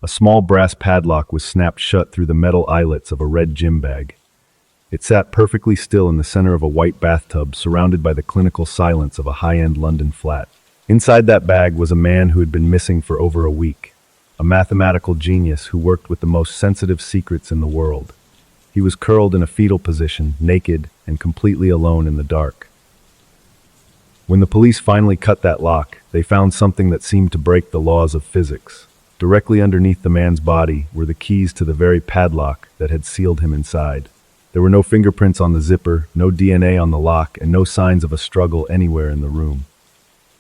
A small brass padlock was snapped shut through the metal eyelets of a red gym bag. It sat perfectly still in the center of a white bathtub, surrounded by the clinical silence of a high-end London flat. Inside that bag was a man who had been missing for over a week, a mathematical genius who worked with the most sensitive secrets in the world. He was curled in a fetal position, naked and completely alone in the dark. When the police finally cut that lock, they found something that seemed to break the laws of physics. Directly underneath the man's body were the keys to the very padlock that had sealed him inside. There were no fingerprints on the zipper, no DNA on the lock, and no signs of a struggle anywhere in the room.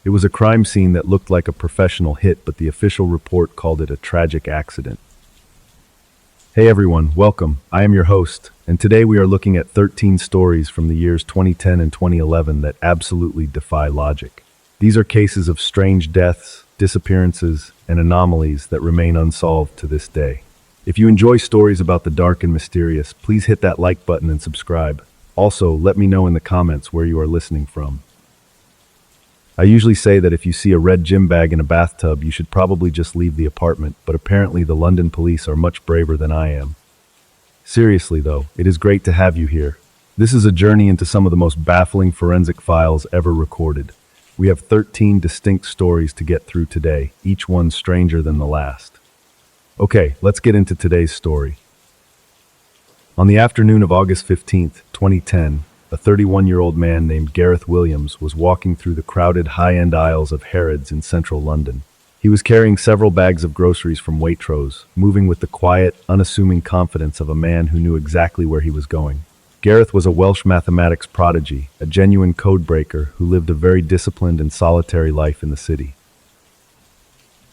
It was a crime scene that looked like a professional hit, but the official report called it a tragic accident. Hey everyone, welcome. I am your host, and today we are looking at 13 stories from the years 2010 and 2011 that absolutely defy logic. These are cases of strange deaths, disappearances, and anomalies that remain unsolved to this day. If you enjoy stories about the dark and mysterious, please hit that like button and subscribe. Also, let me know in the comments where you are listening from. I usually say that if you see a red gym bag in a bathtub, you should probably just leave the apartment, but apparently the London police are much braver than I am. Seriously though, it is great to have you here. This is a journey into some of the most baffling forensic files ever recorded. We have 13 distinct stories to get through today, each one stranger than the last. Okay, let's get into today's story. On the afternoon of August 15th, 2010, a 31-year-old man named Gareth Williams was walking through the crowded high-end aisles of Harrods in central London. He was carrying several bags of groceries from Waitrose, moving with the quiet, unassuming confidence of a man who knew exactly where he was going. Gareth was a Welsh mathematics prodigy, a genuine code-breaker who lived a very disciplined and solitary life in the city.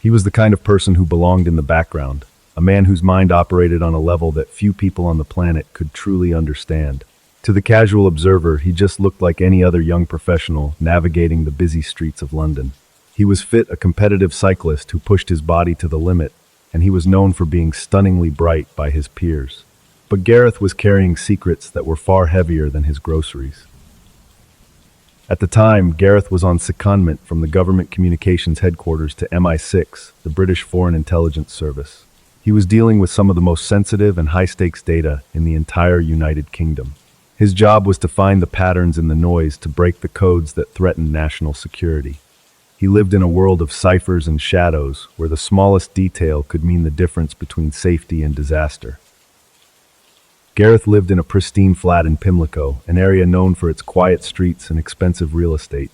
He was the kind of person who belonged in the background, a man whose mind operated on a level that few people on the planet could truly understand. To the casual observer, he just looked like any other young professional navigating the busy streets of London. He was fit, a competitive cyclist who pushed his body to the limit, and he was known for being stunningly bright by his peers. But Gareth was carrying secrets that were far heavier than his groceries. At the time, Gareth was on secondment from the government communications headquarters to MI6, the British Foreign Intelligence Service. He was dealing with some of the most sensitive and high-stakes data in the entire United Kingdom. His job was to find the patterns in the noise to break the codes that threatened national security. He lived in a world of ciphers and shadows, where the smallest detail could mean the difference between safety and disaster. Gareth lived in a pristine flat in Pimlico, an area known for its quiet streets and expensive real estate.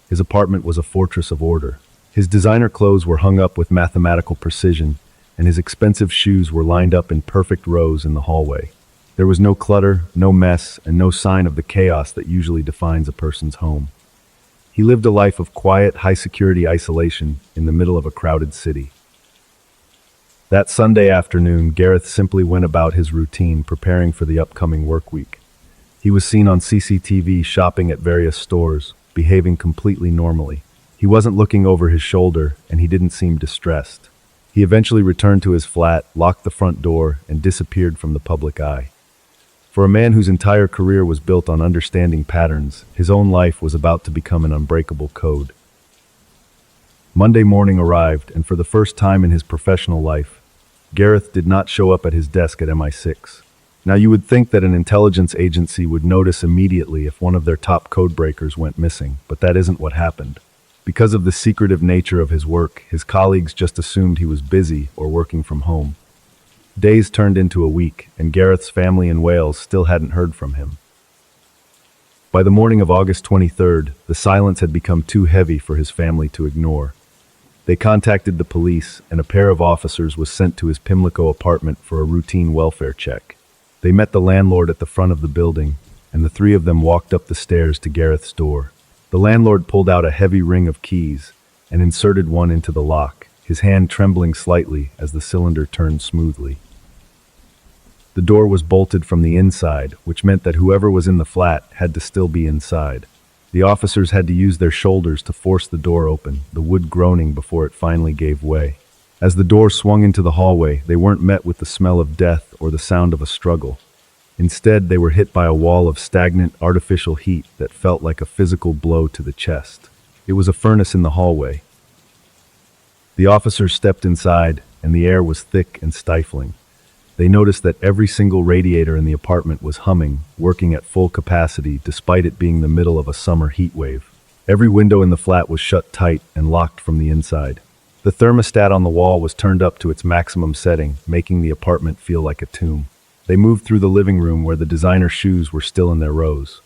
His apartment was a fortress of order. His designer clothes were hung up with mathematical precision, and his expensive shoes were lined up in perfect rows in the hallway. There was no clutter, no mess, and no sign of the chaos that usually defines a person's home. He lived a life of quiet, high-security isolation in the middle of a crowded city. That Sunday afternoon, Gareth simply went about his routine, preparing for the upcoming work week. He was seen on CCTV shopping at various stores, behaving completely normally. He wasn't looking over his shoulder, and he didn't seem distressed. He eventually returned to his flat, locked the front door, and disappeared from the public eye. For a man whose entire career was built on understanding patterns, his own life was about to become an unbreakable code. Monday morning arrived, and for the first time in his professional life, Gareth did not show up at his desk at MI6. Now you would think that an intelligence agency would notice immediately if one of their top code breakers went missing, but that isn't what happened. Because of the secretive nature of his work, his colleagues just assumed he was busy or working from home. Days turned into a week, and Gareth's family in Wales still hadn't heard from him. By the morning of August 23rd, the silence had become too heavy for his family to ignore. They contacted the police, and a pair of officers was sent to his Pimlico apartment for a routine welfare check. They met the landlord at the front of the building, and the three of them walked up the stairs to Gareth's door. The landlord pulled out a heavy ring of keys and inserted one into the lock, his hand trembling slightly as the cylinder turned smoothly. The door was bolted from the inside, which meant that whoever was in the flat had to still be inside. The officers had to use their shoulders to force the door open, the wood groaning before it finally gave way. As the door swung into the hallway, they weren't met with the smell of death or the sound of a struggle. Instead, they were hit by a wall of stagnant, artificial heat that felt like a physical blow to the chest. It was a furnace in the hallway. The officers stepped inside, and the air was thick and stifling. They noticed that every single radiator in the apartment was humming, working at full capacity despite it being the middle of a summer heat wave. Every window in the flat was shut tight and locked from the inside. The thermostat on the wall was turned up to its maximum setting, making the apartment feel like a tomb. They moved through the living room where the designer shoes were still in their rows.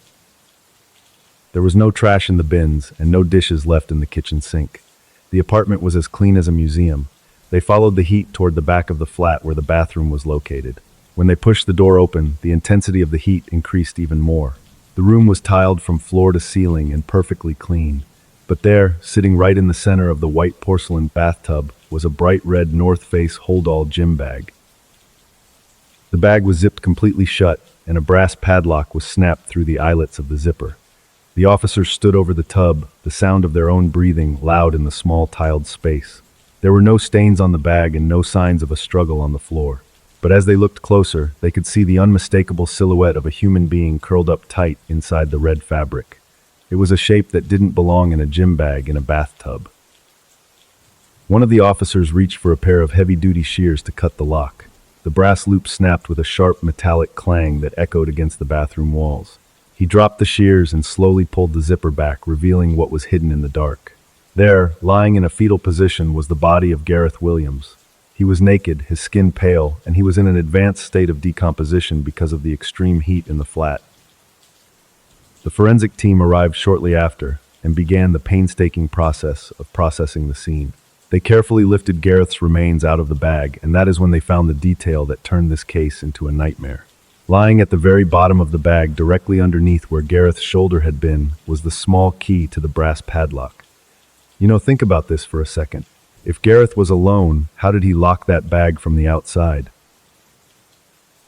There was no trash in the bins and no dishes left in the kitchen sink. The apartment was as clean as a museum. They followed the heat toward the back of the flat where the bathroom was located. When they pushed the door open, the intensity of the heat increased even more. The room was tiled from floor to ceiling and perfectly clean. But there, sitting right in the center of the white porcelain bathtub, was a bright red North Face hold-all gym bag. The bag was zipped completely shut, and a brass padlock was snapped through the eyelets of the zipper. The officers stood over the tub, the sound of their own breathing loud in the small tiled space. There were no stains on the bag and no signs of a struggle on the floor. But as they looked closer, they could see the unmistakable silhouette of a human being curled up tight inside the red fabric. It was a shape that didn't belong in a gym bag in a bathtub. One of the officers reached for a pair of heavy-duty shears to cut the lock. The brass loop snapped with a sharp metallic clang that echoed against the bathroom walls. He dropped the shears and slowly pulled the zipper back, revealing what was hidden in the dark. There, lying in a fetal position, was the body of Gareth Williams. He was naked, his skin pale, and he was in an advanced state of decomposition because of the extreme heat in the flat. The forensic team arrived shortly after and began the painstaking process of processing the scene. They carefully lifted Gareth's remains out of the bag, and that is when they found the detail that turned this case into a nightmare. Lying at the very bottom of the bag, directly underneath where Gareth's shoulder had been, was the small key to the brass padlock. Think about this for a second. If Gareth was alone, how did he lock that bag from the outside?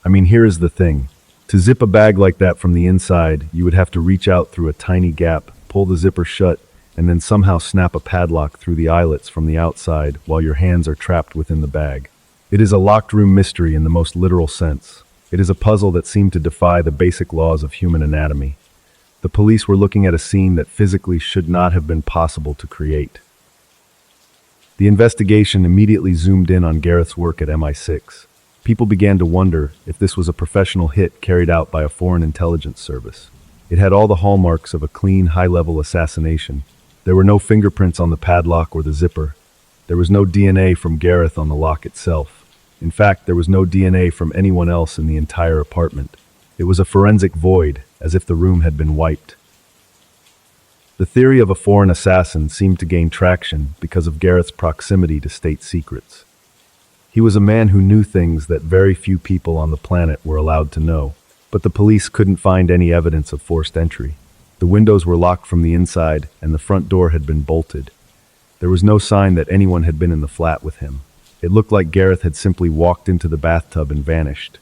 Here is the thing. To zip a bag like that from the inside, you would have to reach out through a tiny gap, pull the zipper shut, and then somehow snap a padlock through the eyelets from the outside while your hands are trapped within the bag. It is a locked room mystery in the most literal sense. It is a puzzle that seemed to defy the basic laws of human anatomy. The police were looking at a scene that physically should not have been possible to create. The investigation immediately zoomed in on Gareth's work at MI6. People began to wonder if this was a professional hit carried out by a foreign intelligence service. It had all the hallmarks of a clean, high-level assassination. There were no fingerprints on the padlock or the zipper. There was no DNA from Gareth on the lock itself. In fact, there was no DNA from anyone else in the entire apartment. It was a forensic void, as if the room had been wiped. The theory of a foreign assassin seemed to gain traction because of Gareth's proximity to state secrets. He was a man who knew things that very few people on the planet were allowed to know, but the police couldn't find any evidence of forced entry. The windows were locked from the inside, and the front door had been bolted. There was no sign that anyone had been in the flat with him. It looked like Gareth had simply walked into the bathtub and vanished.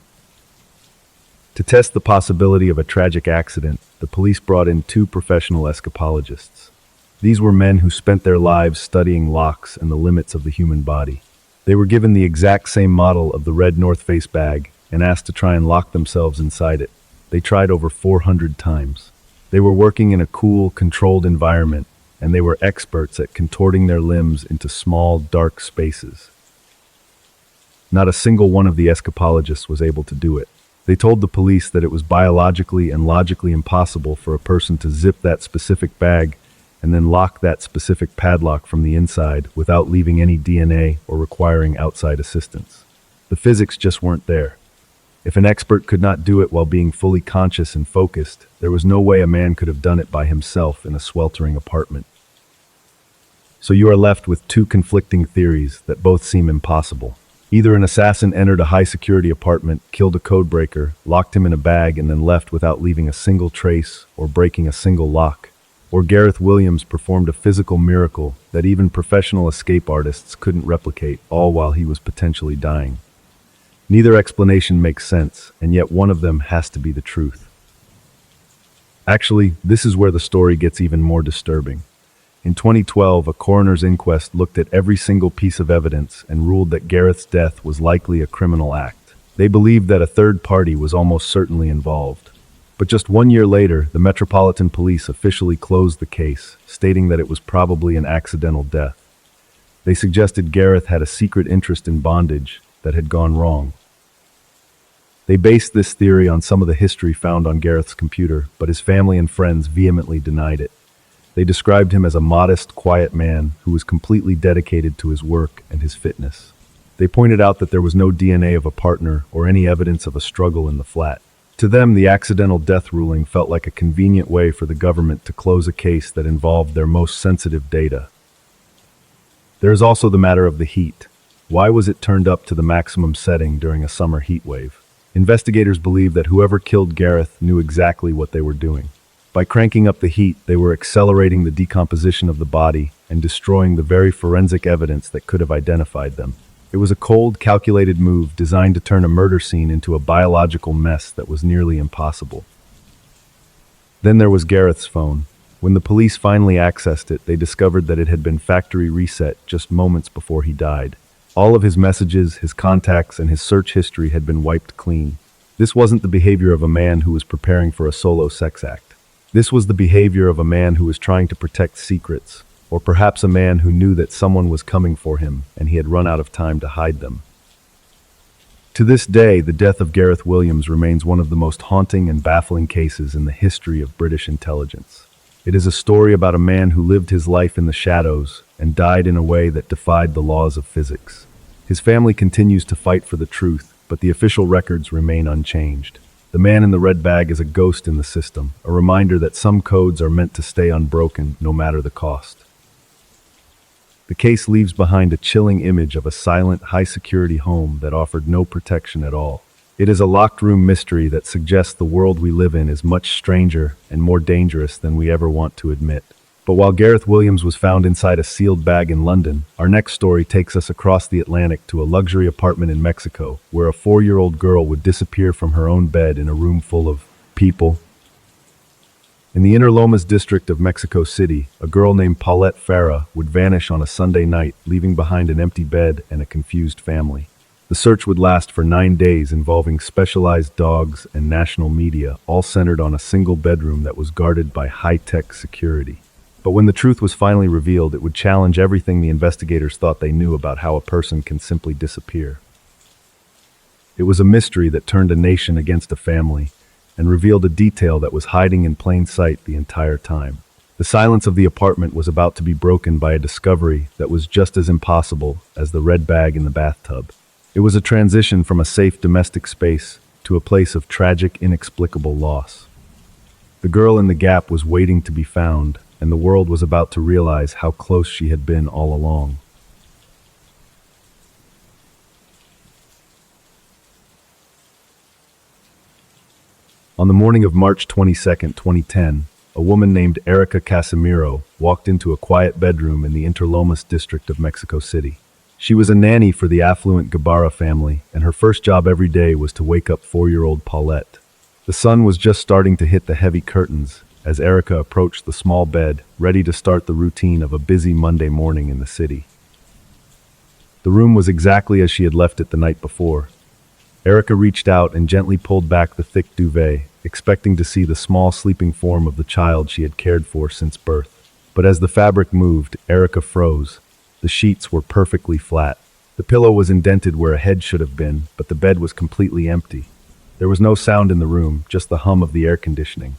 To test the possibility of a tragic accident, the police brought in 2 professional escapologists. These were men who spent their lives studying locks and the limits of the human body. They were given the exact same model of the red North Face bag and asked to try and lock themselves inside it. They tried over 400 times. They were working in a cool, controlled environment, and they were experts at contorting their limbs into small, dark spaces. Not a single one of the escapologists was able to do it. They told the police that it was biologically and logically impossible for a person to zip that specific bag and then lock that specific padlock from the inside without leaving any DNA or requiring outside assistance. The physics just weren't there. If an expert could not do it while being fully conscious and focused, there was no way a man could have done it by himself in a sweltering apartment. So you are left with 2 conflicting theories that both seem impossible. Either an assassin entered a high-security apartment, killed a codebreaker, locked him in a bag, and then left without leaving a single trace or breaking a single lock. Or Gareth Williams performed a physical miracle that even professional escape artists couldn't replicate, all while he was potentially dying. Neither explanation makes sense, and yet one of them has to be the truth. Actually, this is where the story gets even more disturbing. In 2012, a coroner's inquest looked at every single piece of evidence and ruled that Gareth's death was likely a criminal act. They believed that a third party was almost certainly involved. But just 1 year later, the Metropolitan Police officially closed the case, stating that it was probably an accidental death. They suggested Gareth had a secret interest in bondage that had gone wrong. They based this theory on some of the history found on Gareth's computer, but his family and friends vehemently denied it. They described him as a modest, quiet man who was completely dedicated to his work and his fitness. They pointed out that there was no DNA of a partner or any evidence of a struggle in the flat. To them, the accidental death ruling felt like a convenient way for the government to close a case that involved their most sensitive data. There is also the matter of the heat. Why was it turned up to the maximum setting during a summer heat wave? Investigators believe that whoever killed Gareth knew exactly what they were doing. By cranking up the heat, they were accelerating the decomposition of the body and destroying the very forensic evidence that could have identified them. It was a cold, calculated move designed to turn a murder scene into a biological mess that was nearly impossible. Then there was Gareth's phone. When the police finally accessed it, they discovered that it had been factory reset just moments before he died. All of his messages, his contacts, and his search history had been wiped clean. This wasn't the behavior of a man who was preparing for a solo sex act. This was the behavior of a man who was trying to protect secrets, or perhaps a man who knew that someone was coming for him and he had run out of time to hide them. To this day, the death of Gareth Williams remains one of the most haunting and baffling cases in the history of British intelligence. It is a story about a man who lived his life in the shadows and died in a way that defied the laws of physics. His family continues to fight for the truth, but the official records remain unchanged. The man in the red bag is a ghost in the system, a reminder that some codes are meant to stay unbroken no matter the cost. The case leaves behind a chilling image of a silent, high-security home that offered no protection at all. It is a locked-room mystery that suggests the world we live in is much stranger and more dangerous than we ever want to admit. But while Gareth Williams was found inside a sealed bag in London, our next story takes us across the Atlantic to a luxury apartment in Mexico, where a 4-year-old girl would disappear from her own bed in a room full of people. In the Inner Lomas district of Mexico City, a girl named Paulette Farah would vanish on a Sunday night, leaving behind an empty bed and a confused family. The search would last for 9 days, involving specialized dogs and national media, all centered on a single bedroom that was guarded by high-tech security. But when the truth was finally revealed, it would challenge everything the investigators thought they knew about how a person can simply disappear. It was a mystery that turned a nation against a family and revealed a detail that was hiding in plain sight the entire time. The silence of the apartment was about to be broken by a discovery that was just as impossible as the red bag in the bathtub. It was a transition from a safe domestic space to a place of tragic, inexplicable loss. The girl in the gap was waiting to be found, and the world was about to realize how close she had been all along. On the morning of March 22, 2010, a woman named Erica Casimiro walked into a quiet bedroom in the Interlomas district of Mexico City. She was a nanny for the affluent Guevara family, and her first job every day was to wake up 4-year-old Paulette. The sun was just starting to hit the heavy curtains as Erica approached the small bed, ready to start the routine of a busy Monday morning in the city. The room was exactly as she had left it the night before. Erica reached out and gently pulled back the thick duvet, expecting to see the small sleeping form of the child she had cared for since birth. But as the fabric moved, Erica froze. The sheets were perfectly flat. The pillow was indented where a head should have been, but the bed was completely empty. There was no sound in the room, just the hum of the air conditioning.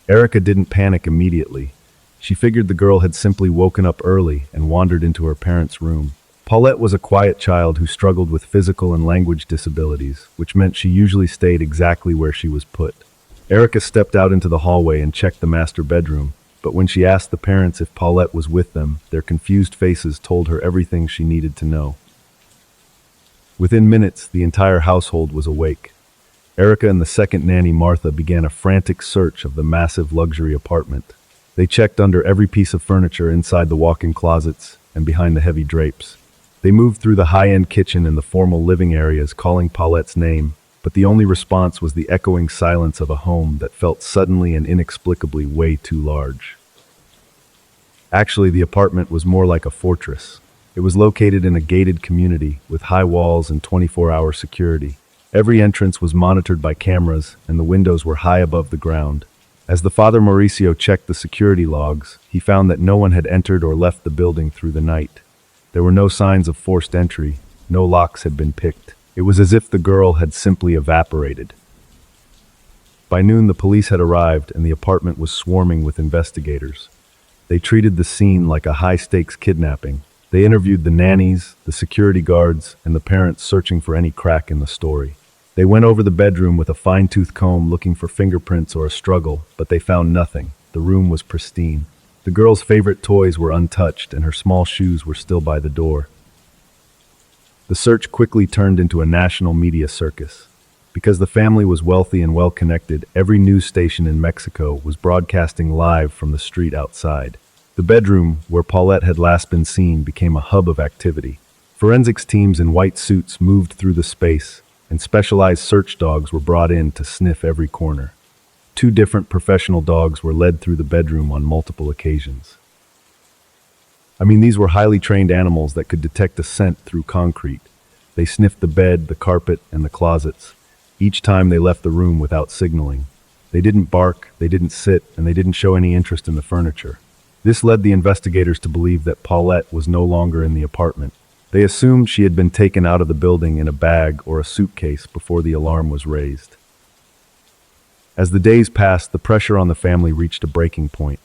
Erica didn't panic immediately. She figured the girl had simply woken up early and wandered into her parents' room. Paulette was a quiet child who struggled with physical and language disabilities, which meant she usually stayed exactly where she was put. Erica stepped out into the hallway and checked the master bedroom, but when she asked the parents if Paulette was with them, their confused faces told her everything she needed to know. Within minutes, the entire household was awake. Erica and the second nanny, Martha, began a frantic search of the massive luxury apartment. They checked under every piece of furniture, inside the walk-in closets, and behind the heavy drapes. They moved through the high-end kitchen and the formal living areas, calling Paulette's name, but the only response was the echoing silence of a home that felt suddenly and inexplicably way too large. Actually, the apartment was more like a fortress. It was located in a gated community with high walls and 24-hour security. Every entrance was monitored by cameras, and the windows were high above the ground. As the father Mauricio checked the security logs, he found that no one had entered or left the building through the night. There were no signs of forced entry, no locks had been picked. It was as if the girl had simply evaporated. By noon, the police had arrived and the apartment was swarming with investigators. They treated the scene like a high-stakes kidnapping. They interviewed the nannies, the security guards, and the parents searching for any crack in the story. They went over the bedroom with a fine-tooth comb looking for fingerprints or a struggle, but they found nothing. The room was pristine. The girl's favorite toys were untouched and her small shoes were still by the door. The search quickly turned into a national media circus. Because the family was wealthy and well-connected, every news station in Mexico was broadcasting live from the street outside. The bedroom, where Paulette had last been seen, became a hub of activity. Forensics teams in white suits moved through the space, and specialized search dogs were brought in to sniff every corner. 2 different professional dogs were led through the bedroom on multiple occasions. These were highly trained animals that could detect a scent through concrete. They sniffed the bed, the carpet, and the closets. Each time they left the room without signaling. They didn't bark, they didn't sit, and they didn't show any interest in the furniture. This led the investigators to believe that Paulette was no longer in the apartment. They assumed she had been taken out of the building in a bag or a suitcase before the alarm was raised. As the days passed, the pressure on the family reached a breaking point.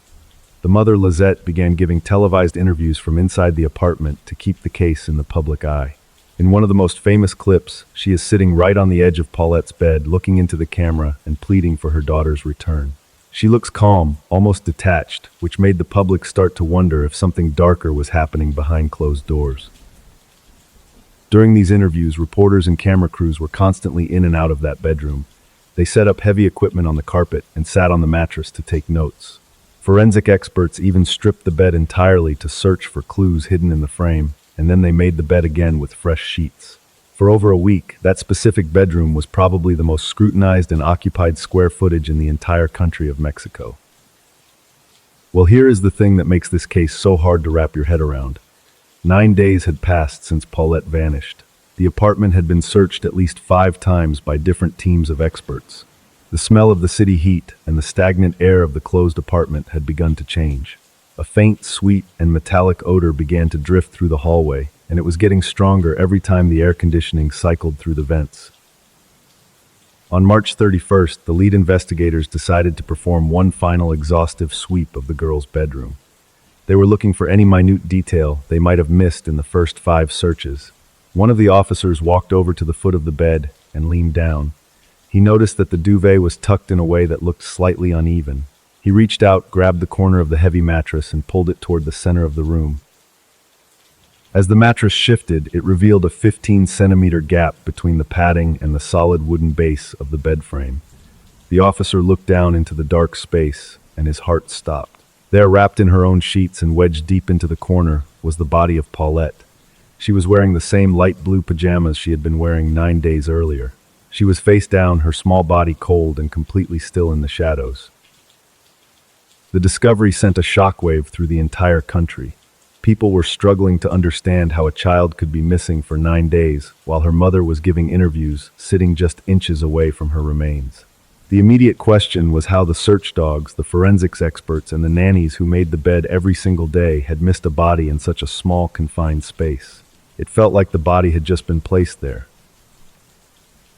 The mother, Lizette, began giving televised interviews from inside the apartment to keep the case in the public eye. In one of the most famous clips, she is sitting right on the edge of Paulette's bed, looking into the camera and pleading for her daughter's return. She looks calm, almost detached, which made the public start to wonder if something darker was happening behind closed doors. During these interviews, reporters and camera crews were constantly in and out of that bedroom. They set up heavy equipment on the carpet and sat on the mattress to take notes. Forensic experts even stripped the bed entirely to search for clues hidden in the frame, and then they made the bed again with fresh sheets. For over a week, that specific bedroom was probably the most scrutinized and occupied square footage in the entire country of Mexico. Well, here is the thing that makes this case so hard to wrap your head around. 9 days had passed since Paulette vanished. The apartment had been searched at least 5 times by different teams of experts. The smell of the city heat and the stagnant air of the closed apartment had begun to change. A faint, sweet, and metallic odor began to drift through the hallway, and it was getting stronger every time the air conditioning cycled through the vents. On March 31st, the lead investigators decided to perform one final exhaustive sweep of the girl's bedroom. They were looking for any minute detail they might have missed in the first 5 searches. One of the officers walked over to the foot of the bed and leaned down. He noticed that the duvet was tucked in a way that looked slightly uneven. He reached out, grabbed the corner of the heavy mattress, and pulled it toward the center of the room. As the mattress shifted, it revealed a 15-centimeter gap between the padding and the solid wooden base of the bed frame. The officer looked down into the dark space, and his heart stopped. There, wrapped in her own sheets and wedged deep into the corner, was the body of Paulette. She was wearing the same light blue pajamas she had been wearing 9 days earlier. She was face down, her small body cold and completely still in the shadows. The discovery sent a shockwave through the entire country. People were struggling to understand how a child could be missing for 9 days, while her mother was giving interviews, sitting just inches away from her remains. The immediate question was how the search dogs, the forensics experts, and the nannies who made the bed every single day had missed a body in such a small, confined space. It felt like the body had just been placed there.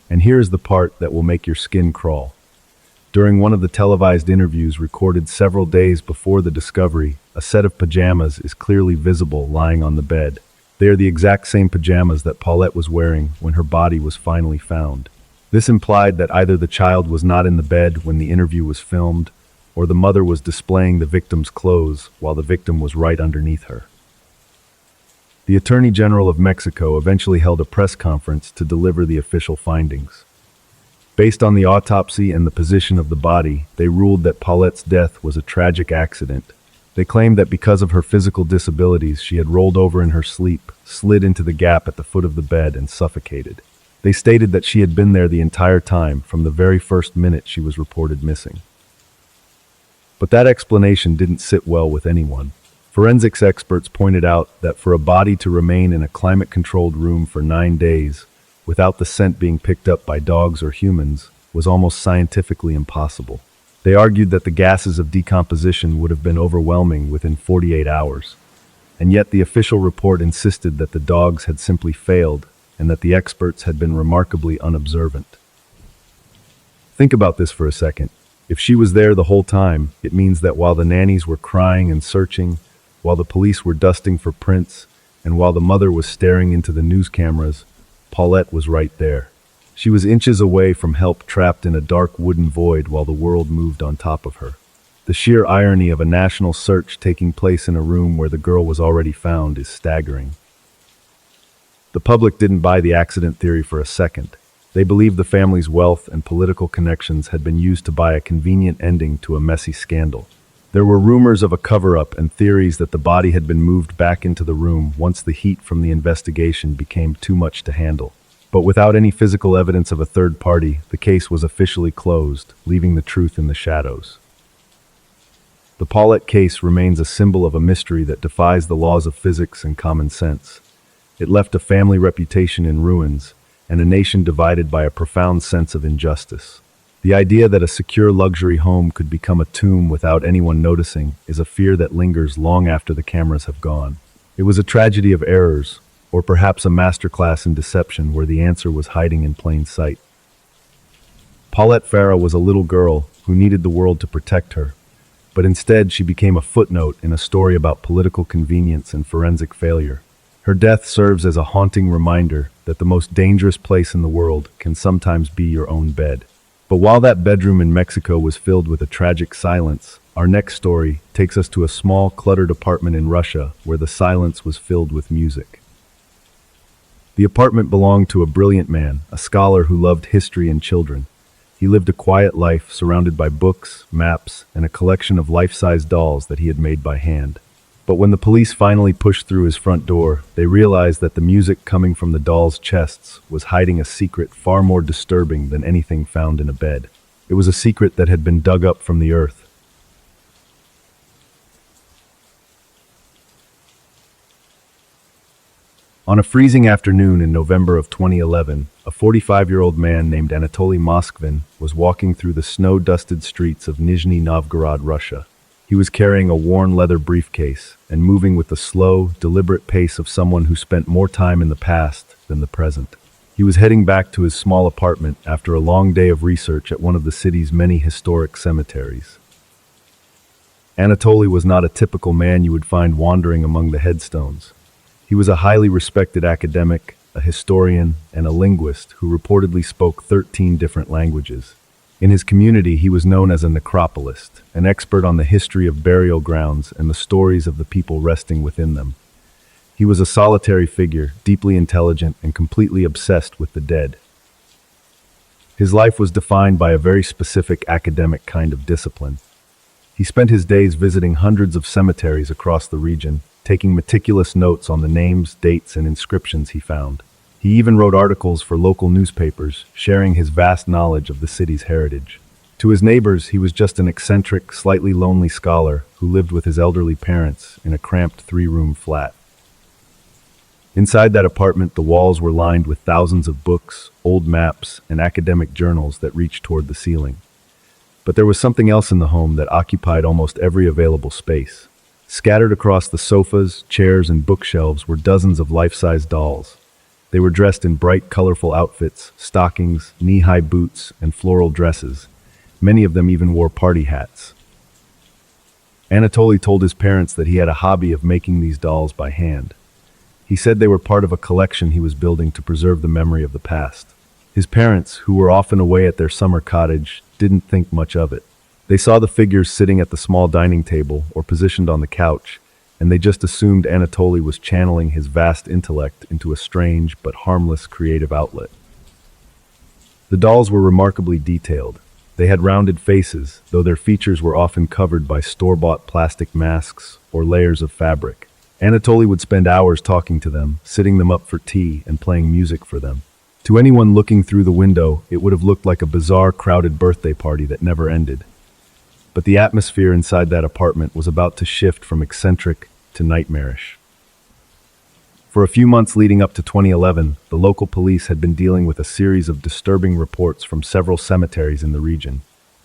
And here is the part that will make your skin crawl. During one of the televised interviews recorded several days before the discovery, a set of pajamas is clearly visible lying on the bed. They are the exact same pajamas that Paulette was wearing when her body was finally found. This implied that either the child was not in the bed when the interview was filmed, or the mother was displaying the victim's clothes while the victim was right underneath her. The Attorney General of Mexico eventually held a press conference to deliver the official findings. Based on the autopsy and the position of the body, they ruled that Paulette's death was a tragic accident. They claimed that because of her physical disabilities, she had rolled over in her sleep, slid into the gap at the foot of the bed, and suffocated. They stated that she had been there the entire time, from the very first minute she was reported missing. But that explanation didn't sit well with anyone. Forensics experts pointed out that for a body to remain in a climate-controlled room for 9 days, without the scent being picked up by dogs or humans, was almost scientifically impossible. They argued that the gases of decomposition would have been overwhelming within 48 hours. And yet the official report insisted that the dogs had simply failed and that the experts had been remarkably unobservant. Think about this for a second. If she was there the whole time, it means that while the nannies were crying and searching, while the police were dusting for prints, and while the mother was staring into the news cameras, Paulette was right there. She was inches away from help, trapped in a dark wooden void while the world moved on top of her. The sheer irony of a national search taking place in a room where the girl was already found is staggering. The public didn't buy the accident theory for a second. They believed the family's wealth and political connections had been used to buy a convenient ending to a messy scandal. There were rumors of a cover-up and theories that the body had been moved back into the room once the heat from the investigation became too much to handle. But without any physical evidence of a third party, the case was officially closed, leaving the truth in the shadows. The Paulette case remains a symbol of a mystery that defies the laws of physics and common sense. It left a family reputation in ruins, and a nation divided by a profound sense of injustice. The idea that a secure luxury home could become a tomb without anyone noticing is a fear that lingers long after the cameras have gone. It was a tragedy of errors, or perhaps a masterclass in deception where the answer was hiding in plain sight. Paulette Farah was a little girl who needed the world to protect her, but instead she became a footnote in a story about political convenience and forensic failure. Her death serves as a haunting reminder that the most dangerous place in the world can sometimes be your own bed. But while that bedroom in Mexico was filled with a tragic silence, our next story takes us to a small, cluttered apartment in Russia where the silence was filled with music. The apartment belonged to a brilliant man, a scholar who loved history and children. He lived a quiet life surrounded by books, maps, and a collection of life-size dolls that he had made by hand. But when the police finally pushed through his front door, they realized that the music coming from the dolls' chests was hiding a secret far more disturbing than anything found in a bed. It was a secret that had been dug up from the earth. On a freezing afternoon in November of 2011, a 45-year-old man named Anatoly Moskvin was walking through the snow-dusted streets of Nizhny Novgorod, Russia. He was carrying a worn leather briefcase and moving with the slow, deliberate pace of someone who spent more time in the past than the present. He was heading back to his small apartment after a long day of research at one of the city's many historic cemeteries. Anatoly was not a typical man you would find wandering among the headstones. He was a highly respected academic, a historian, and a linguist who reportedly spoke 13 different languages. In his community, he was known as a necropolist, an expert on the history of burial grounds and the stories of the people resting within them. He was a solitary figure, deeply intelligent and completely obsessed with the dead. His life was defined by a very specific academic kind of discipline. He spent his days visiting hundreds of cemeteries across the region, taking meticulous notes on the names, dates, and inscriptions he found. He even wrote articles for local newspapers, sharing his vast knowledge of the city's heritage. To his neighbors, he was just an eccentric, slightly lonely scholar who lived with his elderly parents in a cramped 3-room flat. Inside that apartment, the walls were lined with thousands of books, old maps, and academic journals that reached toward the ceiling. But there was something else in the home that occupied almost every available space. Scattered across the sofas, chairs, and bookshelves were dozens of life-size dolls. They were dressed in bright, colorful outfits, stockings, knee-high boots, and floral dresses. Many of them even wore party hats. Anatoly told his parents that he had a hobby of making these dolls by hand. He said they were part of a collection he was building to preserve the memory of the past. His parents, who were often away at their summer cottage, didn't think much of it. They saw the figures sitting at the small dining table or positioned on the couch, and they just assumed Anatoly was channeling his vast intellect into a strange but harmless creative outlet. The dolls were remarkably detailed. They had rounded faces, though their features were often covered by store-bought plastic masks or layers of fabric. Anatoly would spend hours talking to them, sitting them up for tea and playing music for them. To anyone looking through the window, it would have looked like a bizarre, crowded birthday party that never ended. But the atmosphere inside that apartment was about to shift from eccentric to nightmarish. For a few months leading up to 2011, the local police had been dealing with a series of disturbing reports from several cemeteries in the region.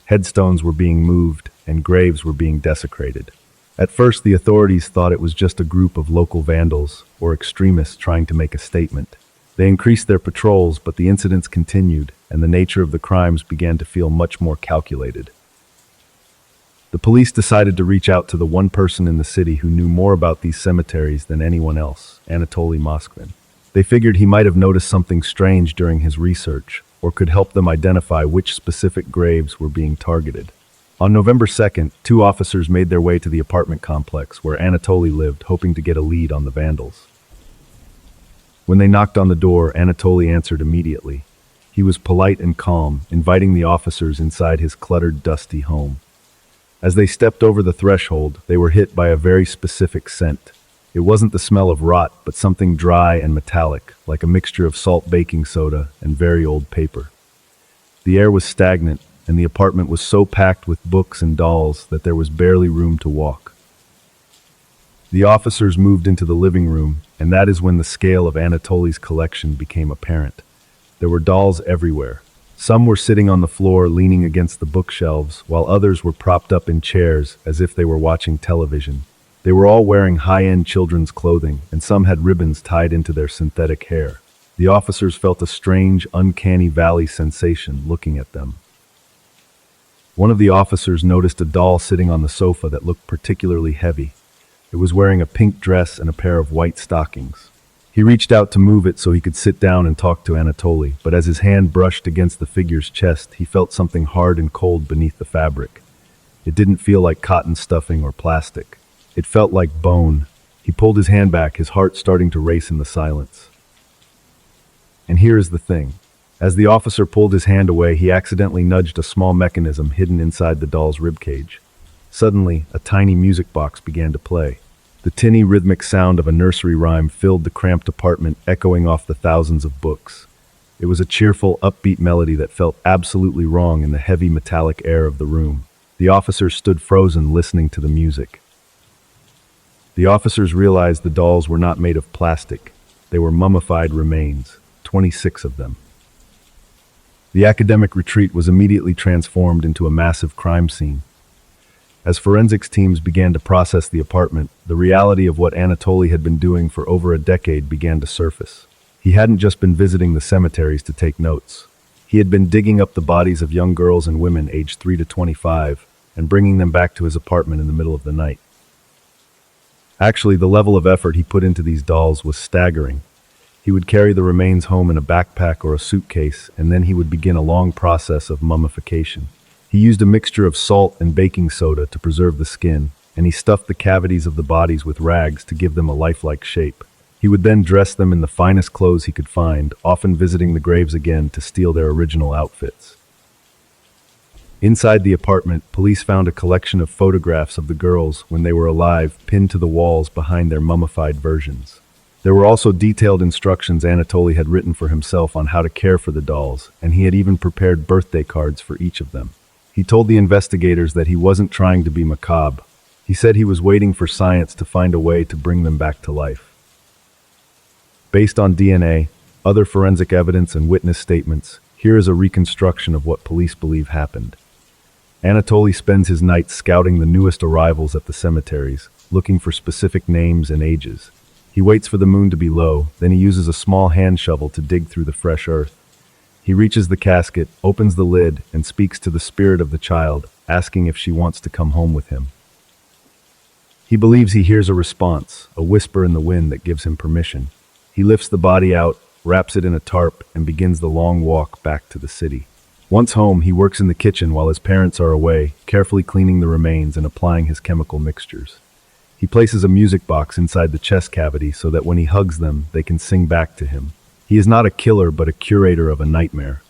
Headstones were being moved, and graves were being desecrated. At first, the authorities thought it was just a group of local vandals or extremists trying to make a statement. They increased their patrols, but the incidents continued, and the nature of the crimes began to feel much more calculated. The police decided to reach out to the one person in the city who knew more about these cemeteries than anyone else, Anatoly Moskvin. They figured he might have noticed something strange during his research, or could help them identify which specific graves were being targeted. On November 2nd, 2 officers made their way to the apartment complex where Anatoly lived, hoping to get a lead on the vandals. When they knocked on the door, Anatoly answered immediately. He was polite and calm, inviting the officers inside his cluttered, dusty home. As they stepped over the threshold, they were hit by a very specific scent. It wasn't the smell of rot, but something dry and metallic, like a mixture of salt baking soda and very old paper. The air was stagnant, and the apartment was so packed with books and dolls that there was barely room to walk. The officers moved into the living room, and that is when the scale of Anatoly's collection became apparent. There were dolls everywhere. Some were sitting on the floor leaning against the bookshelves, while others were propped up in chairs as if they were watching television. They were all wearing high-end children's clothing, and some had ribbons tied into their synthetic hair. The officers felt a strange, uncanny valley sensation looking at them. One of the officers noticed a doll sitting on the sofa that looked particularly heavy. It was wearing a pink dress and a pair of white stockings. He reached out to move it so he could sit down and talk to Anatoly, but as his hand brushed against the figure's chest, he felt something hard and cold beneath the fabric. It didn't feel like cotton stuffing or plastic. It felt like bone. He pulled his hand back, his heart starting to race in the silence. And here is the thing. As the officer pulled his hand away, he accidentally nudged a small mechanism hidden inside the doll's ribcage. Suddenly, a tiny music box began to play. The tinny, rhythmic sound of a nursery rhyme filled the cramped apartment, echoing off the thousands of books. It was a cheerful, upbeat melody that felt absolutely wrong in the heavy, metallic air of the room. The officers stood frozen, listening to the music. The officers realized the dolls were not made of plastic. They were mummified remains, 26 of them. The academic retreat was immediately transformed into a massive crime scene. As forensics teams began to process the apartment, the reality of what Anatoly had been doing for over a decade began to surface. He hadn't just been visiting the cemeteries to take notes. He had been digging up the bodies of young girls and women aged 3 to 25 and bringing them back to his apartment in the middle of the night. Actually, the level of effort he put into these dolls was staggering. He would carry the remains home in a backpack or a suitcase, and then he would begin a long process of mummification. He used a mixture of salt and baking soda to preserve the skin, and he stuffed the cavities of the bodies with rags to give them a lifelike shape. He would then dress them in the finest clothes he could find, often visiting the graves again to steal their original outfits. Inside the apartment, police found a collection of photographs of the girls when they were alive pinned to the walls behind their mummified versions. There were also detailed instructions Anatoly had written for himself on how to care for the dolls, and he had even prepared birthday cards for each of them. He told the investigators that he wasn't trying to be macabre. He said he was waiting for science to find a way to bring them back to life. Based on DNA, other forensic evidence, and witness statements, here is a reconstruction of what police believe happened. Anatoly spends his nights scouting the newest arrivals at the cemeteries, looking for specific names and ages. He waits for the moon to be low, then he uses a small hand shovel to dig through the fresh earth. He reaches the casket, opens the lid, and speaks to the spirit of the child, asking if she wants to come home with him. He believes he hears a response, a whisper in the wind that gives him permission. He lifts the body out, wraps it in a tarp, and begins the long walk back to the city. Once home, he works in the kitchen while his parents are away, carefully cleaning the remains and applying his chemical mixtures. He places a music box inside the chest cavity so that when he hugs them, they can sing back to him. He is not a killer, but a curator of a nightmare.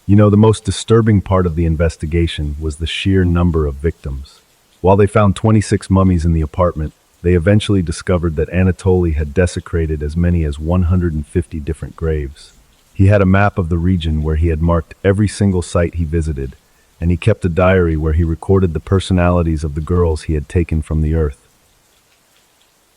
You know, the most disturbing part of the investigation was the sheer number of victims. While they found 26 mummies in the apartment, they eventually discovered that Anatoly had desecrated as many as 150 different graves. He had a map of the region where he had marked every single site he visited, and he kept a diary where he recorded the personalities of the girls he had taken from the earth.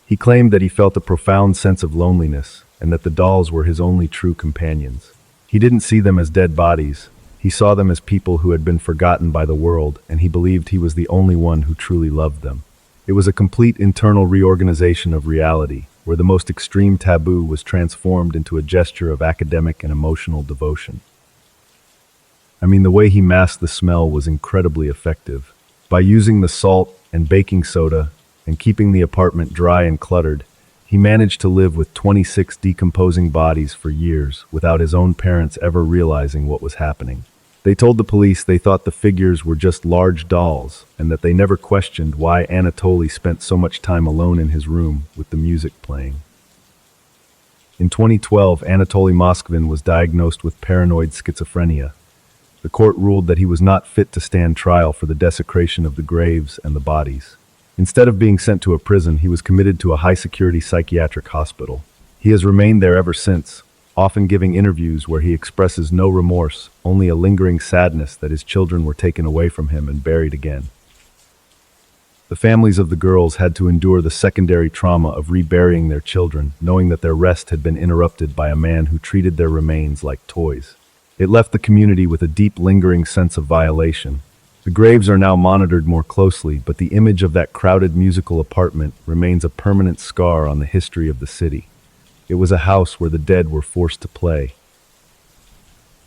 He claimed that he felt a profound sense of loneliness, and that the dolls were his only true companions. He didn't see them as dead bodies. He saw them as people who had been forgotten by the world, and he believed he was the only one who truly loved them. It was a complete internal reorganization of reality, where the most extreme taboo was transformed into a gesture of academic and emotional devotion. I mean, the way he masked the smell was incredibly effective. By using the salt and baking soda and keeping the apartment dry and cluttered, he managed to live with 26 decomposing bodies for years without his own parents ever realizing what was happening. They told the police they thought the figures were just large dolls and that they never questioned why Anatoly spent so much time alone in his room with the music playing. In 2012, Anatoly Moskvin was diagnosed with paranoid schizophrenia. The court ruled that he was not fit to stand trial for the desecration of the graves and the bodies. Instead of being sent to a prison, he was committed to a high-security psychiatric hospital. He has remained there ever since, often giving interviews where he expresses no remorse, only a lingering sadness that his children were taken away from him and buried again. The families of the girls had to endure the secondary trauma of reburying their children, knowing that their rest had been interrupted by a man who treated their remains like toys. It left the community with a deep, lingering sense of violation. The graves are now monitored more closely, but the image of that crowded musical apartment remains a permanent scar on the history of the city. It was a house where the dead were forced to play.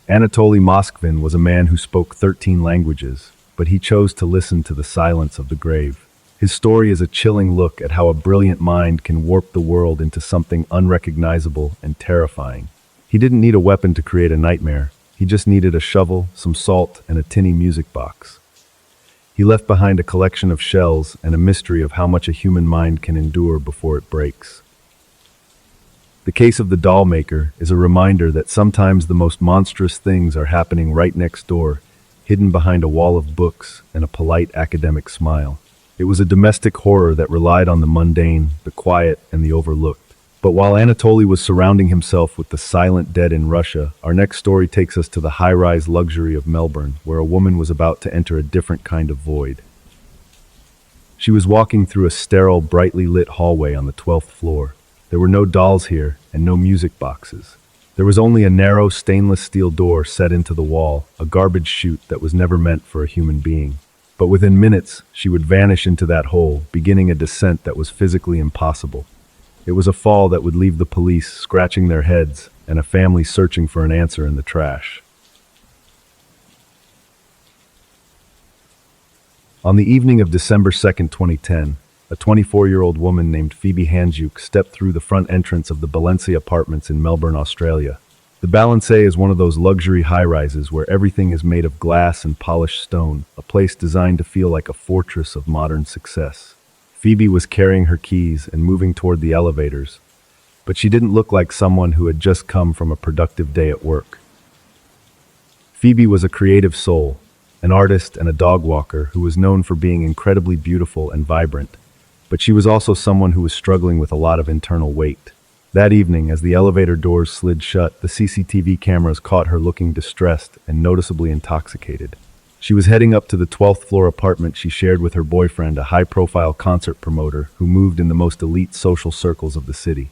Anatoly Moskvin was a man who spoke 13 languages, but he chose to listen to the silence of the grave. His story is a chilling look at how a brilliant mind can warp the world into something unrecognizable and terrifying. He didn't need a weapon to create a nightmare. He just needed a shovel, some salt, and a tinny music box. He left behind a collection of shells and a mystery of how much a human mind can endure before it breaks. The case of the doll maker is a reminder that sometimes the most monstrous things are happening right next door, hidden behind a wall of books and a polite academic smile. It was a domestic horror that relied on the mundane, the quiet, and the overlooked. But while Anatoly was surrounding himself with the silent dead in Russia, our next story takes us to the high-rise luxury of Melbourne, where a woman was about to enter a different kind of void. She was walking through a sterile, brightly lit hallway on the 12th floor. There were no dolls here, and no music boxes. There was only a narrow stainless steel door set into the wall, a garbage chute that was never meant for a human being. But within minutes, she would vanish into that hole, beginning a descent that was physically impossible. It was a fall that would leave the police scratching their heads and a family searching for an answer in the trash. On the evening of December 2nd, 2010, a 24-year-old woman named Phoebe Hanjuk stepped through the front entrance of the Balencia Apartments in Melbourne, Australia. The Balencia is one of those luxury high-rises where everything is made of glass and polished stone, a place designed to feel like a fortress of modern success. Phoebe was carrying her keys and moving toward the elevators, but she didn't look like someone who had just come from a productive day at work. Phoebe was a creative soul, an artist and a dog walker who was known for being incredibly beautiful and vibrant. But she was also someone who was struggling with a lot of internal weight. That evening, as the elevator doors slid shut, the CCTV cameras caught her looking distressed and noticeably intoxicated. She was heading up to the 12th floor apartment she shared with her boyfriend, a high-profile concert promoter who moved in the most elite social circles of the city.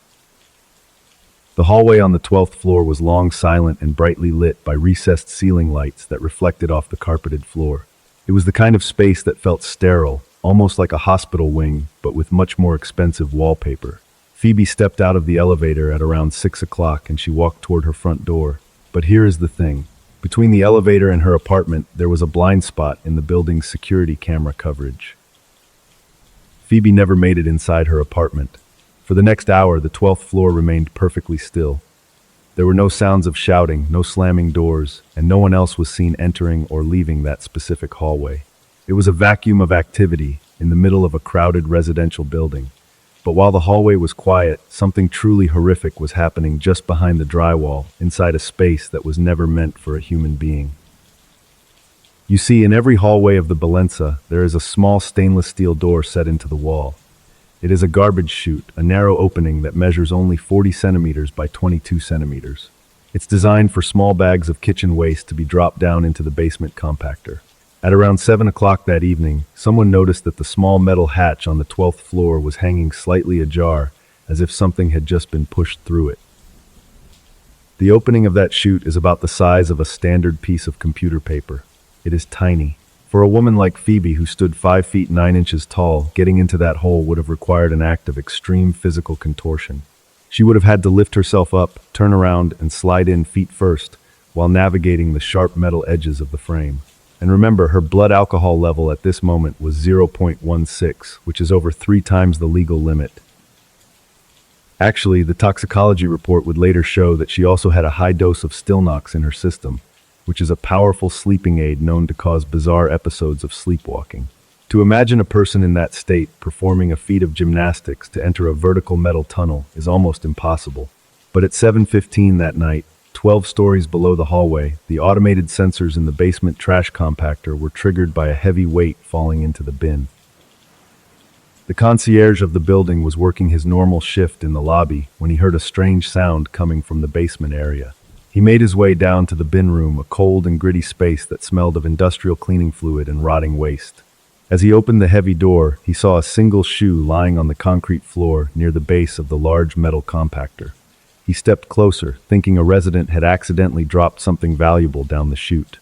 The hallway on the 12th floor was long, silent, and brightly lit by recessed ceiling lights that reflected off the carpeted floor. It was the kind of space that felt sterile, almost like a hospital wing, but with much more expensive wallpaper. Phoebe stepped out of the elevator at around 6 o'clock and she walked toward her front door. But here is the thing. Between the elevator and her apartment, there was a blind spot in the building's security camera coverage. Phoebe never made it inside her apartment. For the next hour, the 12th floor remained perfectly still. There were no sounds of shouting, no slamming doors, and no one else was seen entering or leaving that specific hallway. It was a vacuum of activity in the middle of a crowded residential building. But while the hallway was quiet, something truly horrific was happening just behind the drywall, inside a space that was never meant for a human being. You see, in every hallway of the Balencia, there is a small stainless steel door set into the wall. It is a garbage chute, a narrow opening that measures only 40 centimeters by 22 centimeters. It's designed for small bags of kitchen waste to be dropped down into the basement compactor. At around 7 o'clock that evening, someone noticed that the small metal hatch on the 12th floor was hanging slightly ajar, as if something had just been pushed through it. The opening of that chute is about the size of a standard piece of computer paper. It is tiny. For a woman like Phoebe, who stood 5 feet 9 inches tall, getting into that hole would have required an act of extreme physical contortion. She would have had to lift herself up, turn around, and slide in feet first, while navigating the sharp metal edges of the frame. And remember, her blood alcohol level at this moment was 0.16, which is over 3 times the legal limit. Actually, the toxicology report would later show that she also had a high dose of Stilnox in her system, which is a powerful sleeping aid known to cause bizarre episodes of sleepwalking. To imagine a person in that state performing a feat of gymnastics to enter a vertical metal tunnel is almost impossible. But at 7:15 that night, 12 stories below the hallway, the automated sensors in the basement trash compactor were triggered by a heavy weight falling into the bin. The concierge of the building was working his normal shift in the lobby when he heard a strange sound coming from the basement area. He made his way down to the bin room, a cold and gritty space that smelled of industrial cleaning fluid and rotting waste. As he opened the heavy door, he saw a single shoe lying on the concrete floor near the base of the large metal compactor. He stepped closer, thinking a resident had accidentally dropped something valuable down the chute.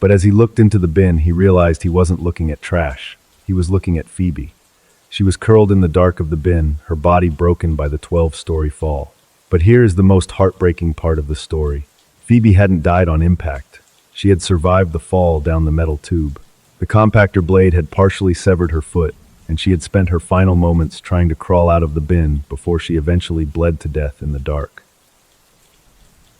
But as he looked into the bin, he realized he wasn't looking at trash. He was looking at Phoebe. She was curled in the dark of the bin, her body broken by the 12-story fall. But here is the most heartbreaking part of the story. Phoebe hadn't died on impact. She had survived the fall down the metal tube. The compactor blade had partially severed her foot, and she had spent her final moments trying to crawl out of the bin before she eventually bled to death in the dark.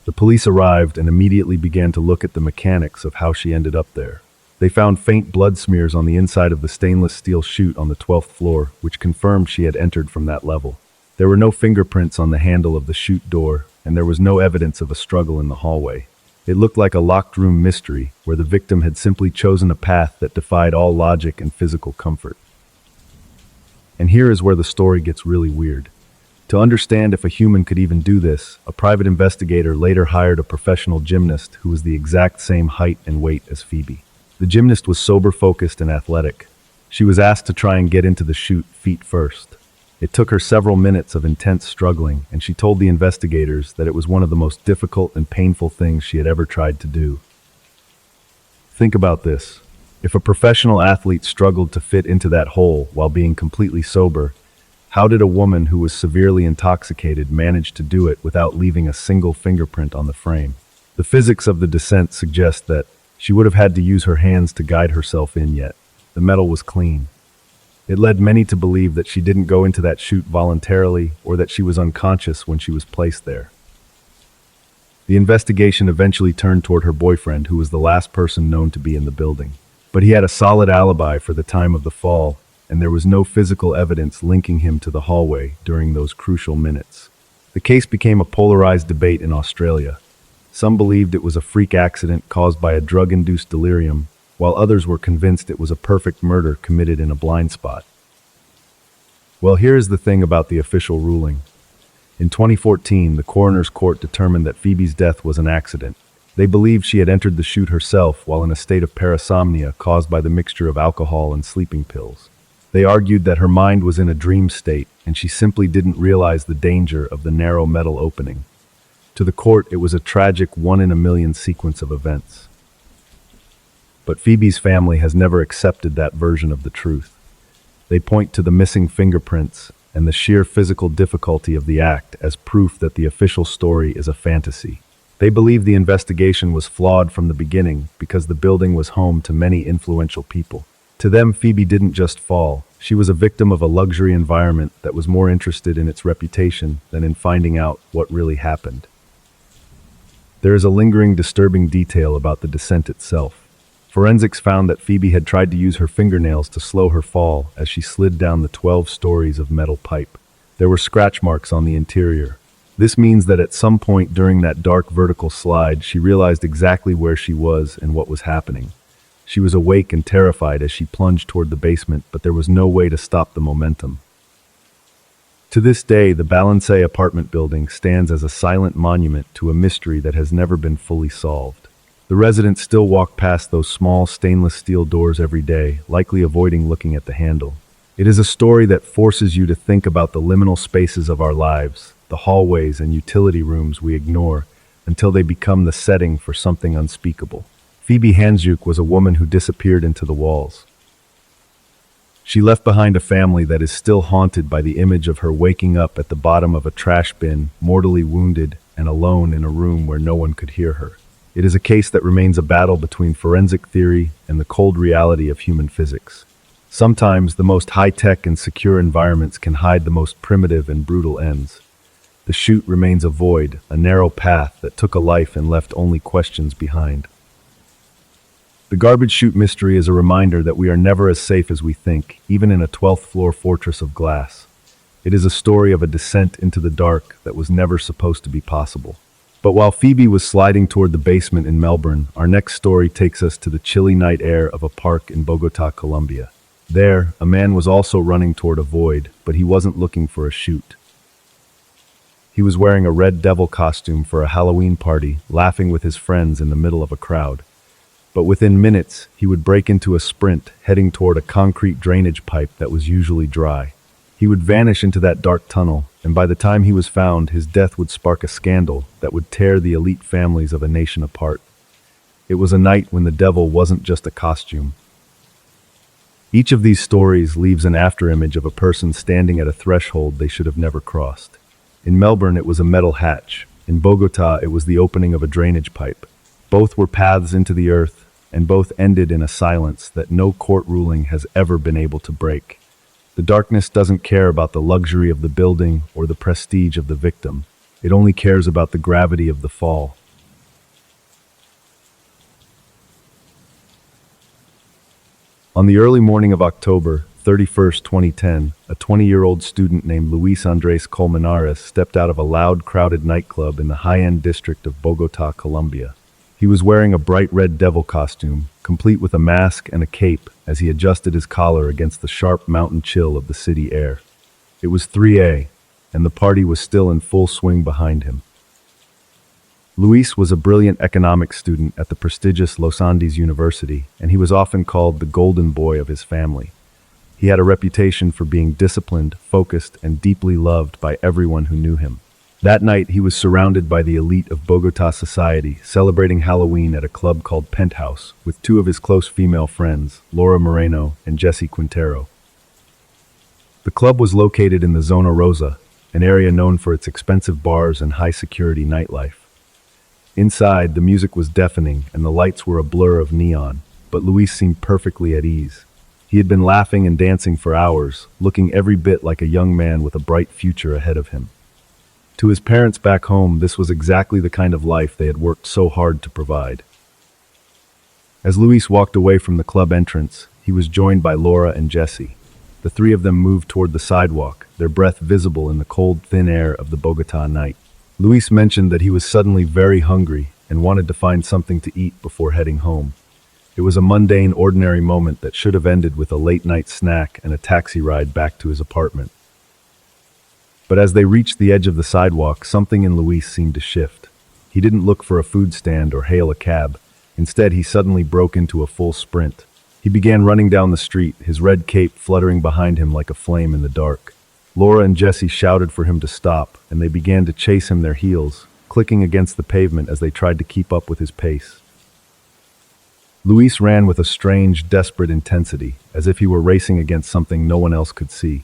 The police arrived and immediately began to look at the mechanics of how she ended up there. They found faint blood smears on the inside of the stainless steel chute on the 12th floor, which confirmed she had entered from that level. There were no fingerprints on the handle of the chute door, and there was no evidence of a struggle in the hallway. It looked like a locked room mystery, where the victim had simply chosen a path that defied all logic and physical comfort. And here is where the story gets really weird. To understand if a human could even do this, a private investigator later hired a professional gymnast who was the exact same height and weight as Phoebe. The gymnast was sober-focused and athletic. She was asked to try and get into the chute feet first. It took her several minutes of intense struggling, and she told the investigators that it was one of the most difficult and painful things she had ever tried to do. Think about this. If a professional athlete struggled to fit into that hole while being completely sober, how did a woman who was severely intoxicated manage to do it without leaving a single fingerprint on the frame? The physics of the descent suggest that she would have had to use her hands to guide herself in, yet the metal was clean. It led many to believe that she didn't go into that chute voluntarily or that she was unconscious when she was placed there. The investigation eventually turned toward her boyfriend, who was the last person known to be in the building. But he had a solid alibi for the time of the fall, and there was no physical evidence linking him to the hallway during those crucial minutes. The case became a polarized debate in Australia. Some believed it was a freak accident caused by a drug-induced delirium, while others were convinced it was a perfect murder committed in a blind spot. Well, here's the thing about the official ruling. In 2014, the coroner's court determined that Phoebe's death was an accident. They believed she had entered the chute herself while in a state of parasomnia caused by the mixture of alcohol and sleeping pills. They argued that her mind was in a dream state, and she simply didn't realize the danger of the narrow metal opening. To the court, it was a tragic one-in-a-million sequence of events. But Phoebe's family has never accepted that version of the truth. They point to the missing fingerprints and the sheer physical difficulty of the act as proof that the official story is a fantasy. They believe the investigation was flawed from the beginning because the building was home to many influential people. To them, Phoebe didn't just fall. She was a victim of a luxury environment that was more interested in its reputation than in finding out what really happened. There is a lingering, disturbing detail about the descent itself. Forensics found that Phoebe had tried to use her fingernails to slow her fall as she slid down the 12 stories of metal pipe. There were scratch marks on the interior. This means that at some point during that dark vertical slide, she realized exactly where she was and what was happening. She was awake and terrified as she plunged toward the basement, but there was no way to stop the momentum. To this day, the Balancé apartment building stands as a silent monument to a mystery that has never been fully solved. The residents still walk past those small stainless steel doors every day, likely avoiding looking at the handle. It is a story that forces you to think about the liminal spaces of our lives, the hallways and utility rooms we ignore, until they become the setting for something unspeakable. Phoebe Handzuk was a woman who disappeared into the walls. She left behind a family that is still haunted by the image of her waking up at the bottom of a trash bin, mortally wounded and alone in a room where no one could hear her. It is a case that remains a battle between forensic theory and the cold reality of human physics. Sometimes the most high-tech and secure environments can hide the most primitive and brutal ends. The chute remains a void, a narrow path that took a life and left only questions behind. The garbage chute mystery is a reminder that we are never as safe as we think, even in a 12th floor fortress of glass. It is a story of a descent into the dark that was never supposed to be possible. But while Phoebe was sliding toward the basement in Melbourne, our next story takes us to the chilly night air of a park in Bogota, Colombia. There, a man was also running toward a void, but he wasn't looking for a chute. He was wearing a red devil costume for a Halloween party, laughing with his friends in the middle of a crowd. But within minutes, he would break into a sprint, heading toward a concrete drainage pipe that was usually dry. He would vanish into that dark tunnel, and by the time he was found, his death would spark a scandal that would tear the elite families of a nation apart. It was a night when the devil wasn't just a costume. Each of these stories leaves an afterimage of a person standing at a threshold they should have never crossed. In Melbourne, it was a metal hatch. In Bogota, it was the opening of a drainage pipe. Both were paths into the earth, and both ended in a silence that no court ruling has ever been able to break. The darkness doesn't care about the luxury of the building or the prestige of the victim. It only cares about the gravity of the fall. On the early morning of October 31st, 2010, a 20-year-old student named Luis Andres Colmenares stepped out of a loud, crowded nightclub in the high-end district of Bogota, Colombia. He was wearing a bright red devil costume, complete with a mask and a cape, as he adjusted his collar against the sharp mountain chill of the city air. It was 3 a.m., and the party was still in full swing behind him. Luis was a brilliant economics student at the prestigious Los Andes University, and he was often called the golden boy of his family. He had a reputation for being disciplined, focused, and deeply loved by everyone who knew him. That night, he was surrounded by the elite of Bogota society, celebrating Halloween at a club called Penthouse, with two of his close female friends, Laura Moreno and Jessie Quintero. The club was located in the Zona Rosa, an area known for its expensive bars and high-security nightlife. Inside, the music was deafening and the lights were a blur of neon, but Luis seemed perfectly at ease. He had been laughing and dancing for hours, looking every bit like a young man with a bright future ahead of him. To his parents back home, this was exactly the kind of life they had worked so hard to provide. As Luis walked away from the club entrance, he was joined by Laura and Jessie. The three of them moved toward the sidewalk, their breath visible in the cold, thin air of the Bogota night. Luis mentioned that he was suddenly very hungry and wanted to find something to eat before heading home. It was a mundane, ordinary moment that should have ended with a late-night snack and a taxi ride back to his apartment. But as they reached the edge of the sidewalk, something in Luis seemed to shift. He didn't look for a food stand or hail a cab. Instead, he suddenly broke into a full sprint. He began running down the street, his red cape fluttering behind him like a flame in the dark. Laura and Jessie shouted for him to stop, and they began to chase him, their heels clicking against the pavement as they tried to keep up with his pace. Luis ran with a strange, desperate intensity, as if he were racing against something no one else could see.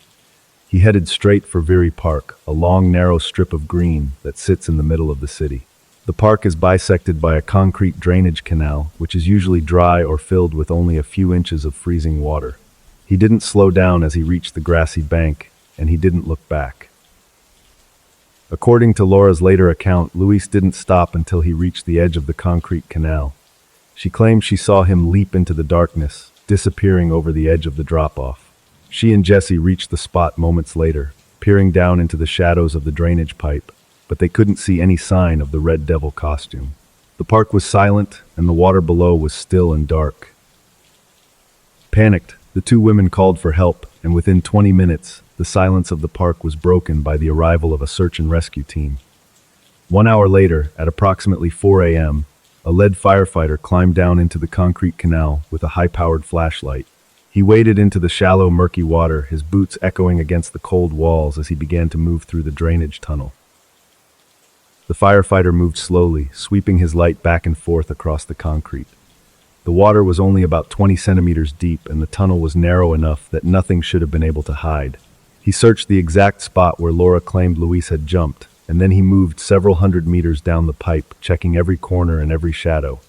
He headed straight for Viri Park, a long, narrow strip of green that sits in the middle of the city. The park is bisected by a concrete drainage canal, which is usually dry or filled with only a few inches of freezing water. He didn't slow down as he reached the grassy bank, and he didn't look back. According to Laura's later account, Luis didn't stop until he reached the edge of the concrete canal. She claimed she saw him leap into the darkness, disappearing over the edge of the drop-off. She and Jessie reached the spot moments later, peering down into the shadows of the drainage pipe, but they couldn't see any sign of the Red Devil costume. The park was silent, and the water below was still and dark. Panicked, the two women called for help, and within 20 minutes, the silence of the park was broken by the arrival of a search and rescue team. 1 hour later, at approximately 4 a.m., a lead firefighter climbed down into the concrete canal with a high-powered flashlight. He waded into the shallow, murky water, his boots echoing against the cold walls as he began to move through the drainage tunnel. The firefighter moved slowly, sweeping his light back and forth across the concrete. The water was only about 20 centimeters deep, and the tunnel was narrow enough that nothing should have been able to hide. He searched the exact spot where Laura claimed Luis had jumped, and then he moved several hundred meters down the pipe, checking every corner and every shadow.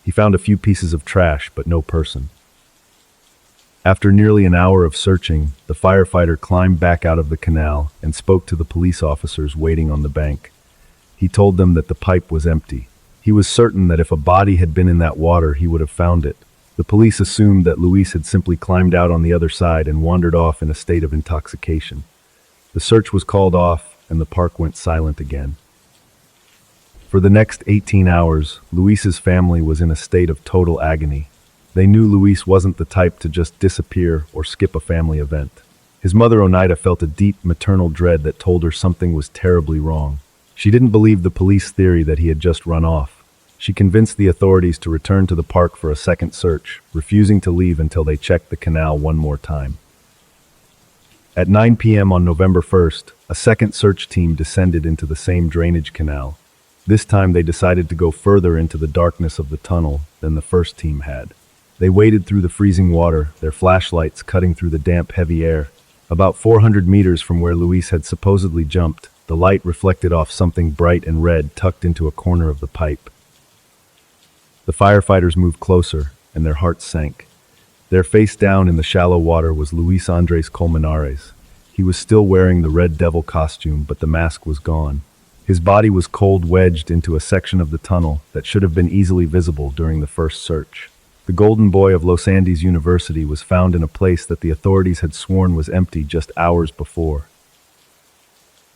He found a few pieces of trash, but no person. After nearly an hour of searching, the firefighter climbed back out of the canal and spoke to the police officers waiting on the bank. He told them that the pipe was empty. He was certain that if a body had been in that water, he would have found it. The police assumed that Luis had simply climbed out on the other side and wandered off in a state of intoxication. The search was called off, and the park went silent again. For the next 18 hours, Luis's family was in a state of total agony. They knew Luis wasn't the type to just disappear or skip a family event. His mother Oneida felt a deep maternal dread that told her something was terribly wrong. She didn't believe the police theory that he had just run off. She convinced the authorities to return to the park for a second search, refusing to leave until they checked the canal one more time. At 9 p.m. on November 1st, a second search team descended into the same drainage canal. This time they decided to go further into the darkness of the tunnel than the first team had. They waded through the freezing water, their flashlights cutting through the damp, heavy air. About 400 meters from where Luis had supposedly jumped, the light reflected off something bright and red tucked into a corner of the pipe. The firefighters moved closer, and their hearts sank. There, face down in the shallow water, was Luis Andres Colmenares. He was still wearing the Red Devil costume, but the mask was gone. His body was cold wedged into a section of the tunnel that should have been easily visible during the first search. The Golden Boy of Los Andes University was found in a place that the authorities had sworn was empty just hours before.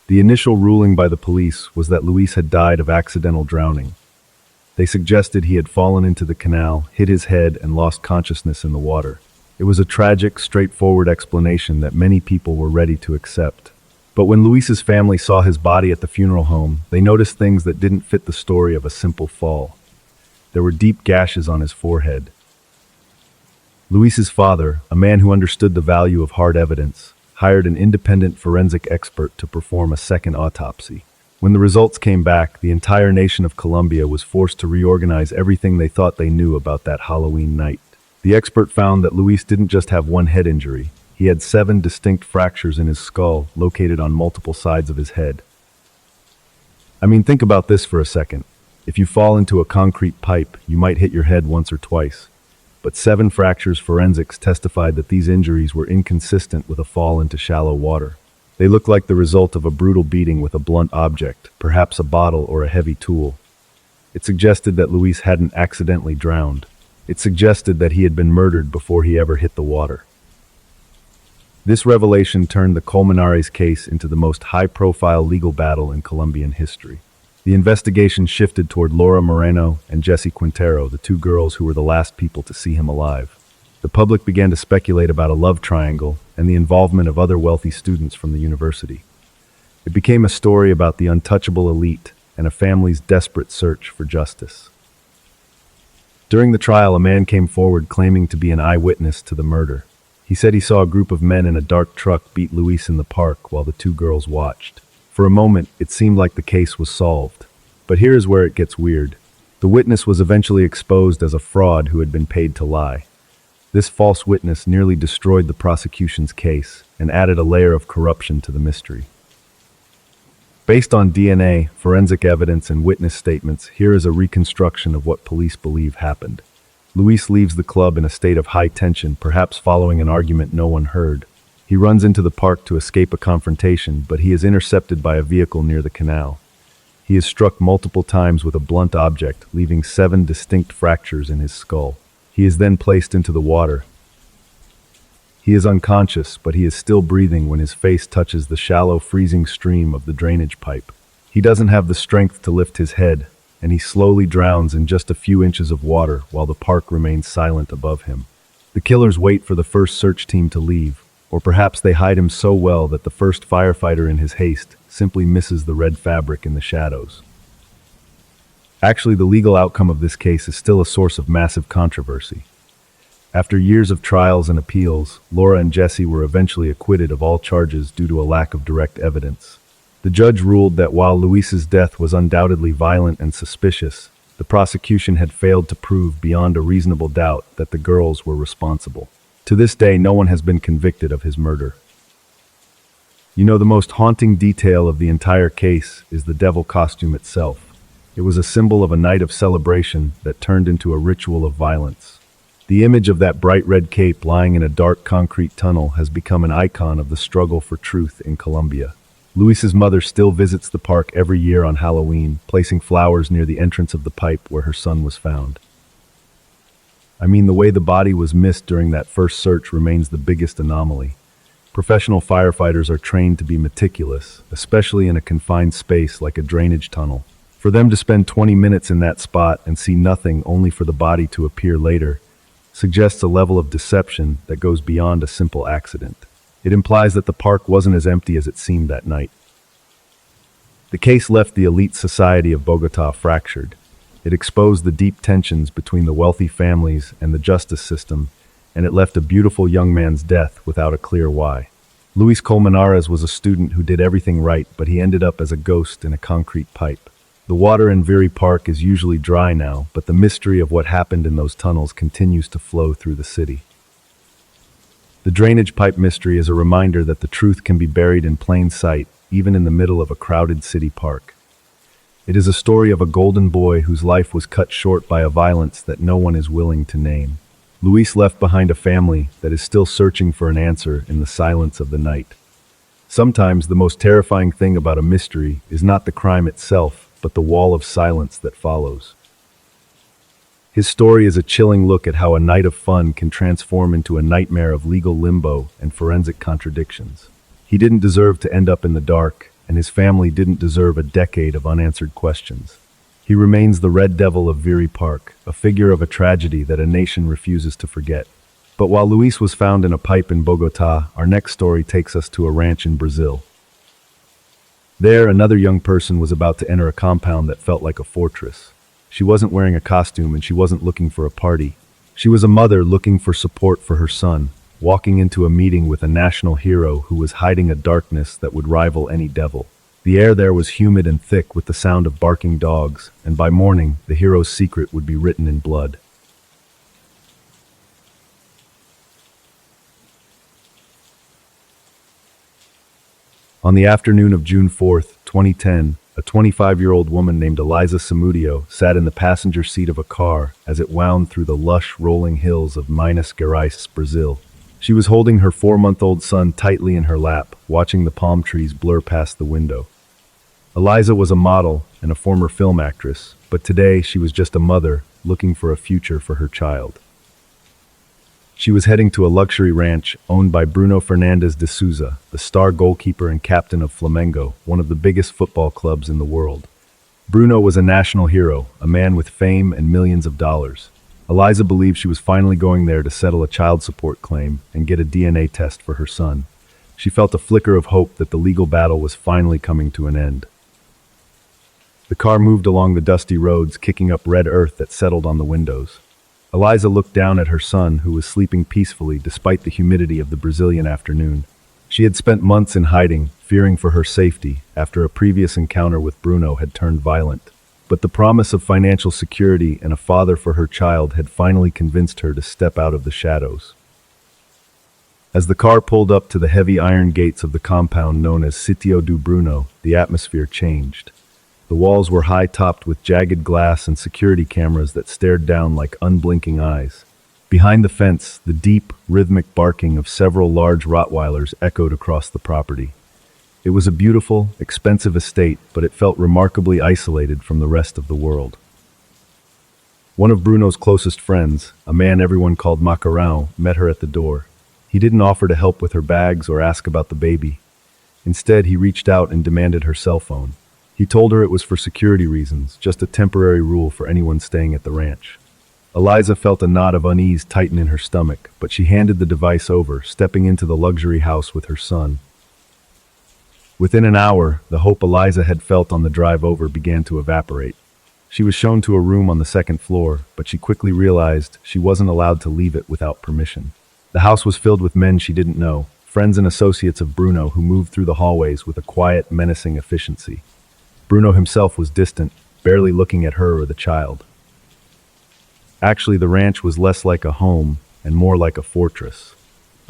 The initial ruling by the police was that Luis had died of accidental drowning. They suggested he had fallen into the canal, hit his head, and lost consciousness in the water. It was a tragic, straightforward explanation that many people were ready to accept. But when Luis's family saw his body at the funeral home, they noticed things that didn't fit the story of a simple fall. There were deep gashes on his forehead. Luis's father, a man who understood the value of hard evidence, hired an independent forensic expert to perform a second autopsy. When the results came back, the entire nation of Colombia was forced to reorganize everything they thought they knew about that Halloween night. The expert found that Luis didn't just have one head injury. He had 7 distinct fractures in his skull, located on multiple sides of his head. I mean, think about this for a second. If you fall into a concrete pipe, you might hit your head once or twice. But 7 fractures forensics testified that these injuries were inconsistent with a fall into shallow water. They looked like the result of a brutal beating with a blunt object, perhaps a bottle or a heavy tool. It suggested that Luis hadn't accidentally drowned. It suggested that he had been murdered before he ever hit the water. This revelation turned the Colmenares case into the most high-profile legal battle in Colombian history. The investigation shifted toward Laura Moreno and Jessie Quintero, the 2 girls who were the last people to see him alive. The public began to speculate about a love triangle and the involvement of other wealthy students from the university. It became a story about the untouchable elite and a family's desperate search for justice. During the trial, a man came forward claiming to be an eyewitness to the murder. He said he saw a group of men in a dark truck beat Luis in the park while the 2 girls watched. For a moment, it seemed like the case was solved. But here is where it gets weird. The witness was eventually exposed as a fraud who had been paid to lie. This false witness nearly destroyed the prosecution's case and added a layer of corruption to the mystery. Based on DNA, forensic evidence, and witness statements, here is a reconstruction of what police believe happened. Luis leaves the club in a state of high tension, perhaps following an argument no one heard. He runs into the park to escape a confrontation, but he is intercepted by a vehicle near the canal. He is struck multiple times with a blunt object, leaving 7 distinct fractures in his skull. He is then placed into the water. He is unconscious, but he is still breathing when his face touches the shallow, freezing stream of the drainage pipe. He doesn't have the strength to lift his head, and he slowly drowns in just a few inches of water while the park remains silent above him. The killers wait for the first search team to leave, or perhaps they hide him so well that the first firefighter in his haste simply misses the red fabric in the shadows. Actually, the legal outcome of this case is still a source of massive controversy. After years of trials and appeals, Laura and Jesse were eventually acquitted of all charges due to a lack of direct evidence. The judge ruled that while Luis's death was undoubtedly violent and suspicious, the prosecution had failed to prove beyond a reasonable doubt that the girls were responsible. To this day, no one has been convicted of his murder. You know, the most haunting detail of the entire case is the devil costume itself. It was a symbol of a night of celebration that turned into a ritual of violence. The image of that bright red cape lying in a dark concrete tunnel has become an icon of the struggle for truth in Colombia. Luis's mother still visits the park every year on Halloween, placing flowers near the entrance of the pipe where her son was found. I mean, the way the body was missed during that first search remains the biggest anomaly. Professional firefighters are trained to be meticulous, especially in a confined space like a drainage tunnel. For them to spend 20 minutes in that spot and see nothing only for the body to appear later suggests a level of deception that goes beyond a simple accident. It implies that the park wasn't as empty as it seemed that night. The case left the elite society of Bogotá fractured. It exposed the deep tensions between the wealthy families and the justice system, and it left a beautiful young man's death without a clear why. Luis Colmenares was a student who did everything right, but he ended up as a ghost in a concrete pipe. The water in Viri Park is usually dry now, but the mystery of what happened in those tunnels continues to flow through the city. The drainage pipe mystery is a reminder that the truth can be buried in plain sight, even in the middle of a crowded city park. It is a story of a golden boy whose life was cut short by a violence that no one is willing to name. Luis left behind a family that is still searching for an answer in the silence of the night. Sometimes the most terrifying thing about a mystery is not the crime itself, but the wall of silence that follows. His story is a chilling look at how a night of fun can transform into a nightmare of legal limbo and forensic contradictions. He didn't deserve to end up in the dark, and his family didn't deserve a decade of unanswered questions. He remains the Red Devil of Viri Park, a figure of a tragedy that a nation refuses to forget. But while Luis was found in a pipe in Bogotá, our next story takes us to a ranch in Brazil. There, another young person was about to enter a compound that felt like a fortress. She wasn't wearing a costume and she wasn't looking for a party. She was a mother looking for support for her son, walking into a meeting with a national hero who was hiding a darkness that would rival any devil. The air there was humid and thick with the sound of barking dogs, and by morning, the hero's secret would be written in blood. On the afternoon of June 4th, 2010, a 25-year-old woman named Eliza Samudio sat in the passenger seat of a car as it wound through the lush, rolling hills of Minas Gerais, Brazil. She was holding her 4-month-old son tightly in her lap, watching the palm trees blur past the window. Eliza was a model and a former film actress, but today she was just a mother looking for a future for her child. She was heading to a luxury ranch owned by Bruno Fernandes de Souza, the star goalkeeper and captain of Flamengo, one of the biggest football clubs in the world. Bruno was a national hero, a man with fame and millions of dollars. Eliza believed she was finally going there to settle a child support claim and get a DNA test for her son. She felt a flicker of hope that the legal battle was finally coming to an end. The car moved along the dusty roads, kicking up red earth that settled on the windows. Eliza looked down at her son, who was sleeping peacefully despite the humidity of the Brazilian afternoon. She had spent months in hiding, fearing for her safety, after a previous encounter with Bruno had turned violent. But the promise of financial security and a father for her child had finally convinced her to step out of the shadows. As the car pulled up to the heavy iron gates of the compound known as Sítio do Bruno, the atmosphere changed. The walls were high-topped with jagged glass and security cameras that stared down like unblinking eyes. Behind the fence, the deep, rhythmic barking of several large Rottweilers echoed across the property. It was a beautiful, expensive estate, but it felt remarkably isolated from the rest of the world. One of Bruno's closest friends, a man everyone called Macarão, met her at the door. He didn't offer to help with her bags or ask about the baby. Instead, he reached out and demanded her cell phone. He told her it was for security reasons, just a temporary rule for anyone staying at the ranch. Eliza felt a knot of unease tighten in her stomach, but she handed the device over, stepping into the luxury house with her son. Within an hour, the hope Eliza had felt on the drive over began to evaporate. She was shown to a room on the second floor, but she quickly realized she wasn't allowed to leave it without permission. The house was filled with men she didn't know, friends and associates of Bruno who moved through the hallways with a quiet, menacing efficiency. Bruno himself was distant, barely looking at her or the child. Actually, the ranch was less like a home and more like a fortress.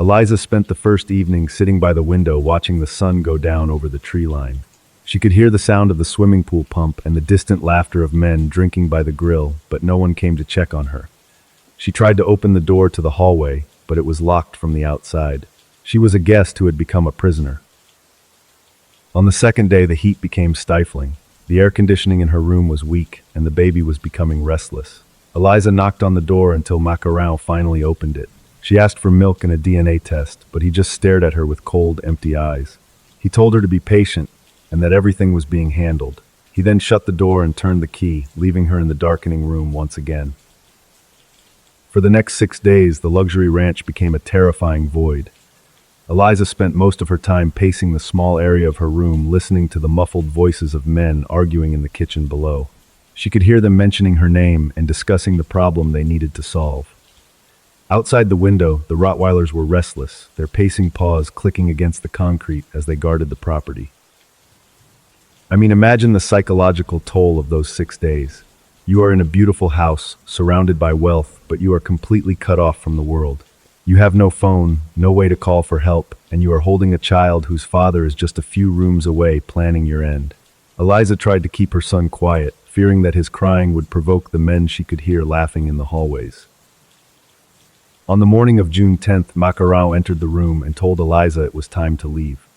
Eliza spent the first evening sitting by the window watching the sun go down over the tree line. She could hear the sound of the swimming pool pump and the distant laughter of men drinking by the grill, but no one came to check on her. She tried to open the door to the hallway, but it was locked from the outside. She was a guest who had become a prisoner. On the second day, the heat became stifling. The air conditioning in her room was weak, and the baby was becoming restless. Eliza knocked on the door until Macaron finally opened it. She asked for milk and a DNA test, but he just stared at her with cold, empty eyes. He told her to be patient and that everything was being handled. He then shut the door and turned the key, leaving her in the darkening room once again. For the next 6 days, the luxury ranch became a terrifying void. Eliza spent most of her time pacing the small area of her room, listening to the muffled voices of men arguing in the kitchen below. She could hear them mentioning her name and discussing the problem they needed to solve. Outside the window, the Rottweilers were restless, their pacing paws clicking against the concrete as they guarded the property. Imagine the psychological toll of those 6 days. You are in a beautiful house, surrounded by wealth, but you are completely cut off from the world. You have no phone, no way to call for help, and you are holding a child whose father is just a few rooms away planning your end. Eliza tried to keep her son quiet, fearing that his crying would provoke the men she could hear laughing in the hallways. On the morning of June 10th, Macaron entered the room and told Eliza it was time to leave.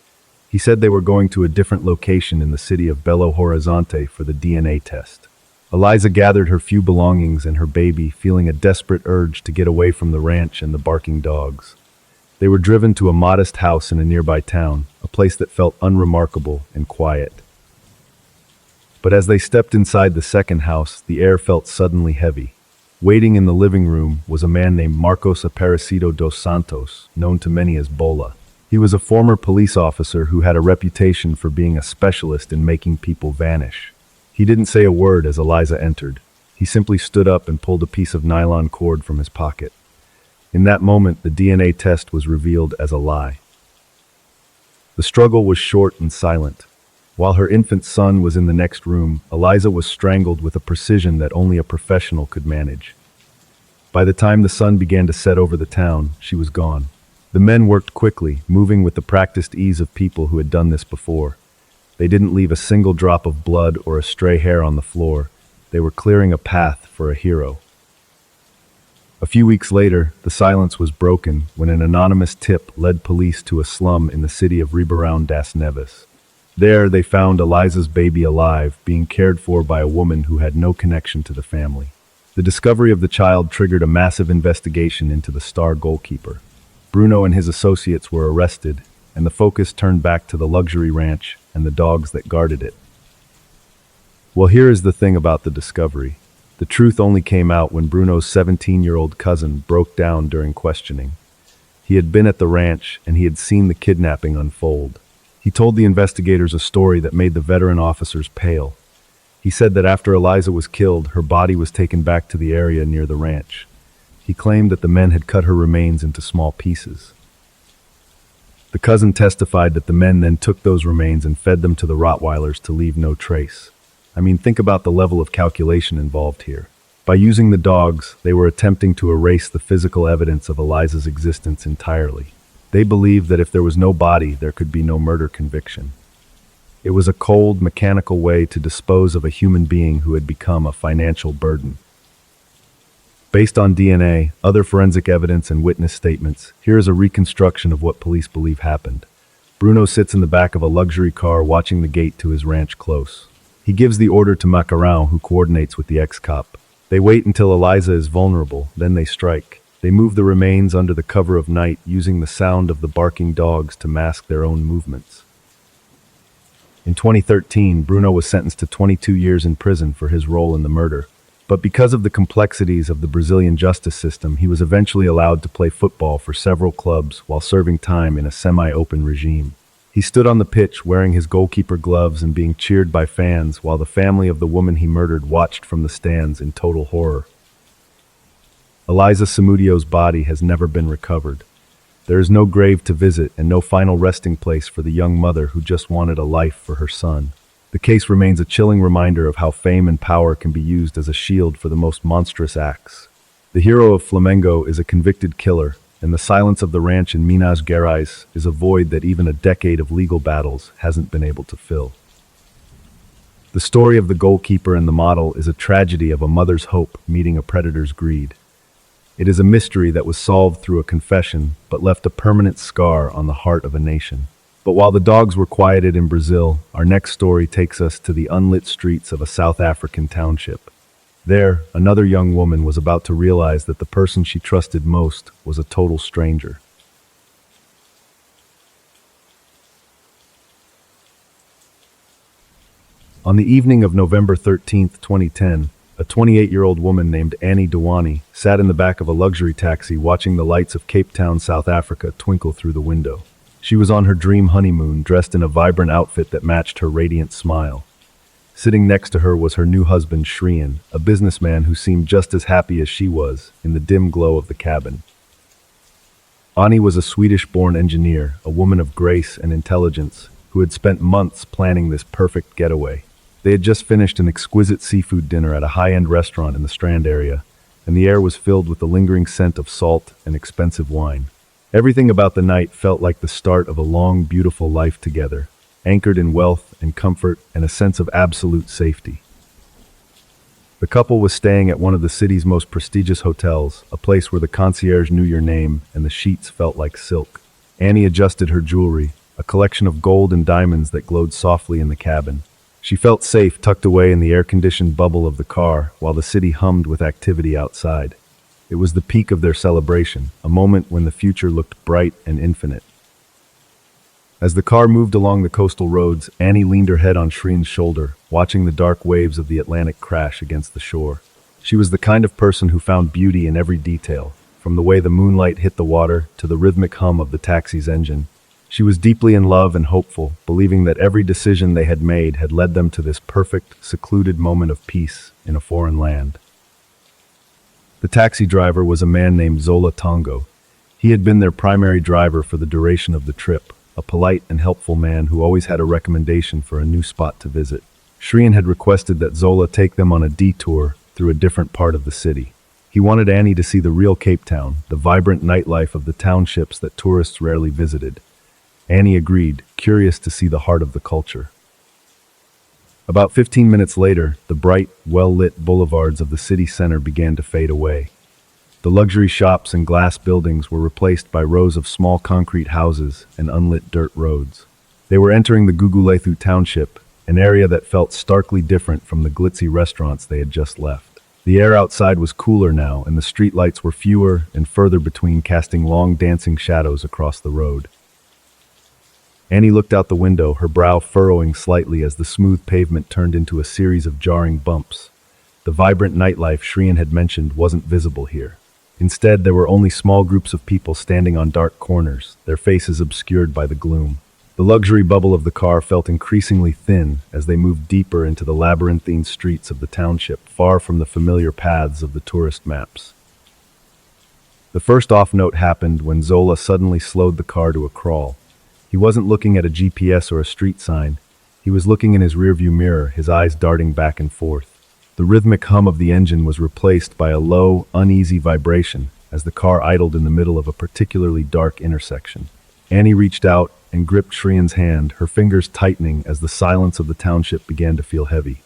He said they were going to a different location in the city of Belo Horizonte for the DNA test. Eliza gathered her few belongings and her baby, feeling a desperate urge to get away from the ranch and the barking dogs. They were driven to a modest house in a nearby town, a place that felt unremarkable and quiet. But as they stepped inside the second house, the air felt suddenly heavy. Waiting in the living room was a man named Marcos Aparecido dos Santos, known to many as Bola. He was a former police officer who had a reputation for being a specialist in making people vanish. He didn't say a word as Eliza entered. He simply stood up and pulled a piece of nylon cord from his pocket. In that moment, the DNA test was revealed as a lie. The struggle was short and silent. While her infant son was in the next room, Eliza was strangled with a precision that only a professional could manage. By the time the sun began to set over the town, she was gone. The men worked quickly, moving with the practiced ease of people who had done this before. They didn't leave a single drop of blood or a stray hair on the floor. They were clearing a path for a hero. A few weeks later, the silence was broken when an anonymous tip led police to a slum in the city of Ribeirão das Neves. There, they found Eliza's baby alive, being cared for by a woman who had no connection to the family. The discovery of the child triggered a massive investigation into the star goalkeeper. Bruno and his associates were arrested, and the focus turned back to the luxury ranch and the dogs that guarded it. Well, here is the thing about the discovery. The truth only came out when Bruno's 17-year-old cousin broke down during questioning. He had been at the ranch, and he had seen the kidnapping unfold. He told the investigators a story that made the veteran officers pale. He said that after Eliza was killed, her body was taken back to the area near the ranch. He claimed that the men had cut her remains into small pieces. The cousin testified that the men then took those remains and fed them to the Rottweilers to leave no trace. Think about the level of calculation involved here. By using the dogs, they were attempting to erase the physical evidence of Eliza's existence entirely. They believed that if there was no body, there could be no murder conviction. It was a cold, mechanical way to dispose of a human being who had become a financial burden. Based on DNA, other forensic evidence, and witness statements, here is a reconstruction of what police believe happened. Bruno sits in the back of a luxury car watching the gate to his ranch close. He gives the order to Macaron, who coordinates with the ex-cop. They wait until Eliza is vulnerable, then they strike. They move the remains under the cover of night, using the sound of the barking dogs to mask their own movements. In 2013, Bruno was sentenced to 22 years in prison for his role in the murder. But because of the complexities of the Brazilian justice system, he was eventually allowed to play football for several clubs while serving time in a semi-open regime. He stood on the pitch wearing his goalkeeper gloves and being cheered by fans while the family of the woman he murdered watched from the stands in total horror. Eliza Samudio's body has never been recovered. There is no grave to visit and no final resting place for the young mother who just wanted a life for her son. The case remains a chilling reminder of how fame and power can be used as a shield for the most monstrous acts. The hero of Flamengo is a convicted killer, and the silence of the ranch in Minas Gerais is a void that even a decade of legal battles hasn't been able to fill. The story of the goalkeeper and the model is a tragedy of a mother's hope meeting a predator's greed. It is a mystery that was solved through a confession, but left a permanent scar on the heart of a nation. But while the dogs were quieted in Brazil, our next story takes us to the unlit streets of a South African township. There, another young woman was about to realize that the person she trusted most was a total stranger. On the evening of November 13, 2010, a 28-year-old woman named Annie Dewani sat in the back of a luxury taxi watching the lights of Cape Town, South Africa twinkle through the window. She was on her dream honeymoon, dressed in a vibrant outfit that matched her radiant smile. Sitting next to her was her new husband, Shrien, a businessman who seemed just as happy as she was in the dim glow of the cabin. Annie was a Swedish-born engineer, a woman of grace and intelligence, who had spent months planning this perfect getaway. They had just finished an exquisite seafood dinner at a high-end restaurant in the Strand area, and the air was filled with the lingering scent of salt and expensive wine. Everything about the night felt like the start of a long, beautiful life together, anchored in wealth and comfort and a sense of absolute safety. The couple was staying at one of the city's most prestigious hotels, a place where the concierge knew your name and the sheets felt like silk. Annie adjusted her jewelry, a collection of gold and diamonds that glowed softly in the cabin. She felt safe tucked away in the air-conditioned bubble of the car while the city hummed with activity outside. It was the peak of their celebration, a moment when the future looked bright and infinite. As the car moved along the coastal roads, Annie leaned her head on Shrien's shoulder, watching the dark waves of the Atlantic crash against the shore. She was the kind of person who found beauty in every detail, from the way the moonlight hit the water to the rhythmic hum of the taxi's engine. She was deeply in love and hopeful, believing that every decision they had made had led them to this perfect, secluded moment of peace in a foreign land. The taxi driver was a man named Zola Tongo. He had been their primary driver for the duration of the trip, a polite and helpful man who always had a recommendation for a new spot to visit. Shrien had requested that Zola take them on a detour through a different part of the city. He wanted Annie to see the real Cape Town, the vibrant nightlife of the townships that tourists rarely visited. Annie agreed, curious to see the heart of the culture. About 15 minutes later, the bright, well-lit boulevards of the city center began to fade away. The luxury shops and glass buildings were replaced by rows of small concrete houses and unlit dirt roads. They were entering the Gugulethu township, an area that felt starkly different from the glitzy restaurants they had just left. The air outside was cooler now, and the streetlights were fewer and further between, casting long dancing shadows across the road. Annie looked out the window, her brow furrowing slightly as the smooth pavement turned into a series of jarring bumps. The vibrant nightlife Shrien had mentioned wasn't visible here. Instead, there were only small groups of people standing on dark corners, their faces obscured by the gloom. The luxury bubble of the car felt increasingly thin as they moved deeper into the labyrinthine streets of the township, far from the familiar paths of the tourist maps. The first off-note happened when Zola suddenly slowed the car to a crawl. He wasn't looking at a GPS or a street sign. He was looking in his rearview mirror, his eyes darting back and forth. The rhythmic hum of the engine was replaced by a low, uneasy vibration as the car idled in the middle of a particularly dark intersection. Annie reached out and gripped Shrien's hand, her fingers tightening as the silence of the township began to feel heavy.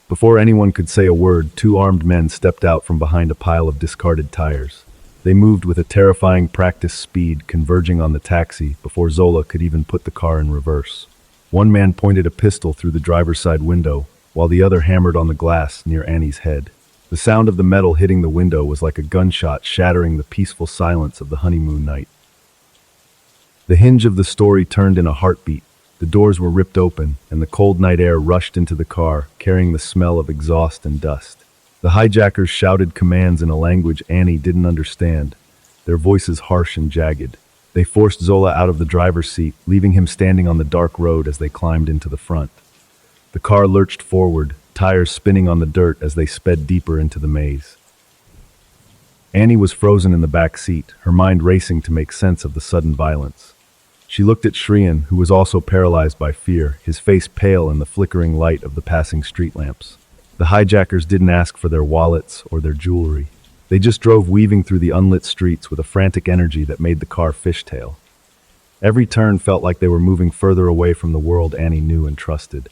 Before anyone could say a word, two armed men stepped out from behind a pile of discarded tires. They moved with a terrifying practiced speed, converging on the taxi before Zola could even put the car in reverse. One man pointed a pistol through the driver's side window, while the other hammered on the glass near Annie's head. The sound of the metal hitting the window was like a gunshot shattering the peaceful silence of the honeymoon night. The hinge of the story turned in a heartbeat. The doors were ripped open, and the cold night air rushed into the car, carrying the smell of exhaust and dust. The hijackers shouted commands in a language Annie didn't understand, their voices harsh and jagged. They forced Zola out of the driver's seat, leaving him standing on the dark road as they climbed into the front. The car lurched forward, tires spinning on the dirt as they sped deeper into the maze. Annie was frozen in the back seat, her mind racing to make sense of the sudden violence. She looked at Shriyan, who was also paralyzed by fear, his face pale in the flickering light of the passing street lamps. The hijackers didn't ask for their wallets or their jewelry. They just drove weaving through the unlit streets with a frantic energy that made the car fishtail. Every turn felt like they were moving further away from the world Annie knew and trusted.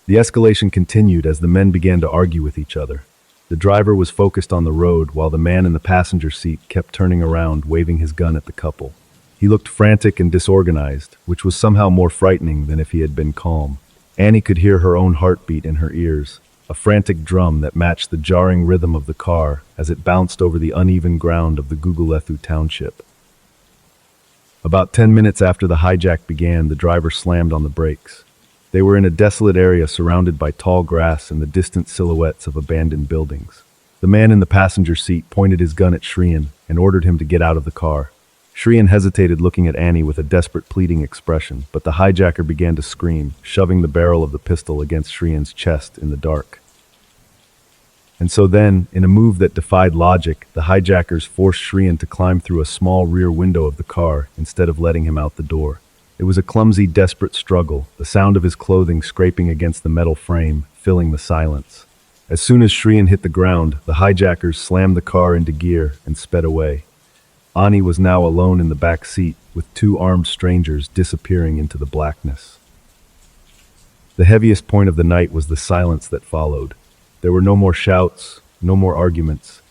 The escalation continued as the men began to argue with each other. The driver was focused on the road while the man in the passenger seat kept turning around, waving his gun at the couple. He looked frantic and disorganized, which was somehow more frightening than if he had been calm. Annie could hear her own heartbeat in her ears, a frantic drum that matched the jarring rhythm of the car as it bounced over the uneven ground of the Gugulethu township. About 10 minutes after the hijack began, the driver slammed on the brakes. They were in a desolate area surrounded by tall grass and the distant silhouettes of abandoned buildings. The man in the passenger seat pointed his gun at Shriyan and ordered him to get out of the car. Shriyan hesitated, looking at Annie with a desperate, pleading expression, but the hijacker began to scream, shoving the barrel of the pistol against Shriyan's chest in the dark. And so then, in a move that defied logic, the hijackers forced Shriyan to climb through a small rear window of the car instead of letting him out the door. It was a clumsy, desperate struggle, the sound of his clothing scraping against the metal frame, filling the silence. As soon as Shriyan hit the ground, the hijackers slammed the car into gear and sped away. Annie was now alone in the back seat, with two armed strangers disappearing into the blackness. The heaviest point of the night was the silence that followed. There were no more shouts, no more arguments,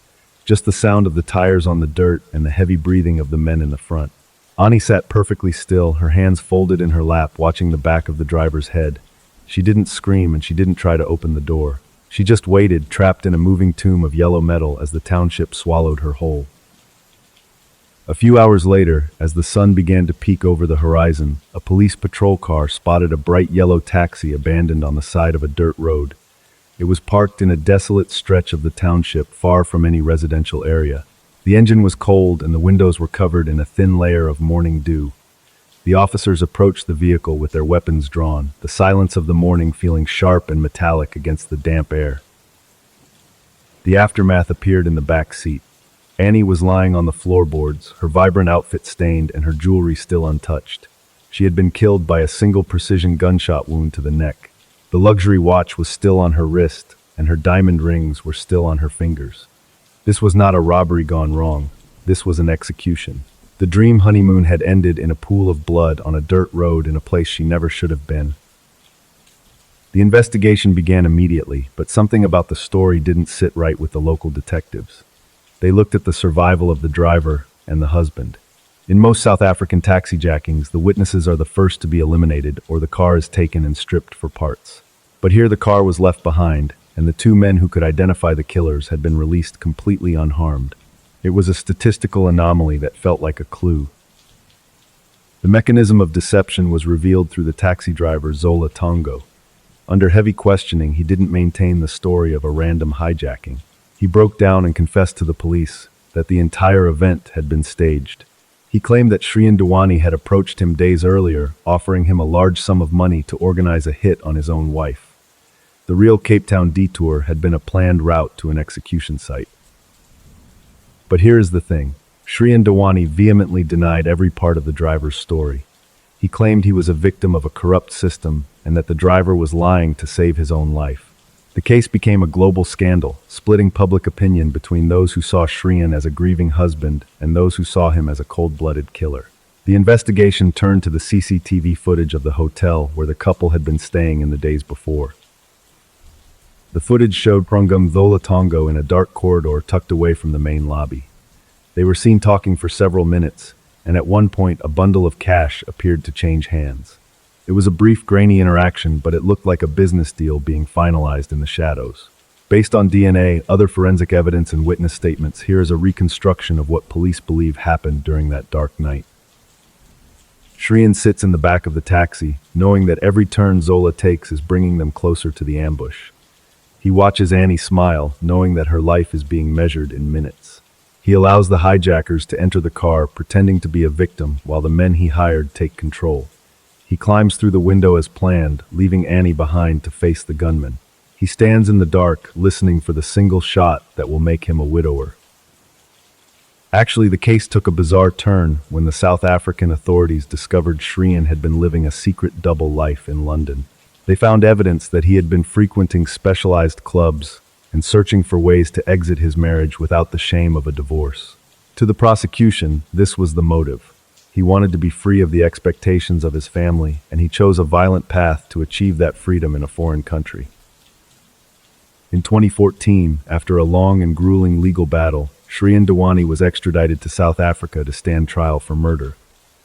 just the sound of the tires on the dirt and the heavy breathing of the men in the front. Annie sat perfectly still, her hands folded in her lap, watching the back of the driver's head. She didn't scream and she didn't try to open the door. She just waited, trapped in a moving tomb of yellow metal as the township swallowed her whole. A few hours later, as the sun began to peek over the horizon, a police patrol car spotted a bright yellow taxi abandoned on the side of a dirt road. It was parked in a desolate stretch of the township, far from any residential area. The engine was cold and the windows were covered in a thin layer of morning dew. The officers approached the vehicle with their weapons drawn, the silence of the morning feeling sharp and metallic against the damp air. The aftermath appeared in the back seat. Annie was lying on the floorboards, her vibrant outfit stained and her jewelry still untouched. She had been killed by a single precision gunshot wound to the neck. The luxury watch was still on her wrist, and her diamond rings were still on her fingers. This was not a robbery gone wrong. This was an execution. The dream honeymoon had ended in a pool of blood on a dirt road in a place she never should have been. The investigation began immediately, but something about the story didn't sit right with the local detectives. They looked at the survival of the driver and the husband. In most South African taxijackings, the witnesses are the first to be eliminated or the car is taken and stripped for parts. But here the car was left behind, and the two men who could identify the killers had been released completely unharmed. It was a statistical anomaly that felt like a clue. The mechanism of deception was revealed through the taxi driver Zola Tongo. Under heavy questioning, he didn't maintain the story of a random hijacking. He broke down and confessed to the police that the entire event had been staged. He claimed that Shriyan Dewani had approached him days earlier, offering him a large sum of money to organize a hit on his own wife. The real Cape Town detour had been a planned route to an execution site. But here is the thing. Shriyan Dewani vehemently denied every part of the driver's story. He claimed he was a victim of a corrupt system and that the driver was lying to save his own life. The case became a global scandal, splitting public opinion between those who saw Shriyan as a grieving husband and those who saw him as a cold-blooded killer. The investigation turned to the CCTV footage of the hotel where the couple had been staying in the days before. The footage showed Prongum Zola Tongo in a dark corridor tucked away from the main lobby. They were seen talking for several minutes, and at one point a bundle of cash appeared to change hands. It was a brief, grainy interaction, but it looked like a business deal being finalized in the shadows. Based on DNA, other forensic evidence, and witness statements, here is a reconstruction of what police believe happened during that dark night. Shriyan sits in the back of the taxi, knowing that every turn Zola takes is bringing them closer to the ambush. He watches Annie smile, knowing that her life is being measured in minutes. He allows the hijackers to enter the car, pretending to be a victim, while the men he hired take control. He climbs through the window as planned, leaving Annie behind to face the gunman. He stands in the dark, listening for the single shot that will make him a widower. Actually, the case took a bizarre turn when the South African authorities discovered Shrien had been living a secret double life in London. They found evidence that he had been frequenting specialized clubs and searching for ways to exit his marriage without the shame of a divorce. To the prosecution, this was the motive. He wanted to be free of the expectations of his family, and he chose a violent path to achieve that freedom in a foreign country. In 2014, after a long and grueling legal battle, Shrien Dewani was extradited to South Africa to stand trial for murder.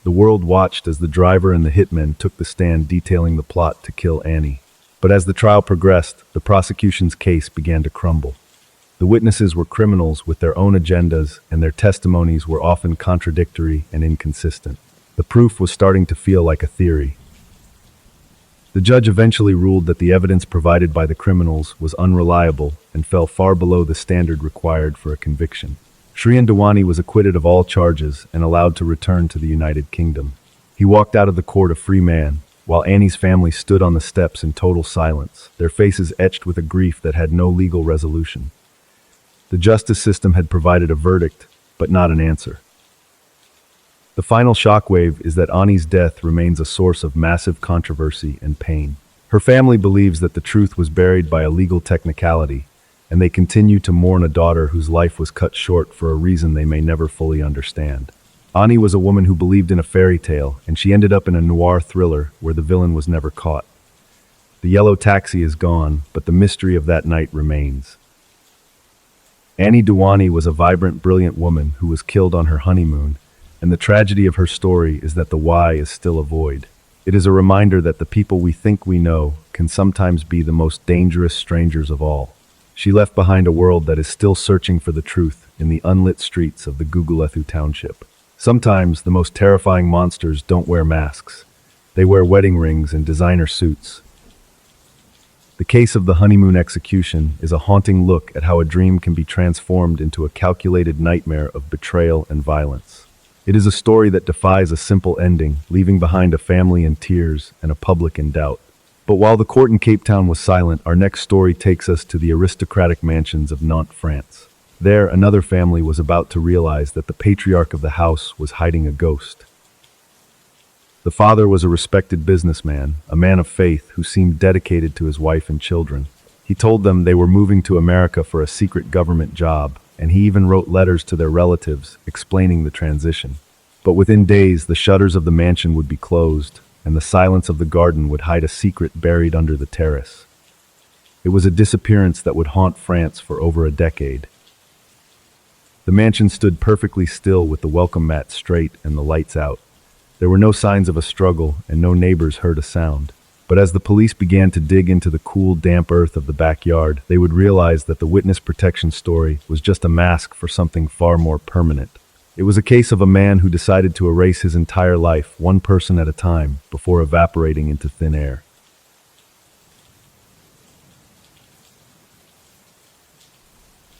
The world watched as the driver and the hitmen took the stand detailing the plot to kill Annie. But as the trial progressed, the prosecution's case began to crumble. The witnesses were criminals with their own agendas, and their testimonies were often contradictory and inconsistent. The proof was starting to feel like a theory. The judge eventually ruled that the evidence provided by the criminals was unreliable and fell far below the standard required for a conviction. Shrien Dewani was acquitted of all charges and allowed to return to the United Kingdom. He walked out of the court a free man, while Annie's family stood on the steps in total silence, their faces etched with a grief that had no legal resolution. The justice system had provided a verdict, but not an answer. The final shockwave is that Annie's death remains a source of massive controversy and pain. Her family believes that the truth was buried by a legal technicality, and they continue to mourn a daughter whose life was cut short for a reason they may never fully understand. Annie was a woman who believed in a fairy tale, and she ended up in a noir thriller where the villain was never caught. The yellow taxi is gone, but the mystery of that night remains. Annie Dewani was a vibrant, brilliant woman who was killed on her honeymoon, and the tragedy of her story is that the why is still a void. It is a reminder that the people we think we know can sometimes be the most dangerous strangers of all. She left behind a world that is still searching for the truth in the unlit streets of the Gugulethu township. Sometimes the most terrifying monsters don't wear masks. They wear wedding rings and designer suits. The case of the honeymoon execution is a haunting look at how a dream can be transformed into a calculated nightmare of betrayal and violence. It is a story that defies a simple ending, leaving behind a family in tears and a public in doubt. But while the court in Cape Town was silent, our next story takes us to the aristocratic mansions of Nantes, France. There, another family was about to realize that the patriarch of the house was hiding a ghost. The father was a respected businessman, a man of faith who seemed dedicated to his wife and children. He told them they were moving to America for a secret government job, and he even wrote letters to their relatives explaining the transition. But within days, the shutters of the mansion would be closed, and the silence of the garden would hide a secret buried under the terrace. It was a disappearance that would haunt France for over a decade. The mansion stood perfectly still with the welcome mat straight and the lights out. There were no signs of a struggle, and no neighbors heard a sound. But as the police began to dig into the cool, damp earth of the backyard, they would realize that the witness protection story was just a mask for something far more permanent. It was a case of a man who decided to erase his entire life, one person at a time, before evaporating into thin air.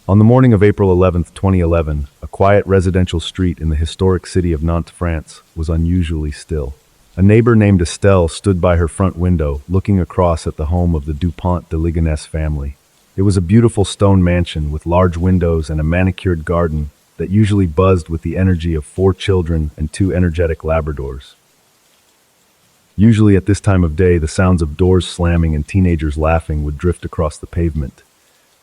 On the morning of April 11, 2011, a quiet residential street in the historic city of Nantes, France, was unusually still. A neighbor named Estelle stood by her front window, looking across at the home of the Dupont de Ligonnès family. It was a beautiful stone mansion with large windows and a manicured garden that usually buzzed with the energy of 4 children and 2 energetic Labradors. Usually at this time of day, the sounds of doors slamming and teenagers laughing would drift across the pavement.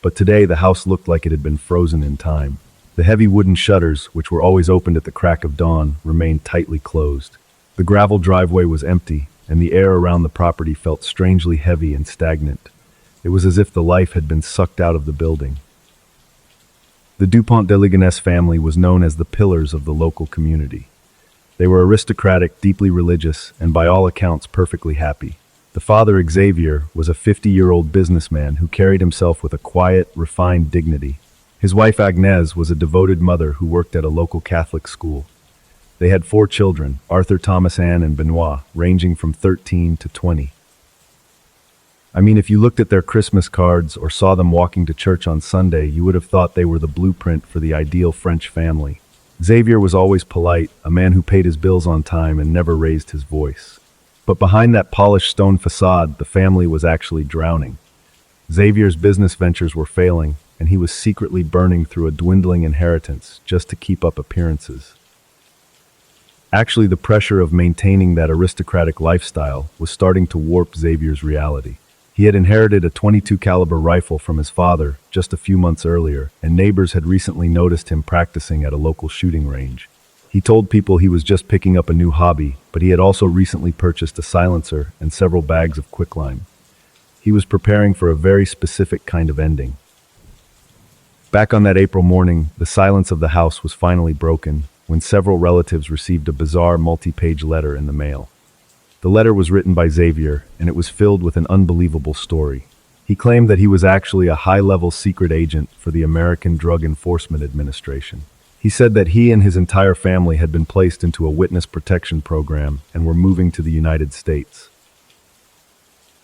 But today, the house looked like it had been frozen in time. The heavy wooden shutters, which were always opened at the crack of dawn, remained tightly closed. The gravel driveway was empty, and the air around the property felt strangely heavy and stagnant. It was as if the life had been sucked out of the building. The Dupont de Ligonnès family was known as the pillars of the local community. They were aristocratic, deeply religious, and by all accounts perfectly happy. The father, Xavier, was a 50-year-old businessman who carried himself with a quiet, refined dignity. His wife, Agnès, was a devoted mother who worked at a local Catholic school. They had 4 children, Arthur, Thomas, Anne, and Benoit, ranging from 13 to 20. I mean, if you looked at their Christmas cards or saw them walking to church on Sunday, you would have thought they were the blueprint for the ideal French family. Xavier was always polite, a man who paid his bills on time and never raised his voice. But behind that polished stone facade, the family was actually drowning. Xavier's business ventures were failing, and he was secretly burning through a dwindling inheritance just to keep up appearances. Actually, the pressure of maintaining that aristocratic lifestyle was starting to warp Xavier's reality. He had inherited a .22 caliber rifle from his father just a few months earlier, and neighbors had recently noticed him practicing at a local shooting range. He told people he was just picking up a new hobby, but he had also recently purchased a silencer and several bags of quicklime. He was preparing for a very specific kind of ending. Back on that April morning, the silence of the house was finally broken when several relatives received a bizarre multi-page letter in the mail. The letter was written by Xavier, and it was filled with an unbelievable story. He claimed that he was actually a high-level secret agent for the American Drug Enforcement Administration. He said that he and his entire family had been placed into a witness protection program and were moving to the United States.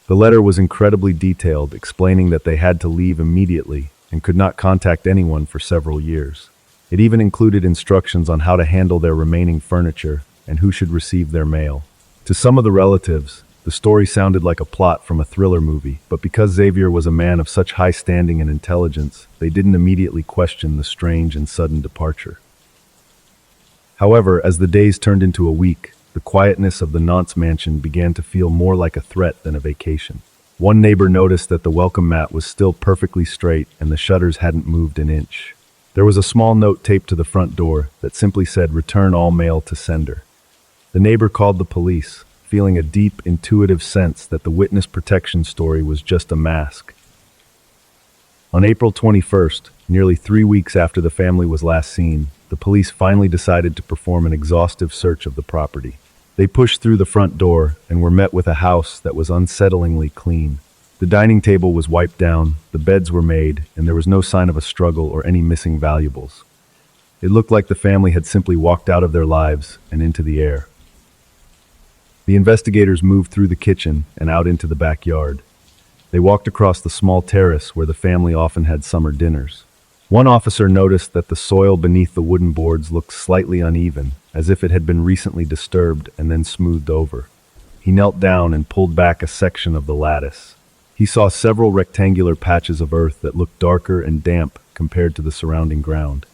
The letter was incredibly detailed, explaining that they had to leave immediately and could not contact anyone for several years. It even included instructions on how to handle their remaining furniture and who should receive their mail. To some of the relatives, the story sounded like a plot from a thriller movie, but because Xavier was a man of such high standing and intelligence, they didn't immediately question the strange and sudden departure. However, as the days turned into a week, the quietness of the Nantes mansion began to feel more like a threat than a vacation. One neighbor noticed that the welcome mat was still perfectly straight and the shutters hadn't moved an inch. There was a small note taped to the front door that simply said, "Return all mail to sender." The neighbor called the police, feeling a deep, intuitive sense that the witness protection story was just a mask. On April 21st, nearly 3 weeks after the family was last seen, the police finally decided to perform an exhaustive search of the property. They pushed through the front door and were met with a house that was unsettlingly clean. The dining table was wiped down, the beds were made, and there was no sign of a struggle or any missing valuables. It looked like the family had simply walked out of their lives and into the air. The investigators moved through the kitchen and out into the backyard. They walked across the small terrace where the family often had summer dinners. One officer noticed that the soil beneath the wooden boards looked slightly uneven, as if it had been recently disturbed and then smoothed over. He knelt down and pulled back a section of the lattice. He saw several rectangular patches of earth that looked darker and damp compared to the surrounding ground.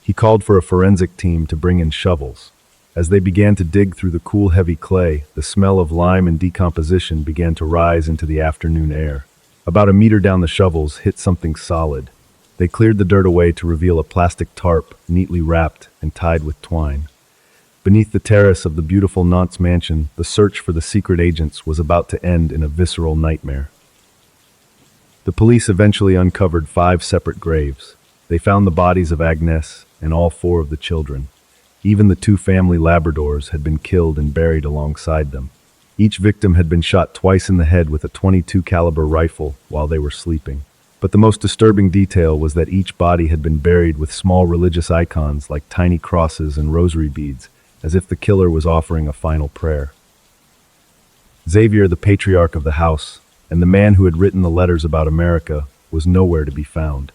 He called for a forensic team to bring in shovels. As they began to dig through the cool, heavy clay, the smell of lime and decomposition began to rise into the afternoon air. About a meter down, the shovels hit something solid. They cleared the dirt away to reveal a plastic tarp, neatly wrapped and tied with twine. Beneath the terrace of the beautiful Nantes mansion, the search for the secret agents was about to end in a visceral nightmare. The police eventually uncovered 5 separate graves. They found the bodies of Agnès and all 4 of the children. Even the 2 family Labradors had been killed and buried alongside them. Each victim had been shot twice in the head with a .22 caliber rifle while they were sleeping. But the most disturbing detail was that each body had been buried with small religious icons like tiny crosses and rosary beads, as if the killer was offering a final prayer. Xavier, the patriarch of the house, and the man who had written the letters about America, was nowhere to be found.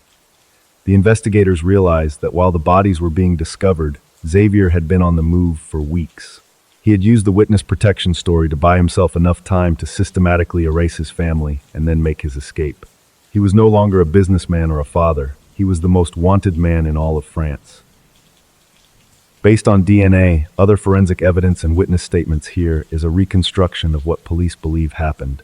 The investigators realized that while the bodies were being discovered, Xavier had been on the move for weeks. He had used the witness protection story to buy himself enough time to systematically erase his family and then make his escape. He was no longer a businessman or a father. He was the most wanted man in all of France. Based on DNA, other forensic evidence and witness statements, here is a reconstruction of what police believe happened.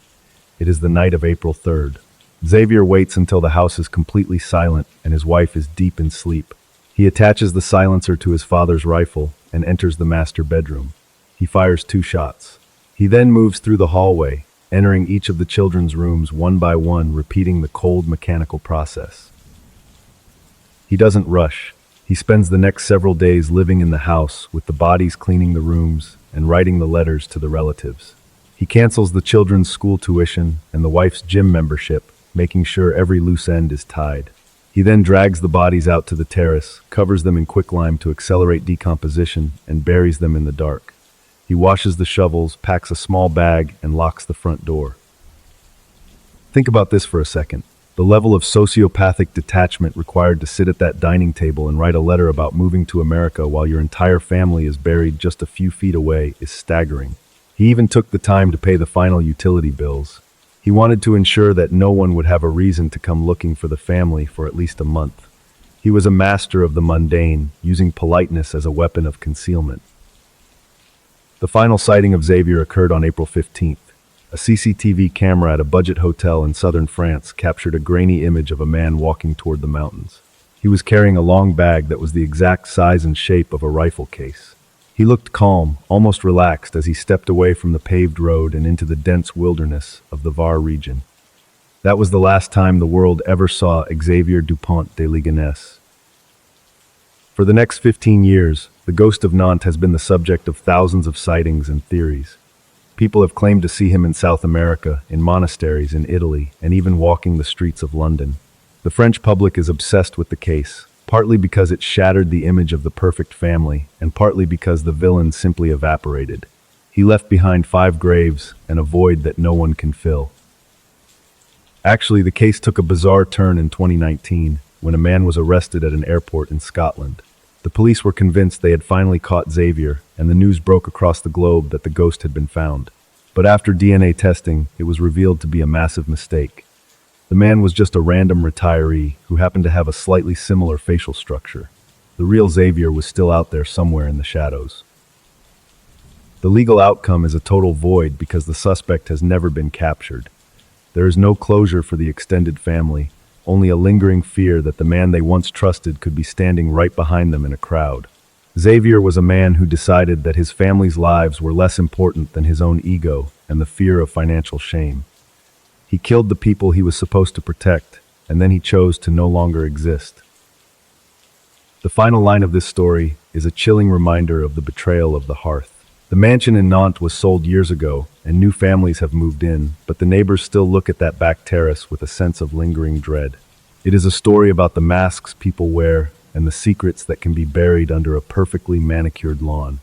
It is the night of April 3rd. Xavier waits until the house is completely silent and his wife is deep in sleep. He attaches the silencer to his father's rifle and enters the master bedroom. He fires 2 shots. He then moves through the hallway, entering each of the children's rooms one by one, repeating the cold mechanical process. He doesn't rush. He spends the next several days living in the house, with the bodies cleaning the rooms and writing the letters to the relatives. He cancels the children's school tuition and the wife's gym membership, making sure every loose end is tied. He then drags the bodies out to the terrace, covers them in quicklime to accelerate decomposition, and buries them in the dark. He washes the shovels, packs a small bag, and locks the front door. Think about this for a second. The level of sociopathic detachment required to sit at that dining table and write a letter about moving to America while your entire family is buried just a few feet away is staggering. He even took the time to pay the final utility bills. He wanted to ensure that no one would have a reason to come looking for the family for at least a month. He was a master of the mundane, using politeness as a weapon of concealment. The final sighting of Xavier occurred on April 15th. A CCTV camera at a budget hotel in southern France captured a grainy image of a man walking toward the mountains. He was carrying a long bag that was the exact size and shape of a rifle case. He looked calm, almost relaxed as he stepped away from the paved road and into the dense wilderness of the Var region. That was the last time the world ever saw Xavier Dupont de Ligonnès. For the next 15 years, the ghost of Nantes has been the subject of thousands of sightings and theories. People have claimed to see him in South America, in monasteries in Italy, and even walking the streets of London. The French public is obsessed with the case, partly because it shattered the image of the perfect family, and partly because the villain simply evaporated. He left behind 5 graves and a void that no one can fill. Actually, the case took a bizarre turn in 2019, when a man was arrested at an airport in Scotland. The police were convinced they had finally caught Xavier, and the news broke across the globe that the ghost had been found. But after DNA testing, it was revealed to be a massive mistake. The man was just a random retiree who happened to have a slightly similar facial structure. The real Xavier was still out there somewhere in the shadows. The legal outcome is a total void because the suspect has never been captured. There is no closure for the extended family, only a lingering fear that the man they once trusted could be standing right behind them in a crowd. Xavier was a man who decided that his family's lives were less important than his own ego and the fear of financial shame. He killed the people he was supposed to protect, and then he chose to no longer exist. The final line of this story is a chilling reminder of the betrayal of the hearth. The mansion in Nantes was sold years ago, and new families have moved in, but the neighbors still look at that back terrace with a sense of lingering dread. It is a story about the masks people wear and the secrets that can be buried under a perfectly manicured lawn.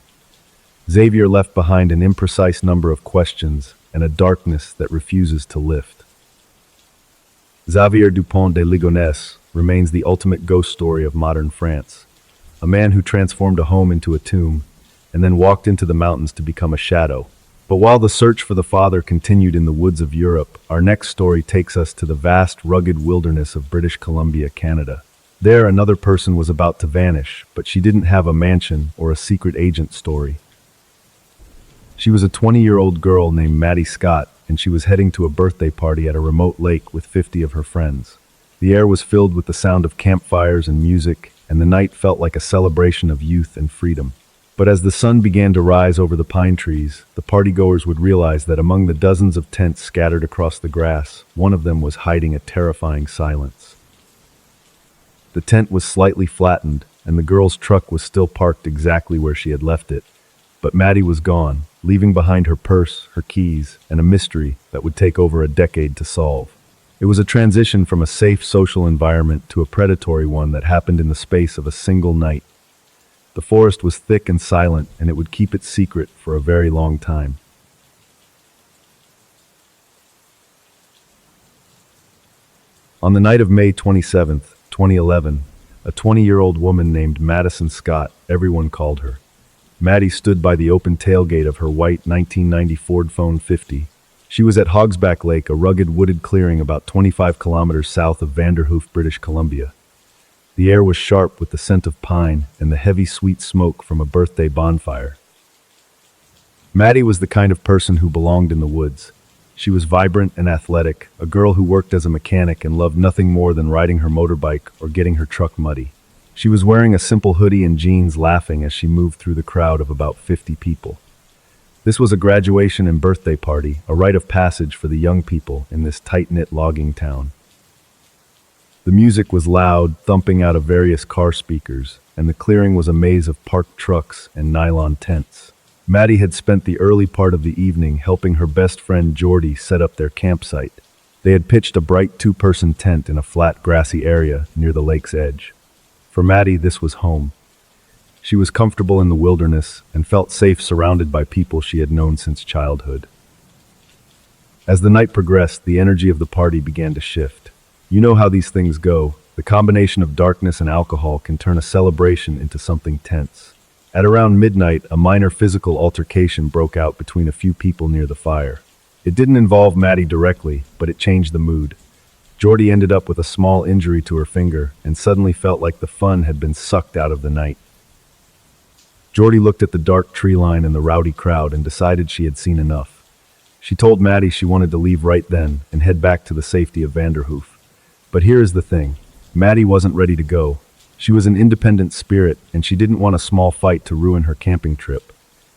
Xavier left behind an imprecise number of questions and a darkness that refuses to lift. Xavier Dupont de Ligonnès remains the ultimate ghost story of modern France, a man who transformed a home into a tomb and then walked into the mountains to become a shadow. But while the search for the father continued in the woods of Europe, our next story takes us to the vast, rugged wilderness of British Columbia, Canada. There, another person was about to vanish, but she didn't have a mansion or a secret agent story. She was a 20-year-old girl named Maddie Scott, and she was heading to a birthday party at a remote lake with 50 of her friends. The air was filled with the sound of campfires and music, and the night felt like a celebration of youth and freedom. But as the sun began to rise over the pine trees, the partygoers would realize that among the dozens of tents scattered across the grass, one of them was hiding a terrifying silence. The tent was slightly flattened, and the girl's truck was still parked exactly where she had left it. But Maddie was gone, leaving behind her purse, her keys, and a mystery that would take over a decade to solve. It was a transition from a safe social environment to a predatory one that happened in the space of a single night. The forest was thick and silent, and it would keep its secret for a very long time. On the night of May 27th, 2011, a 20-year-old woman named Madison Scott, everyone called her. Maddie stood by the open tailgate of her white 1990 Ford F-150. She was at Hogsback Lake, a rugged wooded clearing about 25 kilometers south of Vanderhoof, British Columbia. The air was sharp with the scent of pine and the heavy sweet smoke from a birthday bonfire. Maddie was the kind of person who belonged in the woods. She was vibrant and athletic, a girl who worked as a mechanic and loved nothing more than riding her motorbike or getting her truck muddy. She was wearing a simple hoodie and jeans, laughing as she moved through the crowd of about 50 people. This was a graduation and birthday party, a rite of passage for the young people in this tight-knit logging town. The music was loud, thumping out of various car speakers, and the clearing was a maze of parked trucks and nylon tents. Maddie had spent the early part of the evening helping her best friend Jordy set up their campsite. They had pitched a bright 2-person tent in a flat, grassy area near the lake's edge. For Maddie, this was home. She was comfortable in the wilderness and felt safe surrounded by people she had known since childhood. As the night progressed, the energy of the party began to shift. You know how these things go. The combination of darkness and alcohol can turn a celebration into something tense. At around midnight, a minor physical altercation broke out between a few people near the fire. It didn't involve Maddie directly, but it changed the mood. Jordy ended up with a small injury to her finger and suddenly felt like the fun had been sucked out of the night. Jordy looked at the dark tree line and the rowdy crowd and decided she had seen enough. She told Maddie she wanted to leave right then and head back to the safety of Vanderhoof. But here is the thing. Maddie wasn't ready to go. She was an independent spirit, and she didn't want a small fight to ruin her camping trip.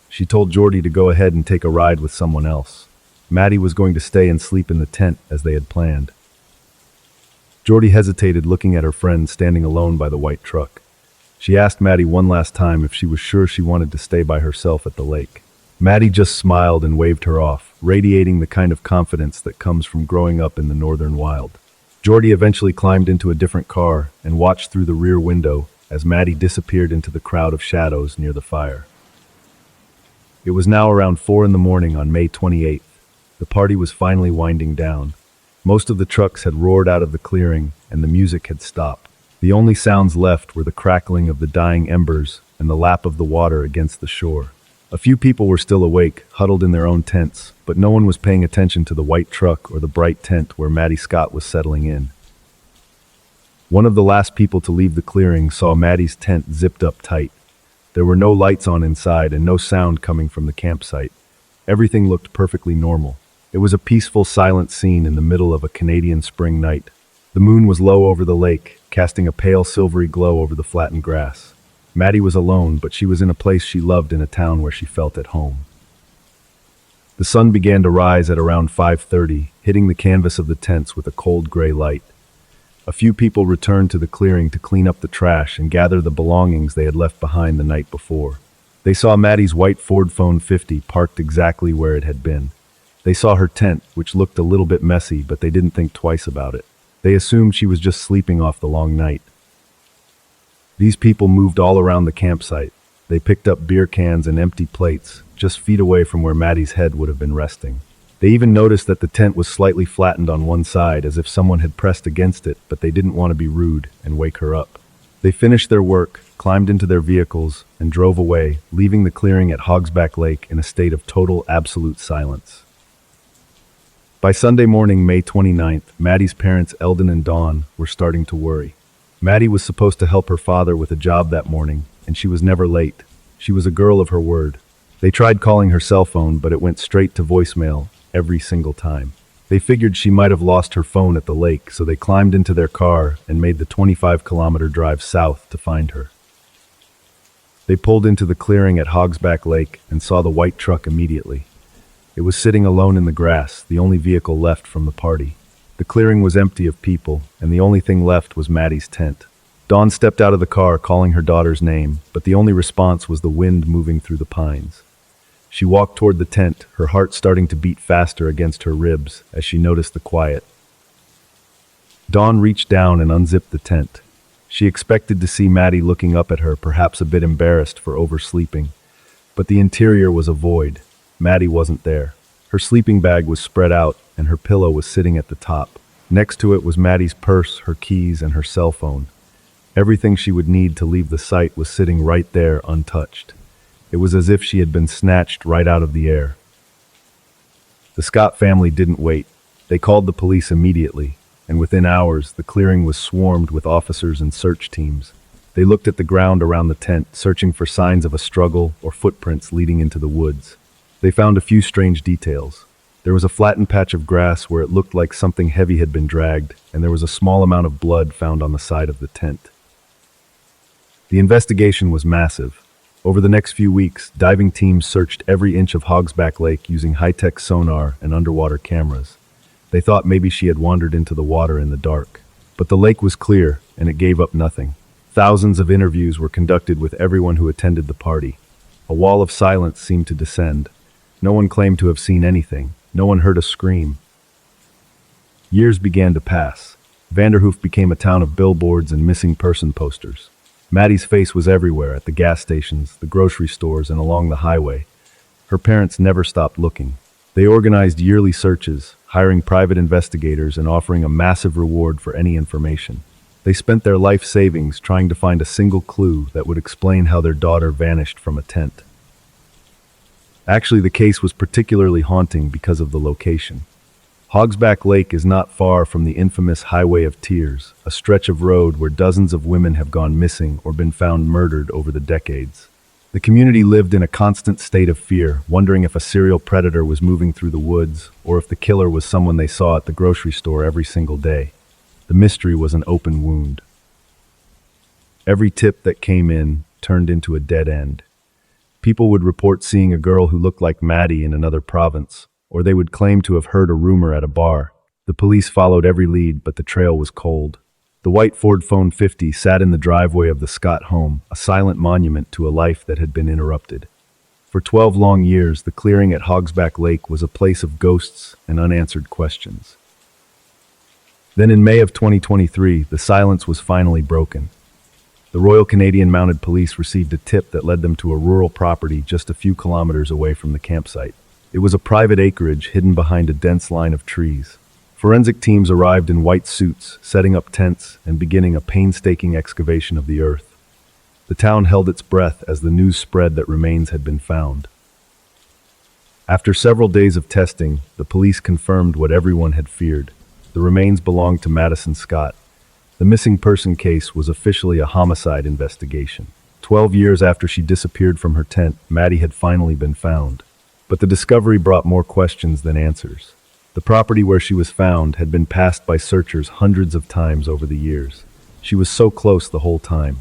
She told Jordy to go ahead and take a ride with someone else. Maddie was going to stay and sleep in the tent as they had planned. Jordy hesitated, looking at her friend standing alone by the white truck. She asked Maddie one last time if she was sure she wanted to stay by herself at the lake. Maddie just smiled and waved her off, radiating the kind of confidence that comes from growing up in the northern wild. Jordy eventually climbed into a different car and watched through the rear window as Maddie disappeared into the crowd of shadows near the fire. It was now around 4 a.m. on May 28th. The party was finally winding down. Most of the trucks had roared out of the clearing and the music had stopped. The only sounds left were the crackling of the dying embers and the lap of the water against the shore. A few people were still awake, huddled in their own tents, but no one was paying attention to the white truck or the bright tent where Maddie Scott was settling in. One of the last people to leave the clearing saw Maddie's tent zipped up tight. There were no lights on inside and no sound coming from the campsite. Everything looked perfectly normal. It was a peaceful, silent scene in the middle of a Canadian spring night. The moon was low over the lake, casting a pale silvery glow over the flattened grass. Maddie was alone, but she was in a place she loved in a town where she felt at home. The sun began to rise at around 5:30, hitting the canvas of the tents with a cold gray light. A few people returned to the clearing to clean up the trash and gather the belongings they had left behind the night before. They saw Maddie's white Ford F-150 parked exactly where it had been. They saw her tent, which looked a little bit messy, but they didn't think twice about it. They assumed she was just sleeping off the long night. These people moved all around the campsite. They picked up beer cans and empty plates, just feet away from where Maddie's head would have been resting. They even noticed that the tent was slightly flattened on one side, as if someone had pressed against it, but they didn't want to be rude and wake her up. They finished their work, climbed into their vehicles, and drove away, leaving the clearing at Hogsback Lake in a state of total, absolute silence. By Sunday morning, May 29th, Maddie's parents, Eldon and Dawn, were starting to worry. Maddie was supposed to help her father with a job that morning, and she was never late. She was a girl of her word. They tried calling her cell phone, but it went straight to voicemail every single time. They figured she might have lost her phone at the lake, so they climbed into their car and made the 25-kilometer drive south to find her. They pulled into the clearing at Hogsback Lake and saw the white truck immediately. It was sitting alone in the grass, the only vehicle left from the party. The clearing was empty of people, and the only thing left was Maddie's tent. Dawn stepped out of the car calling her daughter's name, but the only response was the wind moving through the pines. She walked toward the tent, her heart starting to beat faster against her ribs as she noticed the quiet. Dawn reached down and unzipped the tent. She expected to see Maddie looking up at her, perhaps a bit embarrassed for oversleeping. But the interior was a void. Maddie wasn't there. Her sleeping bag was spread out, and her pillow was sitting at the top. Next to it was Maddie's purse, her keys, and her cell phone. Everything she would need to leave the site was sitting right there, untouched. It was as if she had been snatched right out of the air. The Scott family didn't wait. They called the police immediately, and within hours, the clearing was swarmed with officers and search teams. They looked at the ground around the tent, searching for signs of a struggle or footprints leading into the woods. They found a few strange details. There was a flattened patch of grass where it looked like something heavy had been dragged, and there was a small amount of blood found on the side of the tent. The investigation was massive. Over the next few weeks, diving teams searched every inch of Hogsback Lake using high-tech sonar and underwater cameras. They thought maybe she had wandered into the water in the dark. But the lake was clear, and it gave up nothing. Thousands of interviews were conducted with everyone who attended the party. A wall of silence seemed to descend. No one claimed to have seen anything. No one heard a scream. Years began to pass. Vanderhoof became a town of billboards and missing person posters. Maddie's face was everywhere, at the gas stations, the grocery stores, and along the highway. Her parents never stopped looking. They organized yearly searches, hiring private investigators and offering a massive reward for any information. They spent their life savings trying to find a single clue that would explain how their daughter vanished from a tent. Actually, the case was particularly haunting because of the location. Hogsback Lake is not far from the infamous Highway of Tears, a stretch of road where dozens of women have gone missing or been found murdered over the decades. The community lived in a constant state of fear, wondering if a serial predator was moving through the woods or if the killer was someone they saw at the grocery store every single day. The mystery was an open wound. Every tip that came in turned into a dead end. People would report seeing a girl who looked like Maddie in another province, or they would claim to have heard a rumor at a bar. The police followed every lead, but the trail was cold. The white Ford F-150 sat in the driveway of the Scott home, a silent monument to a life that had been interrupted. For 12 long years, the clearing at Hogsback Lake was a place of ghosts and unanswered questions. Then in May of 2023, the silence was finally broken. The Royal Canadian Mounted Police received a tip that led them to a rural property just a few kilometers away from the campsite. It was a private acreage hidden behind a dense line of trees. Forensic teams arrived in white suits, setting up tents and beginning a painstaking excavation of the earth. The town held its breath as the news spread that remains had been found. After several days of testing, the police confirmed what everyone had feared. The remains belonged to Madison Scott. The missing person case was officially a homicide investigation. 12 years after she disappeared from her tent, Maddie had finally been found. But the discovery brought more questions than answers. The property where she was found had been passed by searchers hundreds of times over the years. She was so close the whole time.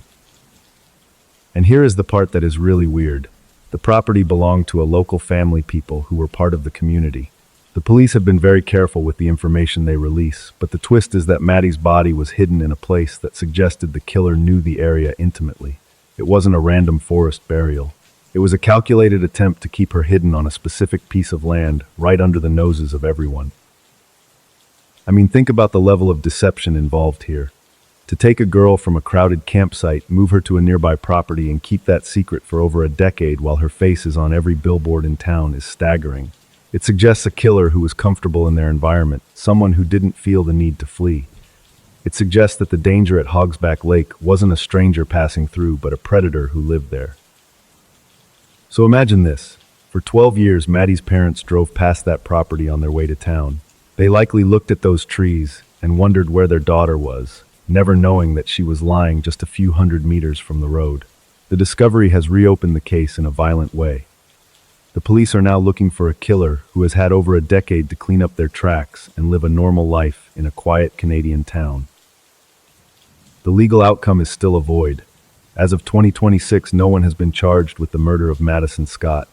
And here is the part that is really weird. The property belonged to a local family people who were part of the community. The police have been very careful with the information they release, but the twist is that Maddie's body was hidden in a place that suggested the killer knew the area intimately. It wasn't a random forest burial. It was a calculated attempt to keep her hidden on a specific piece of land, right under the noses of everyone. I mean, think about the level of deception involved here. To take a girl from a crowded campsite, move her to a nearby property, and keep that secret for over a decade while her face is on every billboard in town is staggering. It suggests a killer who was comfortable in their environment, someone who didn't feel the need to flee. It suggests that the danger at Hogsback Lake wasn't a stranger passing through, but a predator who lived there. So imagine this. For 12 years, Maddie's parents drove past that property on their way to town. They likely looked at those trees and wondered where their daughter was, never knowing that she was lying just a few hundred meters from the road. The discovery has reopened the case in a violent way. The police are now looking for a killer who has had over a decade to clean up their tracks and live a normal life in a quiet Canadian town. The legal outcome is still a void. As of 2026, no one has been charged with the murder of Madison Scott.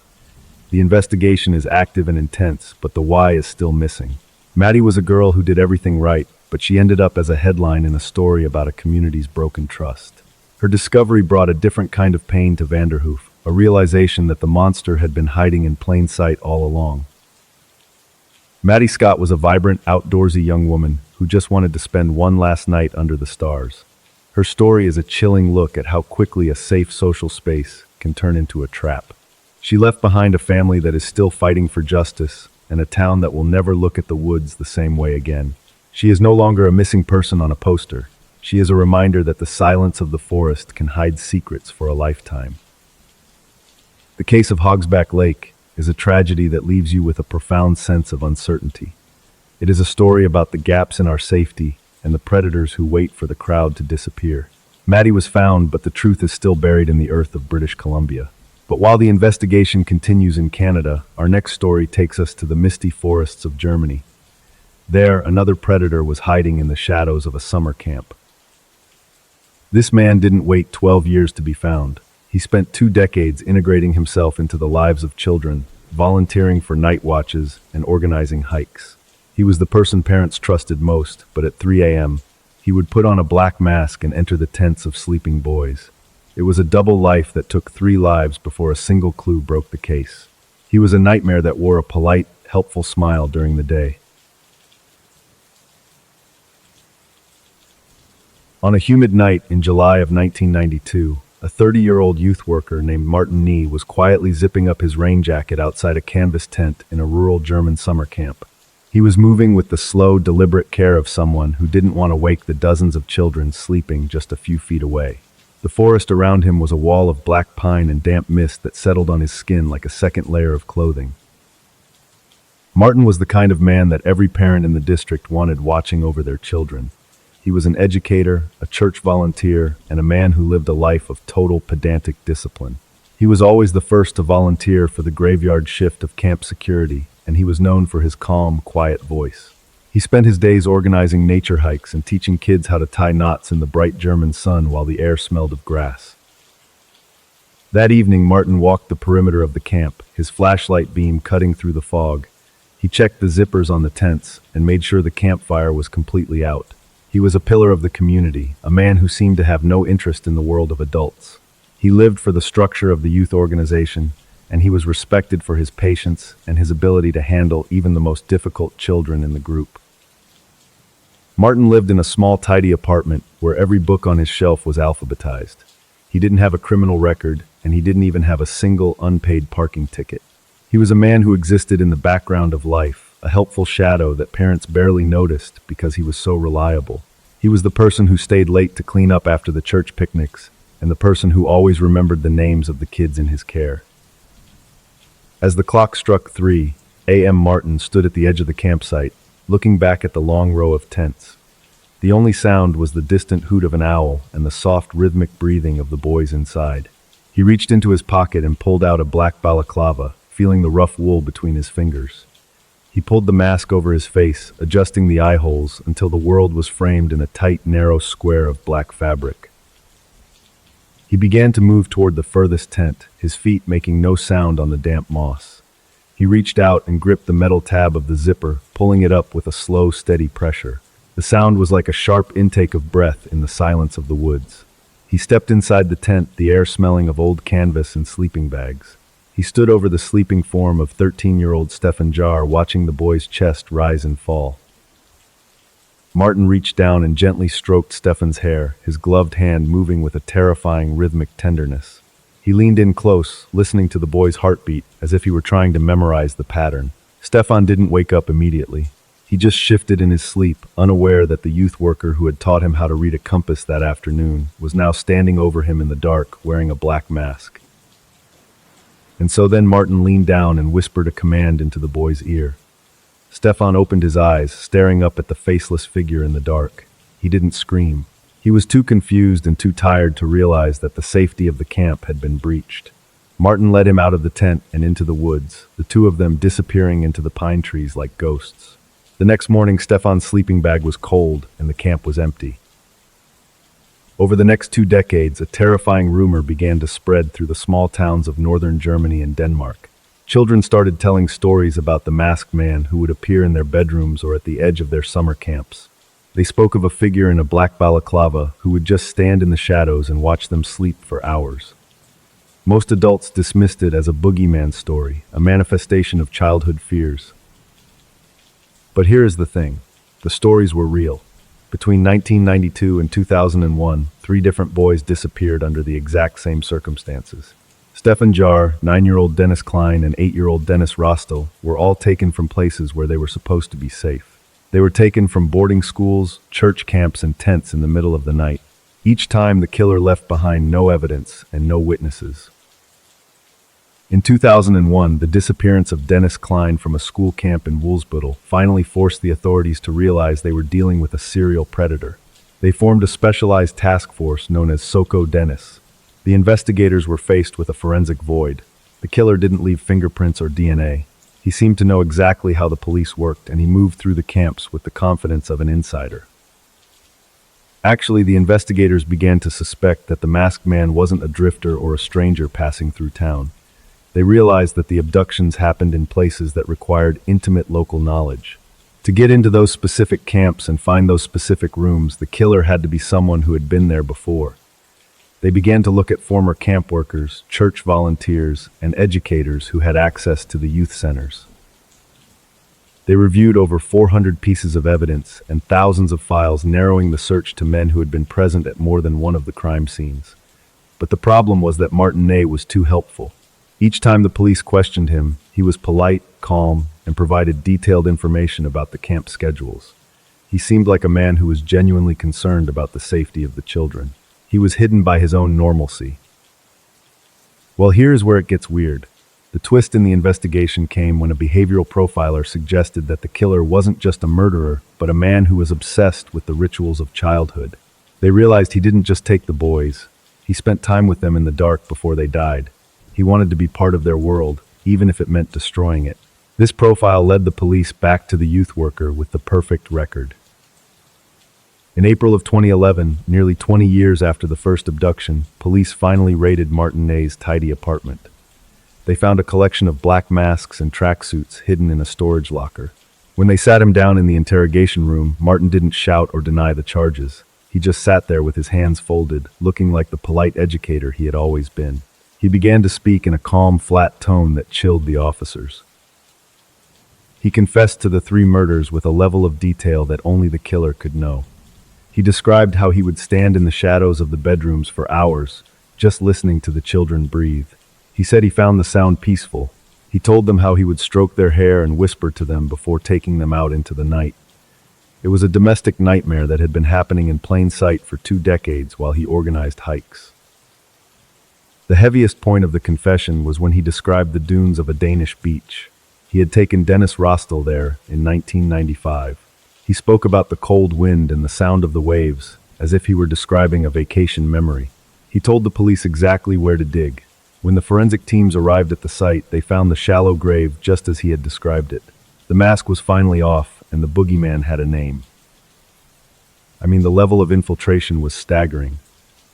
The investigation is active and intense, but the why is still missing. Maddie was a girl who did everything right, but she ended up as a headline in a story about a community's broken trust. Her discovery brought a different kind of pain to Vanderhoof, a realization that the monster had been hiding in plain sight all along. Maddie Scott was a vibrant, outdoorsy young woman who just wanted to spend one last night under the stars. Her story is a chilling look at how quickly a safe social space can turn into a trap. She left behind a family that is still fighting for justice and a town that will never look at the woods the same way again. She is no longer a missing person on a poster. She is a reminder that the silence of the forest can hide secrets for a lifetime. The case of Hogsback Lake is a tragedy that leaves you with a profound sense of uncertainty. It is a story about the gaps in our safety and the predators who wait for the crowd to disappear. Maddie was found, but the truth is still buried in the earth of British Columbia. But while the investigation continues in Canada, our next story takes us to the misty forests of Germany. There, another predator was hiding in the shadows of a summer camp. This man didn't wait 12 years to be found. He spent 2 decades integrating himself into the lives of children, volunteering for night watches and organizing hikes. He was the person parents trusted most, but at 3 a.m., he would put on a black mask and enter the tents of sleeping boys. It was a double life that took 3 lives before a single clue broke the case. He was a nightmare that wore a polite, helpful smile during the day. On a humid night in July of 1992, A 30-year-old youth worker named Martin Nee was quietly zipping up his rain jacket outside a canvas tent in a rural German summer camp. He was moving with the slow, deliberate care of someone who didn't want to wake the dozens of children sleeping just a few feet away. The forest around him was a wall of black pine and damp mist that settled on his skin like a second layer of clothing. Martin was the kind of man that every parent in the district wanted watching over their children. He was an educator, a church volunteer, and a man who lived a life of total pedantic discipline. He was always the first to volunteer for the graveyard shift of camp security, and he was known for his calm, quiet voice. He spent his days organizing nature hikes and teaching kids how to tie knots in the bright German sun while the air smelled of grass. That evening, Martin walked the perimeter of the camp, his flashlight beam cutting through the fog. He checked the zippers on the tents and made sure the campfire was completely out. He was a pillar of the community, a man who seemed to have no interest in the world of adults. He lived for the structure of the youth organization, and he was respected for his patience and his ability to handle even the most difficult children in the group. Martin lived in a small, tidy apartment where every book on his shelf was alphabetized. He didn't have a criminal record, and he didn't even have a single unpaid parking ticket. He was a man who existed in the background of life, a helpful shadow that parents barely noticed because he was so reliable. He was the person who stayed late to clean up after the church picnics, and the person who always remembered the names of the kids in his care. As the clock struck 3 a.m., Martin stood at the edge of the campsite, looking back at the long row of tents. The only sound was the distant hoot of an owl and the soft, rhythmic breathing of the boys inside. He reached into his pocket and pulled out a black balaclava, feeling the rough wool between his fingers. He pulled the mask over his face, adjusting the eye holes until the world was framed in a tight, narrow square of black fabric. He began to move toward the furthest tent, his feet making no sound on the damp moss. He reached out and gripped the metal tab of the zipper, pulling it up with a slow, steady pressure. The sound was like a sharp intake of breath in the silence of the woods. He stepped inside the tent, the air smelling of old canvas and sleeping bags. He stood over the sleeping form of 13-year-old Stefan Jar, watching the boy's chest rise and fall. Martin reached down and gently stroked Stefan's hair, his gloved hand moving with a terrifying rhythmic tenderness. He leaned in close, listening to the boy's heartbeat, as if he were trying to memorize the pattern. Stefan didn't wake up immediately. He just shifted in his sleep, unaware that the youth worker who had taught him how to read a compass that afternoon was now standing over him in the dark, wearing a black mask. And so then Martin leaned down and whispered a command into the boy's ear. Stefan opened his eyes, staring up at the faceless figure in the dark. He didn't scream. He was too confused and too tired to realize that the safety of the camp had been breached. Martin led him out of the tent and into the woods, the two of them disappearing into the pine trees like ghosts. The next morning, Stefan's sleeping bag was cold and the camp was empty. Over the next 2 decades, a terrifying rumor began to spread through the small towns of northern Germany and Denmark. Children started telling stories about the masked man who would appear in their bedrooms or at the edge of their summer camps. They spoke of a figure in a black balaclava who would just stand in the shadows and watch them sleep for hours. Most adults dismissed it as a boogeyman story, a manifestation of childhood fears. But here is the thing. The stories were real. Between 1992 and 2001, 3 different boys disappeared under the exact same circumstances. Stefan Jar, 9-year-old Dennis Klein, and 8-year-old Dennis Rostel were all taken from places where they were supposed to be safe. They were taken from boarding schools, church camps, and tents in the middle of the night. Each time, the killer left behind no evidence and no witnesses. In 2001, the disappearance of Dennis Klein from a school camp in Woolsbüttel finally forced the authorities to realize they were dealing with a serial predator. They formed a specialized task force known as Soko Dennis. The investigators were faced with a forensic void. The killer didn't leave fingerprints or DNA. He seemed to know exactly how the police worked, and he moved through the camps with the confidence of an insider. Actually, the investigators began to suspect that the masked man wasn't a drifter or a stranger passing through town. They realized that the abductions happened in places that required intimate local knowledge. To get into those specific camps and find those specific rooms, the killer had to be someone who had been there before. They began to look at former camp workers, church volunteers, and educators who had access to the youth centers. They reviewed over 400 pieces of evidence and thousands of files, narrowing the search to men who had been present at more than one of the crime scenes. But the problem was that Martinet was too helpful. Each time the police questioned him, he was polite, calm, and provided detailed information about the camp schedules. He seemed like a man who was genuinely concerned about the safety of the children. He was hidden by his own normalcy. Well, here's where it gets weird. The twist in the investigation came when a behavioral profiler suggested that the killer wasn't just a murderer, but a man who was obsessed with the rituals of childhood. They realized he didn't just take the boys. He spent time with them in the dark before they died. He wanted to be part of their world, even if it meant destroying it. This profile led the police back to the youth worker with the perfect record. In April of 2011, nearly 20 years after the first abduction, police finally raided Martinet's tidy apartment. They found a collection of black masks and tracksuits hidden in a storage locker. When they sat him down in the interrogation room, Martin didn't shout or deny the charges. He just sat there with his hands folded, looking like the polite educator he had always been. He began to speak in a calm, flat tone that chilled the officers. He confessed to the 3 murders with a level of detail that only the killer could know. He described how he would stand in the shadows of the bedrooms for hours, just listening to the children breathe. He said he found the sound peaceful. He told them how he would stroke their hair and whisper to them before taking them out into the night. It was a domestic nightmare that had been happening in plain sight for 2 decades while he organized hikes. The heaviest point of the confession was when he described the dunes of a Danish beach. He had taken Dennis Rostel there in 1995. He spoke about the cold wind and the sound of the waves, as if he were describing a vacation memory. He told the police exactly where to dig. When the forensic teams arrived at the site, they found the shallow grave just as he had described it. The mask was finally off, and the boogeyman had a name. The level of infiltration was staggering.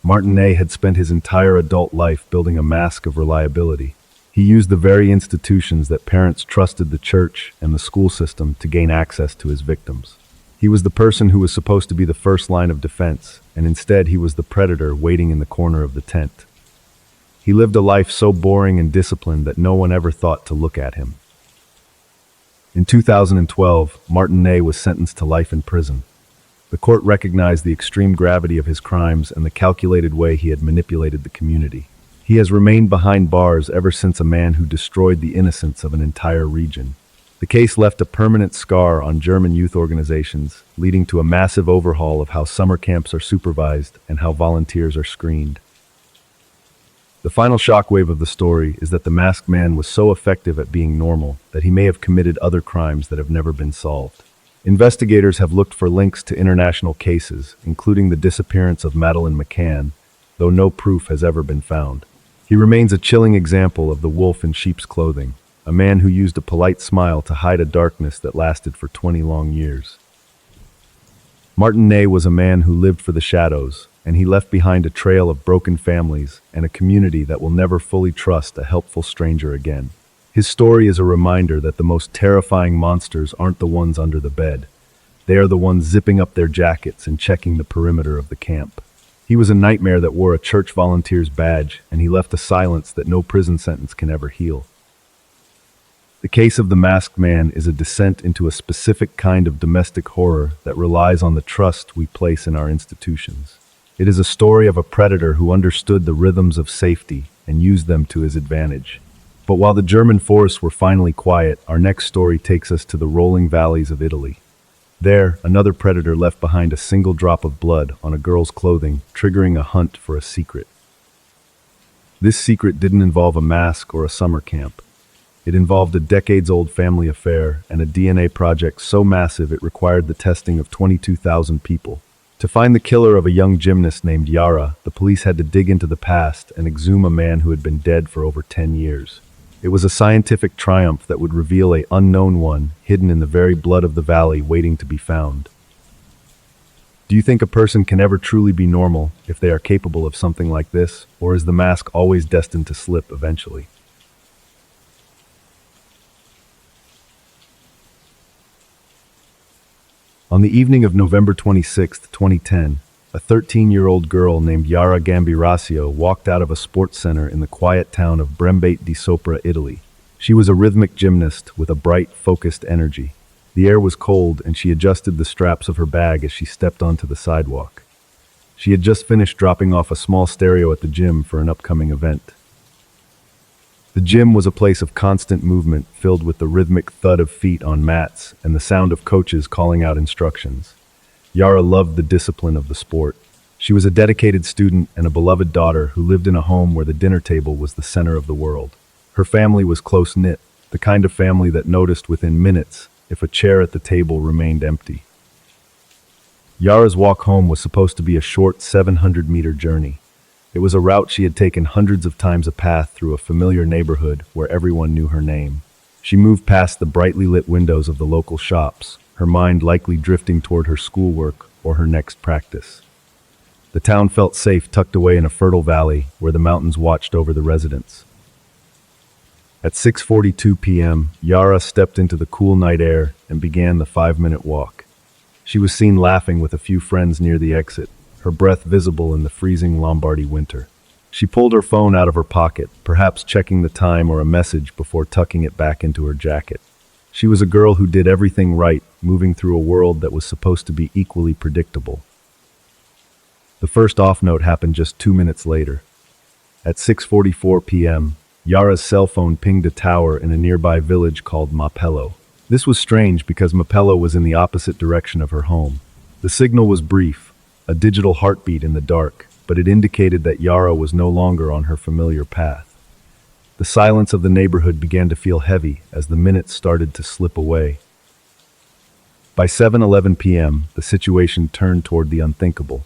Martinet had spent his entire adult life building a mask of reliability. He used the very institutions that parents trusted, the church and the school system, to gain access to his victims. He was the person who was supposed to be the first line of defense, and instead he was the predator waiting in the corner of the tent. He lived a life so boring and disciplined that no one ever thought to look at him. In 2012, Martinet was sentenced to life in prison. The court recognized the extreme gravity of his crimes and the calculated way he had manipulated the community. He has remained behind bars ever since, a man who destroyed the innocence of an entire region. The case left a permanent scar on German youth organizations, leading to a massive overhaul of how summer camps are supervised and how volunteers are screened. The final shockwave of the story is that the masked man was so effective at being normal that he may have committed other crimes that have never been solved. Investigators have looked for links to international cases, including the disappearance of Madeleine McCann, though no proof has ever been found. He remains a chilling example of the wolf in sheep's clothing, a man who used a polite smile to hide a darkness that lasted for 20 long years. Martinet was a man who lived for the shadows, and he left behind a trail of broken families and a community that will never fully trust a helpful stranger again. His story is a reminder that the most terrifying monsters aren't the ones under the bed. They are the ones zipping up their jackets and checking the perimeter of the camp. He was a nightmare that wore a church volunteer's badge, and he left a silence that no prison sentence can ever heal. The case of the masked man is a descent into a specific kind of domestic horror that relies on the trust we place in our institutions. It is a story of a predator who understood the rhythms of safety and used them to his advantage. But while the German forests were finally quiet, our next story takes us to the rolling valleys of Italy. There, another predator left behind a single drop of blood on a girl's clothing, triggering a hunt for a secret. This secret didn't involve a mask or a summer camp. It involved a decades-old family affair and a DNA project so massive it required the testing of 22,000 people. To find the killer of a young gymnast named Yara, the police had to dig into the past and exhume a man who had been dead for over 10 years. It was a scientific triumph that would reveal an unknown one hidden in the very blood of the valley waiting to be found. Do you think a person can ever truly be normal if they are capable of something like this, or is the mask always destined to slip eventually? On the evening of November 26, 2010, a 13-year-old girl named Yara Gambirasio walked out of a sports center in the quiet town of Brembate di Sopra, Italy. She was a rhythmic gymnast with a bright, focused energy. The air was cold, and she adjusted the straps of her bag as she stepped onto the sidewalk. She had just finished dropping off a small stereo at the gym for an upcoming event. The gym was a place of constant movement, filled with the rhythmic thud of feet on mats and the sound of coaches calling out instructions. Yara loved the discipline of the sport. She was a dedicated student and a beloved daughter who lived in a home where the dinner table was the center of the world. Her family was close-knit, the kind of family that noticed within minutes if a chair at the table remained empty. Yara's walk home was supposed to be a short 700-meter journey. It was a route she had taken hundreds of times, a path through a familiar neighborhood where everyone knew her name. She moved past the brightly lit windows of the local shops, her mind likely drifting toward her schoolwork or her next practice. The town felt safe, tucked away in a fertile valley where the mountains watched over the residents. At 6:42 p.m., Yara stepped into the cool night air and began the 5-minute walk. She was seen laughing with a few friends near the exit, her breath visible in the freezing Lombardy winter. She pulled her phone out of her pocket, perhaps checking the time or a message before tucking it back into her jacket. She was a girl who did everything right, moving through a world that was supposed to be equally predictable. The first off note happened just 2 minutes later. At 6:44 p.m., Yara's cell phone pinged a tower in a nearby village called Mapello. This was strange because Mapello was in the opposite direction of her home. The signal was brief, a digital heartbeat in the dark, but it indicated that Yara was no longer on her familiar path. The silence of the neighborhood began to feel heavy as the minutes started to slip away. By 7:11 p.m., the situation turned toward the unthinkable.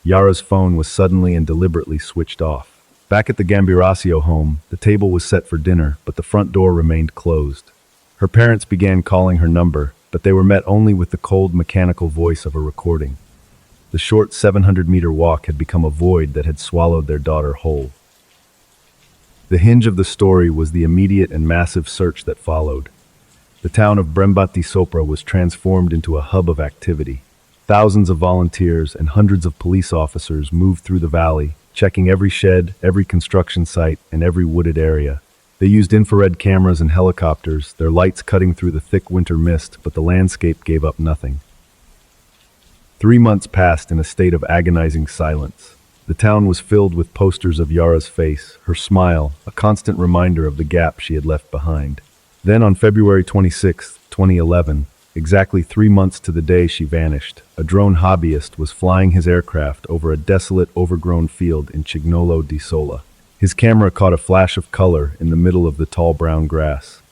Yara's phone was suddenly and deliberately switched off. Back at the Gambirasio home, the table was set for dinner, but the front door remained closed. Her parents began calling her number, but they were met only with the cold, mechanical voice of a recording. The short 700-meter walk had become a void that had swallowed their daughter whole. The hinge of the story was the immediate and massive search that followed. The town of Brembati Sopra was transformed into a hub of activity. Thousands of volunteers and hundreds of police officers moved through the valley, checking every shed, every construction site, and every wooded area. They used infrared cameras and helicopters, their lights cutting through the thick winter mist, but the landscape gave up nothing. 3 months passed in a state of agonizing silence. The town was filled with posters of Yara's face, her smile, a constant reminder of the gap she had left behind. Then on February 26, 2011, exactly 3 months to the day she vanished, a drone hobbyist was flying his aircraft over a desolate, overgrown field in Cignolo di Sola. His camera caught a flash of color in the middle of the tall brown grass.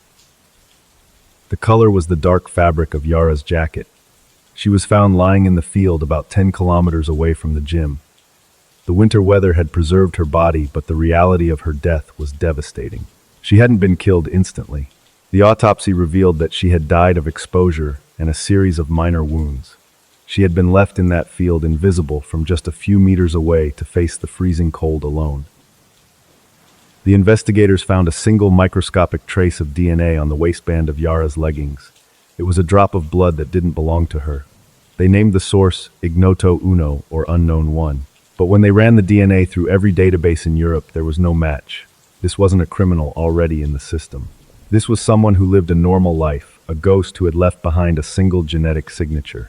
The color was the dark fabric of Yara's jacket. She was found lying in the field about 10 kilometers away from the gym. The winter weather had preserved her body, but the reality of her death was devastating. She hadn't been killed instantly. The autopsy revealed that she had died of exposure and a series of minor wounds. She had been left in that field invisible from just a few meters away to face the freezing cold alone. The investigators found a single microscopic trace of DNA on the waistband of Yara's leggings. It was a drop of blood that didn't belong to her. They named the source Ignoto Uno, or Unknown One. But when they ran the DNA through every database in Europe, there was no match. This wasn't a criminal already in the system. This was someone who lived a normal life, a ghost who had left behind a single genetic signature.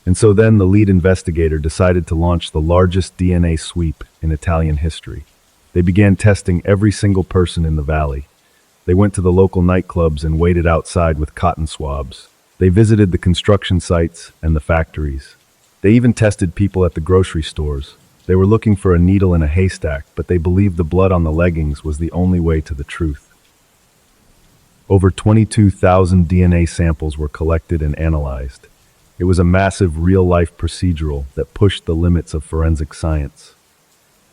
And so then the lead investigator decided to launch the largest DNA sweep in Italian history. They began testing every single person in the valley. They went to the local nightclubs and waited outside with cotton swabs. They visited the construction sites and the factories. They even tested people at the grocery stores. They were looking for a needle in a haystack, but they believed the blood on the leggings was the only way to the truth. Over 22,000 DNA samples were collected and analyzed. It was a massive real-life procedural that pushed the limits of forensic science.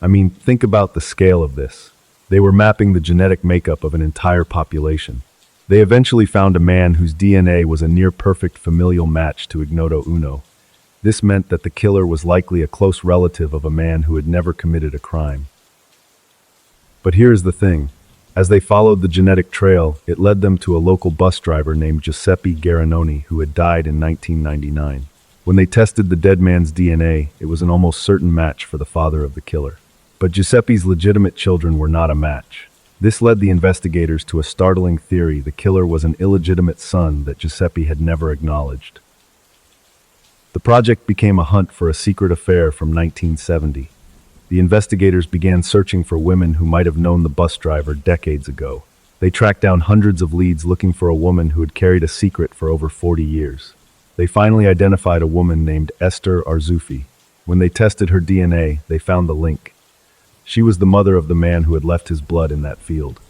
I mean, think about the scale of this. They were mapping the genetic makeup of an entire population. They eventually found a man whose DNA was a near-perfect familial match to Ignoto Uno. This meant that the killer was likely a close relative of a man who had never committed a crime. But here's the thing. As they followed the genetic trail, it led them to a local bus driver named Giuseppe Garanoni, who had died in 1999. When they tested the dead man's DNA, it was an almost certain match for the father of the killer. But Giuseppe's legitimate children were not a match. This led the investigators to a startling theory: the killer was an illegitimate son that Giuseppe had never acknowledged. The project became a hunt for a secret affair from 1970. The investigators began searching for women who might have known the bus driver decades ago. They tracked down hundreds of leads looking for a woman who had carried a secret for over 40 years. They finally identified a woman named Esther Arzoufi. When they tested her DNA, they found the link. She was the mother of the man who had left his blood in that field.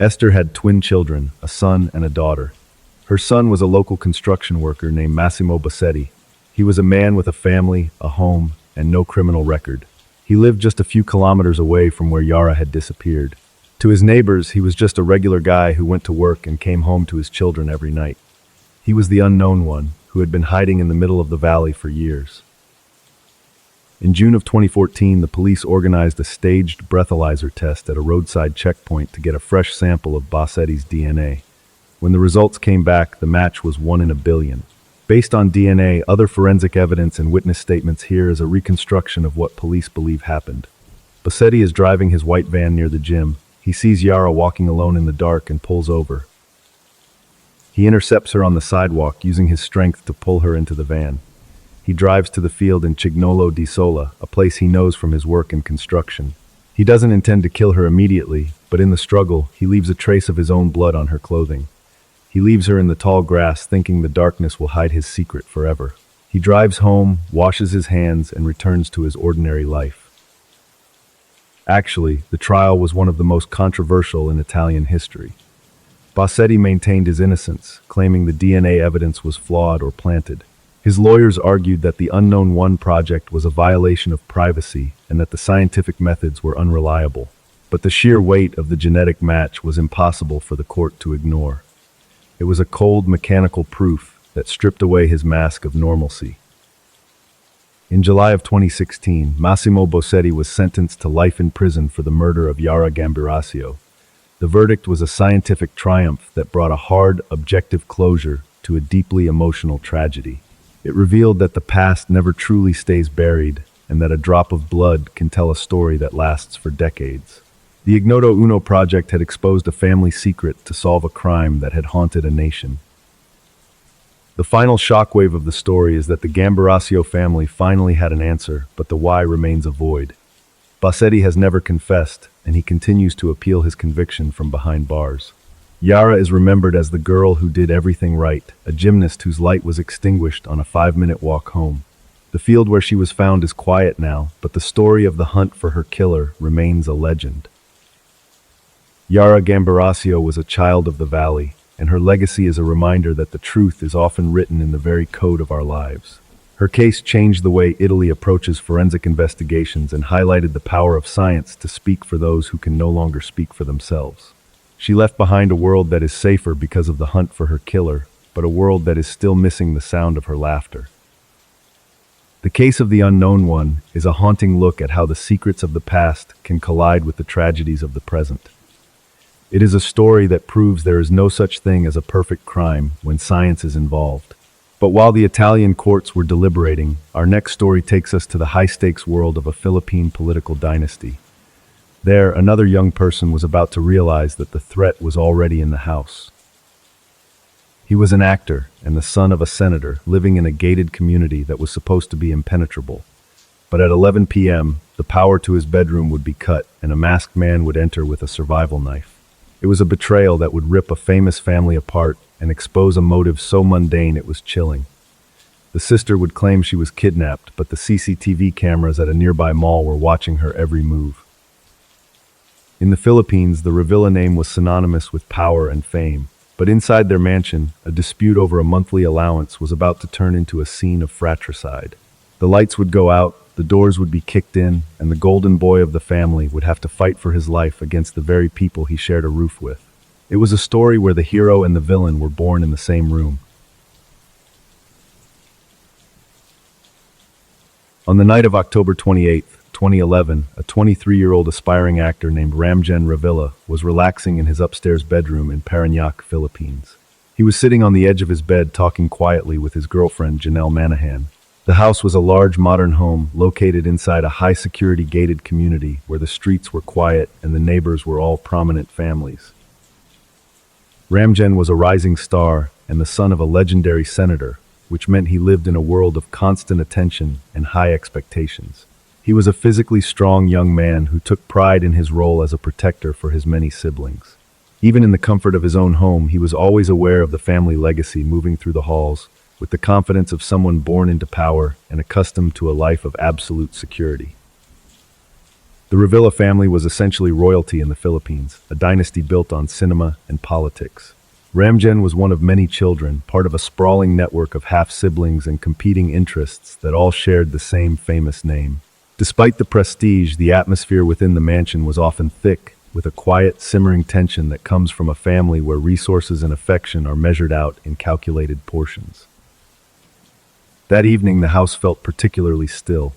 Esther had twin children, a son and a daughter. Her son was a local construction worker named Massimo Bassetti. He was a man with a family, a home, and no criminal record. He lived just a few kilometers away from where Yara had disappeared. To his neighbors, he was just a regular guy who went to work and came home to his children every night. He was the unknown one, who had been hiding in the middle of the valley for years. In June of 2014, the police organized a staged breathalyzer test at a roadside checkpoint to get a fresh sample of Bassetti's DNA. When the results came back, the match was 1 in a billion. Based on DNA, other forensic evidence, and witness statements, here is a reconstruction of what police believe happened. Bassetti is driving his white van near the gym. He sees Yara walking alone in the dark and pulls over. He intercepts her on the sidewalk, using his strength to pull her into the van. He drives to the field in Cignolo di Sola, a place he knows from his work in construction. He doesn't intend to kill her immediately, but in the struggle, he leaves a trace of his own blood on her clothing. He leaves her in the tall grass, thinking the darkness will hide his secret forever. He drives home, washes his hands, and returns to his ordinary life. Actually, the trial was one of the most controversial in Italian history. Bassetti maintained his innocence, claiming the DNA evidence was flawed or planted. His lawyers argued that the Unknown One project was a violation of privacy and that the scientific methods were unreliable. But the sheer weight of the genetic match was impossible for the court to ignore. It was a cold, mechanical proof that stripped away his mask of normalcy. In July of 2016, Massimo Bassetti was sentenced to life in prison for the murder of Yara Gambirasio. The verdict was a scientific triumph that brought a hard, objective closure to a deeply emotional tragedy. It revealed that the past never truly stays buried, and that a drop of blood can tell a story that lasts for decades. The Ignoto Uno project had exposed a family secret to solve a crime that had haunted a nation. The final shockwave of the story is that the Gambirasio family finally had an answer, but the why remains a void. Bassetti has never confessed, and he continues to appeal his conviction from behind bars. Yara is remembered as the girl who did everything right, a gymnast whose light was extinguished on a 5-minute walk home. The field where she was found is quiet now, but the story of the hunt for her killer remains a legend. Yara Gambirasio was a child of the valley, and her legacy is a reminder that the truth is often written in the very code of our lives. Her case changed the way Italy approaches forensic investigations and highlighted the power of science to speak for those who can no longer speak for themselves. She left behind a world that is safer because of the hunt for her killer, but a world that is still missing the sound of her laughter. The case of the Unknown One is a haunting look at how the secrets of the past can collide with the tragedies of the present. It is a story that proves there is no such thing as a perfect crime when science is involved. But while the Italian courts were deliberating, our next story takes us to the high-stakes world of a Philippine political dynasty. There, another young person was about to realize that the threat was already in the house. He was an actor and the son of a senator living in a gated community that was supposed to be impenetrable. But at 11 p.m., the power to his bedroom would be cut and a masked man would enter with a survival knife. It was a betrayal that would rip a famous family apart and expose a motive so mundane it was chilling. The sister would claim she was kidnapped, but the CCTV cameras at a nearby mall were watching her every move. In the Philippines, the Revilla name was synonymous with power and fame, but inside their mansion, a dispute over a monthly allowance was about to turn into a scene of fratricide. The lights would go out, the doors would be kicked in, and the golden boy of the family would have to fight for his life against the very people he shared a roof with. It was a story where the hero and the villain were born in the same room. On the night of October 28, 2011, a 23-year-old aspiring actor named Ramjen Revilla was relaxing in his upstairs bedroom in Parañaque, Philippines. He was sitting on the edge of his bed talking quietly with his girlfriend, Janelle Manahan. The house was a large modern home located inside a high-security gated community where the streets were quiet and the neighbors were all prominent families. Ramjen was a rising star and the son of a legendary senator, which meant he lived in a world of constant attention and high expectations. He was a physically strong young man who took pride in his role as a protector for his many siblings. Even in the comfort of his own home, he was always aware of the family legacy moving through the halls, with the confidence of someone born into power and accustomed to a life of absolute security. The Revilla family was essentially royalty in the Philippines, a dynasty built on cinema and politics. Ramjen was one of many children, part of a sprawling network of half-siblings and competing interests that all shared the same famous name. Despite the prestige, the atmosphere within the mansion was often thick, with a quiet, simmering tension that comes from a family where resources and affection are measured out in calculated portions. That evening, the house felt particularly still.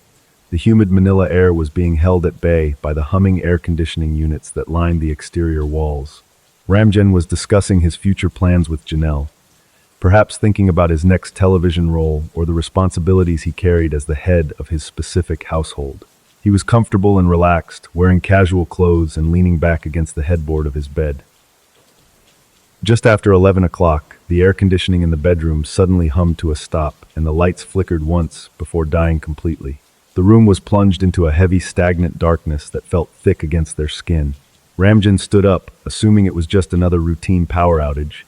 The humid Manila air was being held at bay by the humming air conditioning units that lined the exterior walls. Ramjen was discussing his future plans with Janelle, perhaps thinking about his next television role or the responsibilities he carried as the head of his specific household. He was comfortable and relaxed, wearing casual clothes and leaning back against the headboard of his bed. Just after 11 o'clock, the air conditioning in the bedroom suddenly hummed to a stop, and the lights flickered once before dying completely. The room was plunged into a heavy, stagnant darkness that felt thick against their skin. Ramjen stood up, assuming it was just another routine power outage,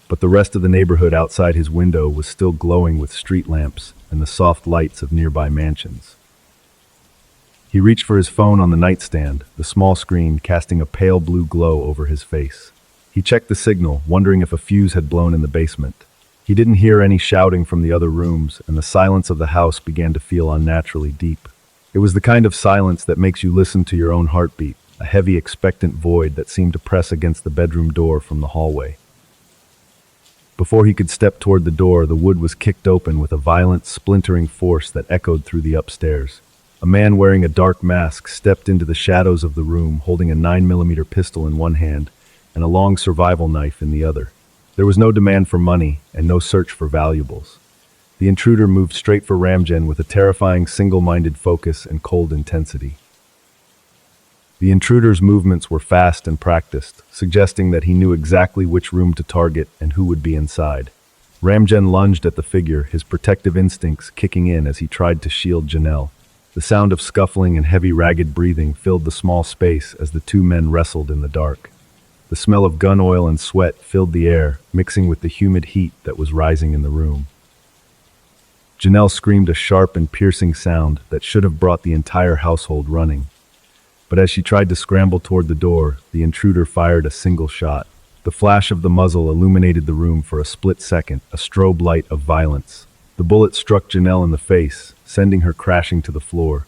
but the rest of the neighborhood outside his window was still glowing with street lamps and the soft lights of nearby mansions. He reached for his phone on the nightstand, the small screen casting a pale blue glow over his face. He checked the signal, wondering if a fuse had blown in the basement. He didn't hear any shouting from the other rooms, and the silence of the house began to feel unnaturally deep. It was the kind of silence that makes you listen to your own heartbeat, a heavy, expectant void that seemed to press against the bedroom door from the hallway. Before he could step toward the door, the wood was kicked open with a violent, splintering force that echoed through the upstairs. A man wearing a dark mask stepped into the shadows of the room, holding a 9mm pistol in one hand and a long survival knife in the other. There was no demand for money and no search for valuables. The intruder moved straight for Ramjen with a terrifying single-minded focus and cold intensity. The intruder's movements were fast and practiced, suggesting that he knew exactly which room to target and who would be inside. Ramjen lunged at the figure, his protective instincts kicking in as he tried to shield Janelle. The sound of scuffling and heavy, ragged breathing filled the small space as the two men wrestled in the dark. The smell of gun oil and sweat filled the air, mixing with the humid heat that was rising in the room. Janelle screamed a sharp and piercing sound that should have brought the entire household running. But as she tried to scramble toward the door, the intruder fired a single shot. The flash of the muzzle illuminated the room for a split second, a strobe light of violence. The bullet struck Janelle in the face, sending her crashing to the floor.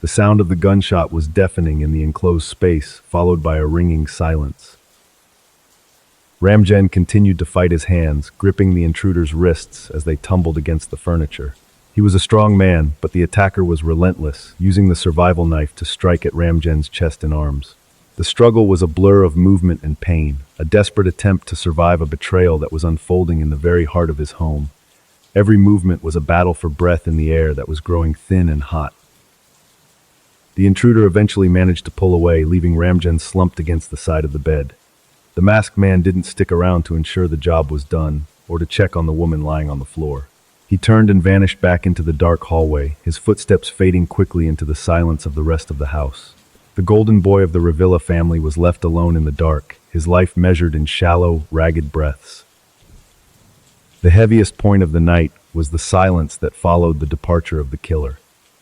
The sound of the gunshot was deafening in the enclosed space, followed by a ringing silence. Ramjen continued to fight his hands, gripping the intruder's wrists as they tumbled against the furniture. He was a strong man, but the attacker was relentless, using the survival knife to strike at Ramjen's chest and arms. The struggle was a blur of movement and pain, a desperate attempt to survive a betrayal that was unfolding in the very heart of his home. Every movement was a battle for breath in the air that was growing thin and hot. The intruder eventually managed to pull away, leaving Ramjen slumped against the side of the bed. The masked man didn't stick around to ensure the job was done, or to check on the woman lying on the floor. He turned and vanished back into the dark hallway, his footsteps fading quickly into the silence of the rest of the house. The golden boy of the Revilla family was left alone in the dark, his life measured in shallow, ragged breaths. The heaviest point of the night was the silence that followed the departure of the killer.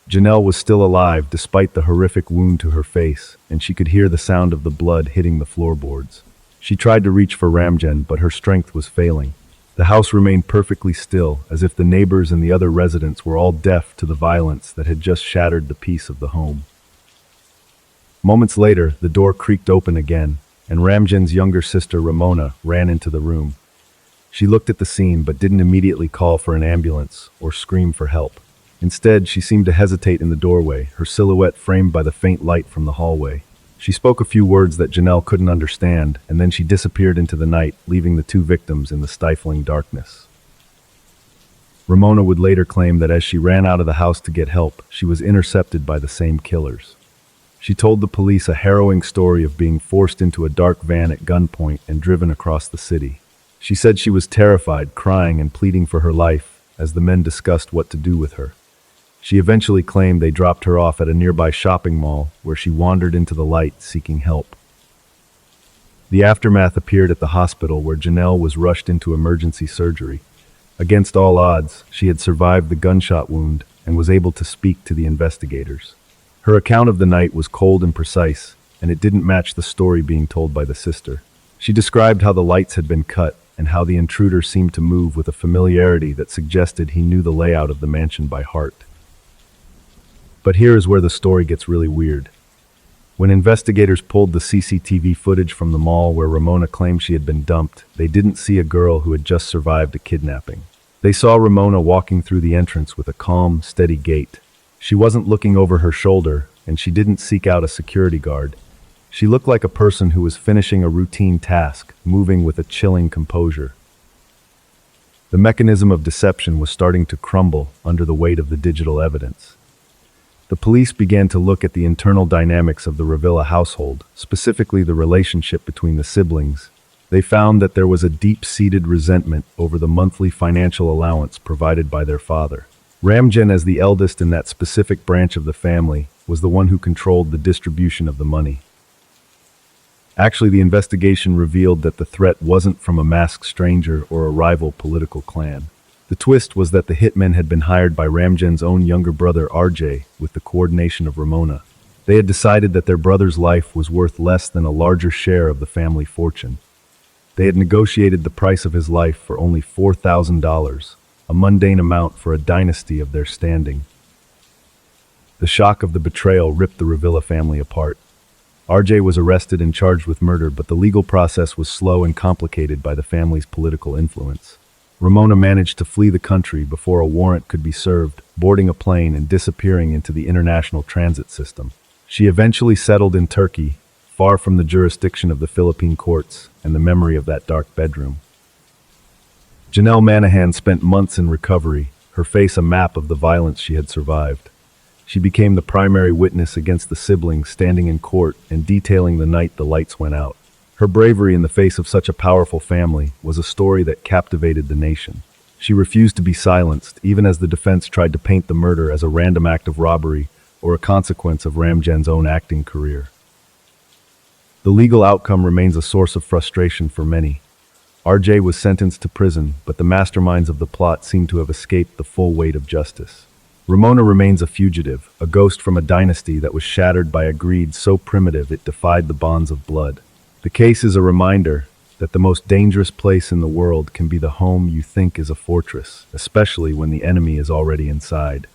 Janelle was still alive despite the horrific wound to her face, and she could hear the sound of the blood hitting the floorboards. She tried to reach for Ramjen, but her strength was failing. The house remained perfectly still, as if the neighbors and the other residents were all deaf to the violence that had just shattered the peace of the home. Moments later, the door creaked open again, and Ramjen's younger sister, Ramona, ran into the room. She looked at the scene but didn't immediately call for an ambulance or scream for help. Instead, she seemed to hesitate in the doorway, her silhouette framed by the faint light from the hallway. She spoke a few words that Janelle couldn't understand, and then she disappeared into the night, leaving the two victims in the stifling darkness. Ramona would later claim that as she ran out of the house to get help, she was intercepted by the same killers. She told the police a harrowing story of being forced into a dark van at gunpoint and driven across the city. She said she was terrified, crying and pleading for her life, as the men discussed what to do with her. She eventually claimed they dropped her off at a nearby shopping mall where she wandered into the light seeking help. The aftermath appeared at the hospital where Janelle was rushed into emergency surgery. Against all odds, she had survived the gunshot wound and was able to speak to the investigators. Her account of the night was cold and precise, and it didn't match the story being told by the sister. She described how the lights had been cut and how the intruder seemed to move with a familiarity that suggested he knew the layout of the mansion by heart. But here is where the story gets really weird. When investigators pulled the CCTV footage from the mall where Ramona claimed she had been dumped, they didn't see a girl who had just survived a kidnapping. They saw Ramona walking through the entrance with a calm, steady gait. She wasn't looking over her shoulder, and she didn't seek out a security guard. She looked like a person who was finishing a routine task, moving with a chilling composure. The mechanism of deception was starting to crumble under the weight of the digital evidence. The police began to look at the internal dynamics of the Ravilla household, specifically the relationship between the siblings. They found that there was a deep-seated resentment over the monthly financial allowance provided by their father. Ramjan, as the eldest in that specific branch of the family, was the one who controlled the distribution of the money. Actually, the investigation revealed that the threat wasn't from a masked stranger or a rival political clan. The twist was that the hitmen had been hired by Ramjan's own younger brother RJ with the coordination of Ramona. They had decided that their brother's life was worth less than a larger share of the family fortune. They had negotiated the price of his life for only $4,000, a mundane amount for a dynasty of their standing. The shock of the betrayal ripped the Ravilla family apart. RJ was arrested and charged with murder, but the legal process was slow and complicated by the family's political influence. Ramona managed to flee the country before a warrant could be served, boarding a plane and disappearing into the international transit system. She eventually settled in Turkey, far from the jurisdiction of the Philippine courts and the memory of that dark bedroom. Janelle Manahan spent months in recovery, her face a map of the violence she had survived. She became the primary witness against the siblings, standing in court and detailing the night the lights went out. Her bravery in the face of such a powerful family was a story that captivated the nation. She refused to be silenced, even as the defense tried to paint the murder as a random act of robbery or a consequence of Ramjan's own acting career. The legal outcome remains a source of frustration for many. RJ was sentenced to prison, but the masterminds of the plot seem to have escaped the full weight of justice. Ramona remains a fugitive, a ghost from a dynasty that was shattered by a greed so primitive it defied the bonds of blood. The case is a reminder that the most dangerous place in the world can be the home you think is a fortress, especially when the enemy is already inside.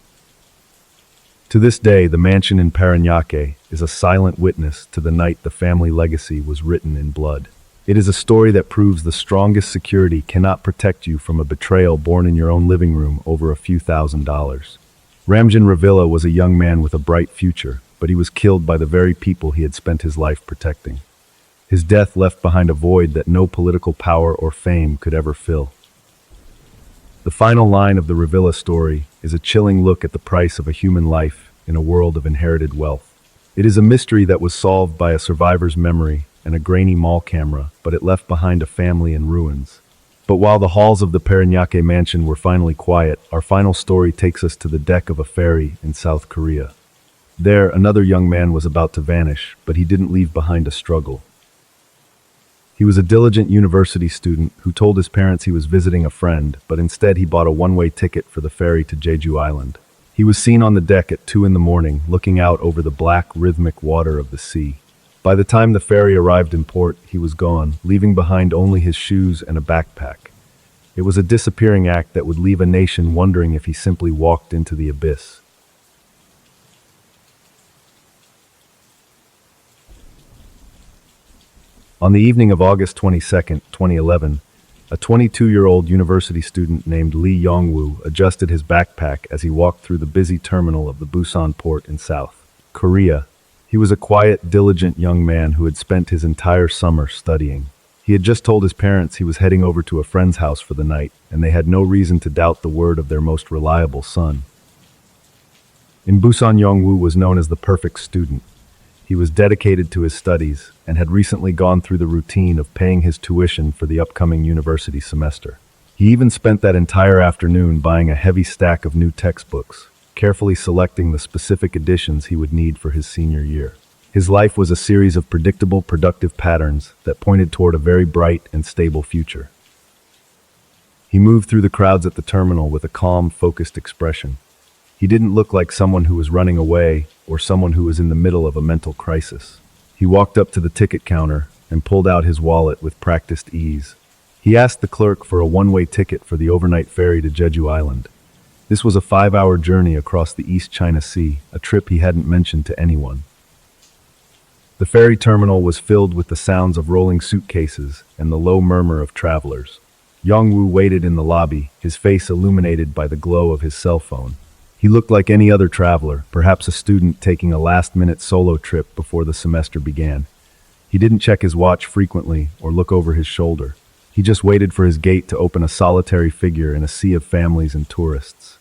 To this day, the mansion in Parañaque is a silent witness to the night the family legacy was written in blood. It is a story that proves the strongest security cannot protect you from a betrayal born in your own living room over a few $1,000s. Ramjan Ravilla was a young man with a bright future, but he was killed by the very people he had spent his life protecting. His death left behind a void that no political power or fame could ever fill. The final line of the Ravilla story is a chilling look at the price of a human life in a world of inherited wealth. It is a mystery that was solved by a survivor's memory and a grainy mall camera, but it left behind a family in ruins. But while the halls of the Parañaque mansion were finally quiet, our final story takes us to the deck of a ferry in South Korea. There, another young man was about to vanish, but he didn't leave behind a struggle. He was a diligent university student who told his parents he was visiting a friend, but instead he bought a one-way ticket for the ferry to Jeju Island. He was seen on the deck at 2 a.m, looking out over the black, rhythmic water of the sea. By the time the ferry arrived in port, he was gone, leaving behind only his shoes and a backpack. It was a disappearing act that would leave a nation wondering if he simply walked into the abyss. On the evening of August 22, 2011, a 22-year-old university student named Lee Yong-woo adjusted his backpack as he walked through the busy terminal of the Busan port in South Korea. He was a quiet, diligent young man who had spent his entire summer studying. He had just told his parents he was heading over to a friend's house for the night, and they had no reason to doubt the word of their most reliable son. In Busan, Yong-woo was known as the perfect student. He was dedicated to his studies and had recently gone through the routine of paying his tuition for the upcoming university semester. He even spent that entire afternoon buying a heavy stack of new textbooks, carefully selecting the specific editions he would need for his senior year. His life was a series of predictable, productive patterns that pointed toward a very bright and stable future. He moved through the crowds at the terminal with a calm, focused expression. He didn't look like someone who was running away or someone who was in the middle of a mental crisis. He walked up to the ticket counter and pulled out his wallet with practiced ease. He asked the clerk for a one-way ticket for the overnight ferry to Jeju Island. This was a 5-hour journey across the East China Sea, a trip he hadn't mentioned to anyone. The ferry terminal was filled with the sounds of rolling suitcases and the low murmur of travelers. Yongwoo waited in the lobby, his face illuminated by the glow of his cell phone. He looked like any other traveler, perhaps a student taking a last-minute solo trip before the semester began. He didn't check his watch frequently or look over his shoulder. He just waited for his gate to open, a solitary figure in a sea of families and tourists.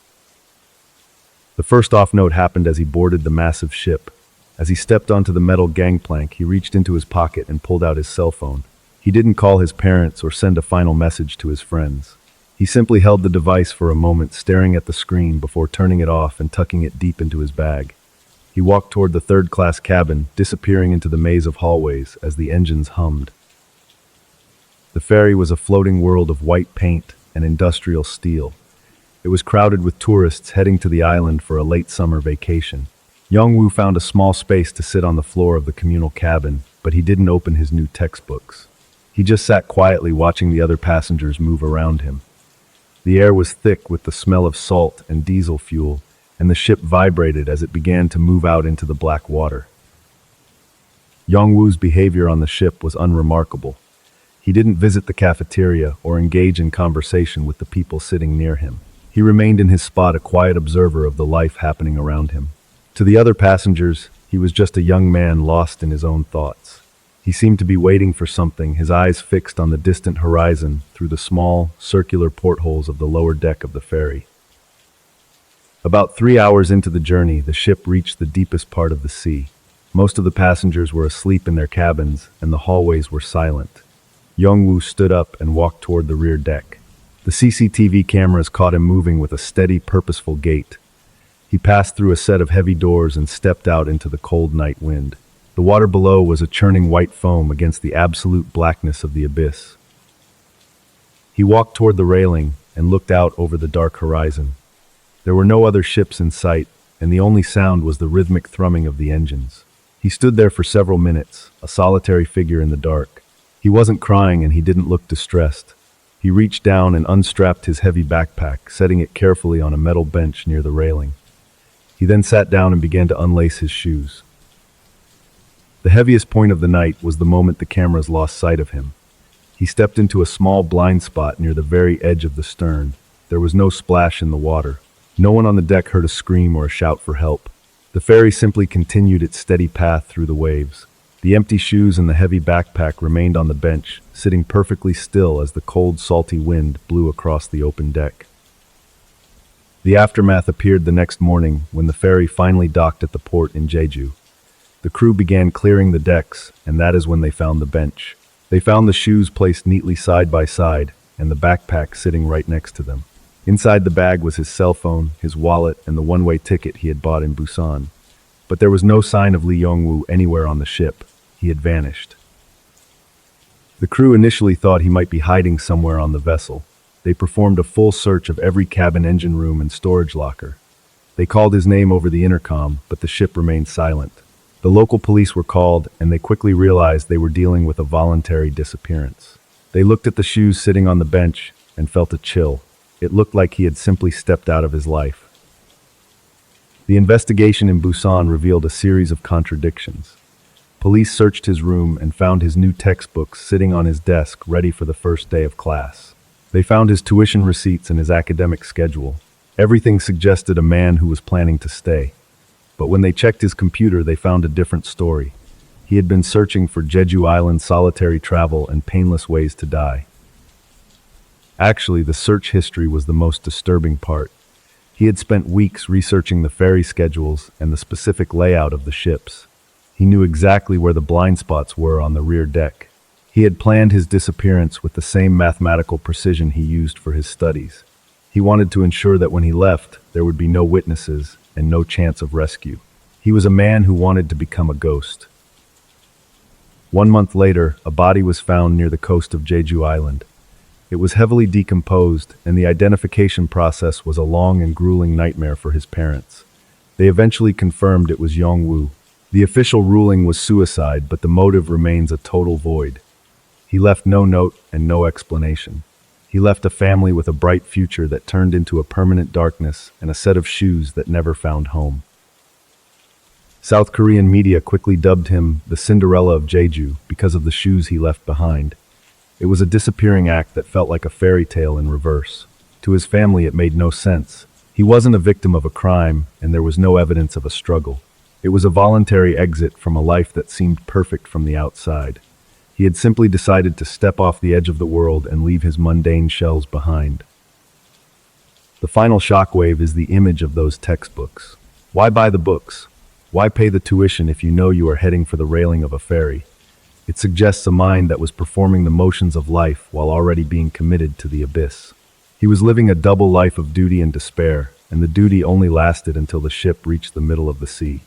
The first off-note happened as he boarded the massive ship. As he stepped onto the metal gangplank, he reached into his pocket and pulled out his cell phone. He didn't call his parents or send a final message to his friends. He simply held the device for a moment, staring at the screen before turning it off and tucking it deep into his bag. He walked toward the third-class cabin, disappearing into the maze of hallways as the engines hummed. The ferry was a floating world of white paint and industrial steel. It was crowded with tourists heading to the island for a late summer vacation. Yongwoo found a small space to sit on the floor of the communal cabin, but he didn't open his new textbooks. He just sat quietly watching the other passengers move around him. The air was thick with the smell of salt and diesel fuel, and the ship vibrated as it began to move out into the black water. Yongwoo's behavior on the ship was unremarkable. He didn't visit the cafeteria or engage in conversation with the people sitting near him. He remained in his spot, a quiet observer of the life happening around him. To the other passengers, he was just a young man lost in his own thoughts. He seemed to be waiting for something, his eyes fixed on the distant horizon through the small, circular portholes of the lower deck of the ferry. About 3 hours into the journey, the ship reached the deepest part of the sea. Most of the passengers were asleep in their cabins, and the hallways were silent. Yongwoo stood up and walked toward the rear deck. The CCTV cameras caught him moving with a steady, purposeful gait. He passed through a set of heavy doors and stepped out into the cold night wind. The water below was a churning white foam against the absolute blackness of the abyss. He walked toward the railing and looked out over the dark horizon. There were no other ships in sight, and the only sound was the rhythmic thrumming of the engines. He stood there for several minutes, a solitary figure in the dark. He wasn't crying and he didn't look distressed. He reached down and unstrapped his heavy backpack, setting it carefully on a metal bench near the railing. He then sat down and began to unlace his shoes. The heaviest point of the night was the moment the cameras lost sight of him. He stepped into a small blind spot near the very edge of the stern. There was no splash in the water. No one on the deck heard a scream or a shout for help. The ferry simply continued its steady path through the waves. The empty shoes and the heavy backpack remained on the bench, sitting perfectly still as the cold, salty wind blew across the open deck. The aftermath appeared the next morning when the ferry finally docked at the port in Jeju. The crew began clearing the decks, and that is when they found the bench. They found the shoes placed neatly side by side, and the backpack sitting right next to them. Inside the bag was his cell phone, his wallet, and the one-way ticket he had bought in Busan. But there was no sign of Lee Yongwoo anywhere on the ship. He had vanished. The crew initially thought he might be hiding somewhere on the vessel. They performed a full search of every cabin engine room and storage locker. They called his name over the intercom, but the ship remained silent. The local police were called, and they quickly realized they were dealing with a voluntary disappearance. They looked at the shoes sitting on the bench and felt a chill. It looked like he had simply stepped out of his life. The investigation in Busan revealed a series of contradictions. Police searched his room and found his new textbooks sitting on his desk, ready for the first day of class. They found his tuition receipts and his academic schedule. Everything suggested a man who was planning to stay. But when they checked his computer, they found a different story. He had been searching for Jeju Island solitary travel and painless ways to die. Actually, the search history was the most disturbing part. He had spent weeks researching the ferry schedules and the specific layout of the ships. He knew exactly where the blind spots were on the rear deck. He had planned his disappearance with the same mathematical precision he used for his studies. He wanted to ensure that when he left, there would be no witnesses and no chance of rescue. He was a man who wanted to become a ghost. 1 month later, a body was found near the coast of Jeju Island. It was heavily decomposed, and the identification process was a long and grueling nightmare for his parents. They eventually confirmed it was Yong-woo. The official ruling was suicide, but the motive remains a total void. He left no note and no explanation. He left a family with a bright future that turned into a permanent darkness and a set of shoes that never found home. South Korean media quickly dubbed him the Cinderella of Jeju because of the shoes he left behind. It was a disappearing act that felt like a fairy tale in reverse. To his family, it made no sense. He wasn't a victim of a crime, and there was no evidence of a struggle. It was a voluntary exit from a life that seemed perfect from the outside. He had simply decided to step off the edge of the world and leave his mundane shells behind. The final shockwave is the image of those textbooks. Why buy the books? Why pay the tuition if you know you are heading for the railing of a ferry? It suggests a mind that was performing the motions of life while already being committed to the abyss. He was living a double life of duty and despair, and the duty only lasted until the ship reached the middle of the sea.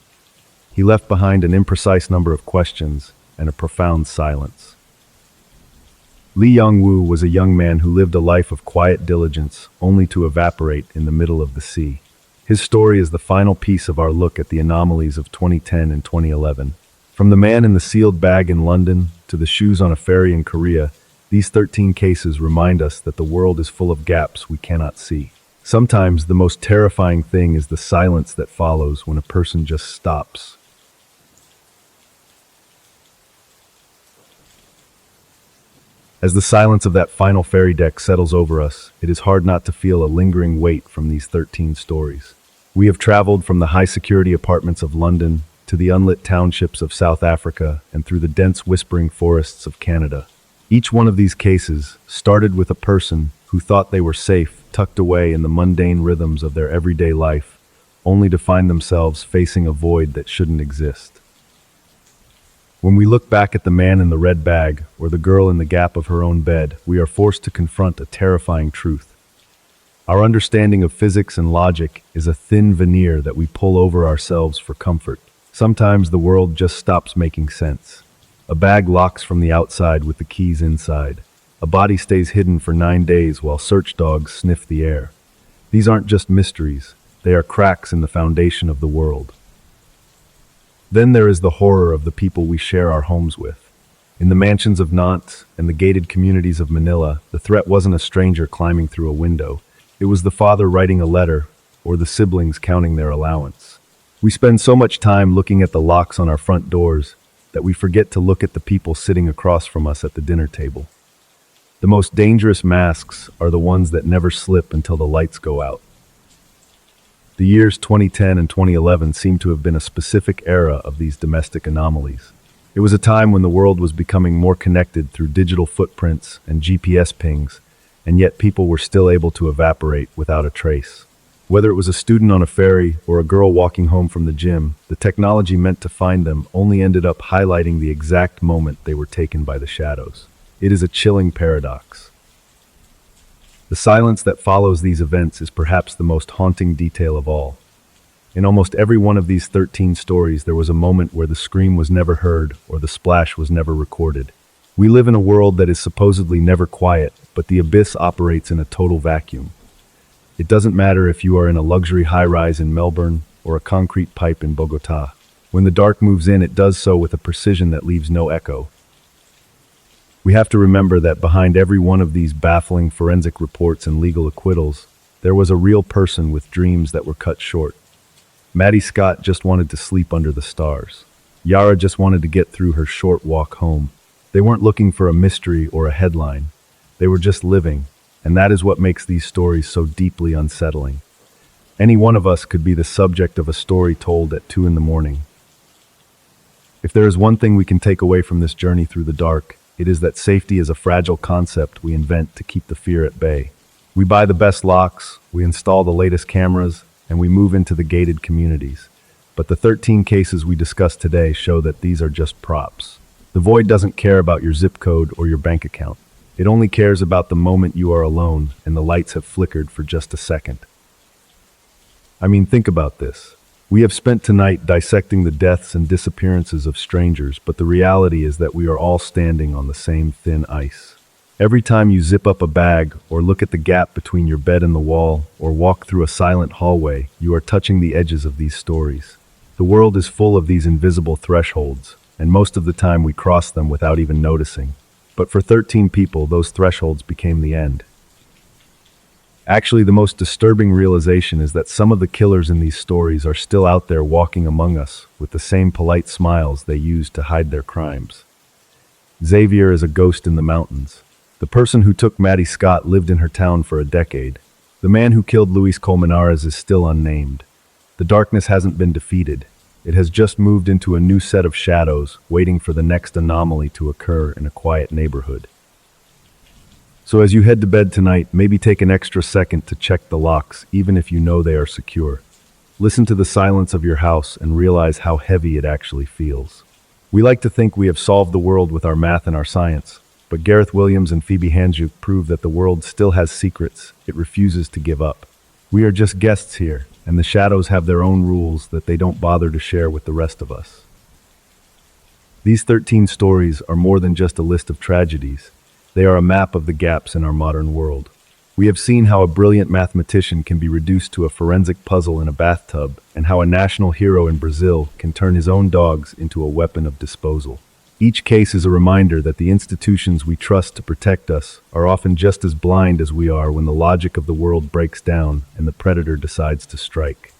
He left behind an imprecise number of questions and a profound silence. Lee Yong-woo was a young man who lived a life of quiet diligence, only to evaporate in the middle of the sea. His story is the final piece of our look at the anomalies of 2010 and 2011. From the man in the sealed bag in London to the shoes on a ferry in Korea, these 13 cases remind us that the world is full of gaps we cannot see. Sometimes the most terrifying thing is the silence that follows when a person just stops. As the silence of that final ferry deck settles over us, it is hard not to feel a lingering weight from these 13 stories. We have traveled from the high-security apartments of London to the unlit townships of South Africa and through the dense whispering forests of Canada. Each one of these cases started with a person who thought they were safe, tucked away in the mundane rhythms of their everyday life, only to find themselves facing a void that shouldn't exist. When we look back at the man in the red bag or the girl in the gap of her own bed, we are forced to confront a terrifying truth. Our understanding of physics and logic is a thin veneer that we pull over ourselves for comfort. Sometimes the world just stops making sense. A bag locks from the outside with the keys inside. A body stays hidden for 9 days while search dogs sniff the air. These aren't just mysteries, they are cracks in the foundation of the world. Then there is the horror of the people we share our homes with. In the mansions of Nantes and the gated communities of Manila, the threat wasn't a stranger climbing through a window. It was the father writing a letter or the siblings counting their allowance. We spend so much time looking at the locks on our front doors that we forget to look at the people sitting across from us at the dinner table. The most dangerous masks are the ones that never slip until the lights go out. The years 2010 and 2011 seem to have been a specific era of these domestic anomalies. It was a time when the world was becoming more connected through digital footprints and GPS pings, and yet people were still able to evaporate without a trace. Whether it was a student on a ferry or a girl walking home from the gym, the technology meant to find them only ended up highlighting the exact moment they were taken by the shadows. It is a chilling paradox. The silence that follows these events is perhaps the most haunting detail of all. In almost every one of these 13 stories, there was a moment where the scream was never heard or the splash was never recorded. We live in a world that is supposedly never quiet, but the abyss operates in a total vacuum. It doesn't matter if you are in a luxury high-rise in Melbourne or a concrete pipe in Bogota. When the dark moves in, it does so with a precision that leaves no echo. We have to remember that behind every one of these baffling forensic reports and legal acquittals, there was a real person with dreams that were cut short. Maddie Scott just wanted to sleep under the stars. Yara just wanted to get through her short walk home. They weren't looking for a mystery or a headline. They were just living, and that is what makes these stories so deeply unsettling. Any one of us could be the subject of a story told at 2 a.m. If there is one thing we can take away from this journey through the dark, it is that safety is a fragile concept we invent to keep the fear at bay. We buy the best locks, we install the latest cameras, and we move into the gated communities. But the 13 cases we discussed today show that these are just props. The void doesn't care about your zip code or your bank account. It only cares about the moment you are alone and the lights have flickered for just a second. I mean, think about this. We have spent tonight dissecting the deaths and disappearances of strangers, but the reality is that we are all standing on the same thin ice. Every time you zip up a bag, or look at the gap between your bed and the wall, or walk through a silent hallway, you are touching the edges of these stories. The world is full of these invisible thresholds, and most of the time we cross them without even noticing. But for 13 people, those thresholds became the end. Actually, the most disturbing realization is that some of the killers in these stories are still out there walking among us with the same polite smiles they used to hide their crimes. Xavier is a ghost in the mountains. The person who took Maddie Scott lived in her town for a decade. The man who killed Luis Colmenares is still unnamed. The darkness hasn't been defeated. It has just moved into a new set of shadows, waiting for the next anomaly to occur in a quiet neighborhood. So as you head to bed tonight, maybe take an extra second to check the locks, even if you know they are secure. Listen to the silence of your house and realize how heavy it actually feels. We like to think we have solved the world with our math and our science, but Gareth Williams and Phoebe Handsjuk prove that the world still has secrets it refuses to give up. We are just guests here, and the shadows have their own rules that they don't bother to share with the rest of us. These 13 stories are more than just a list of tragedies. They are a map of the gaps in our modern world. We have seen how a brilliant mathematician can be reduced to a forensic puzzle in a bathtub, and how a national hero in Brazil can turn his own dogs into a weapon of disposal. Each case is a reminder that the institutions we trust to protect us are often just as blind as we are when the logic of the world breaks down and the predator decides to strike.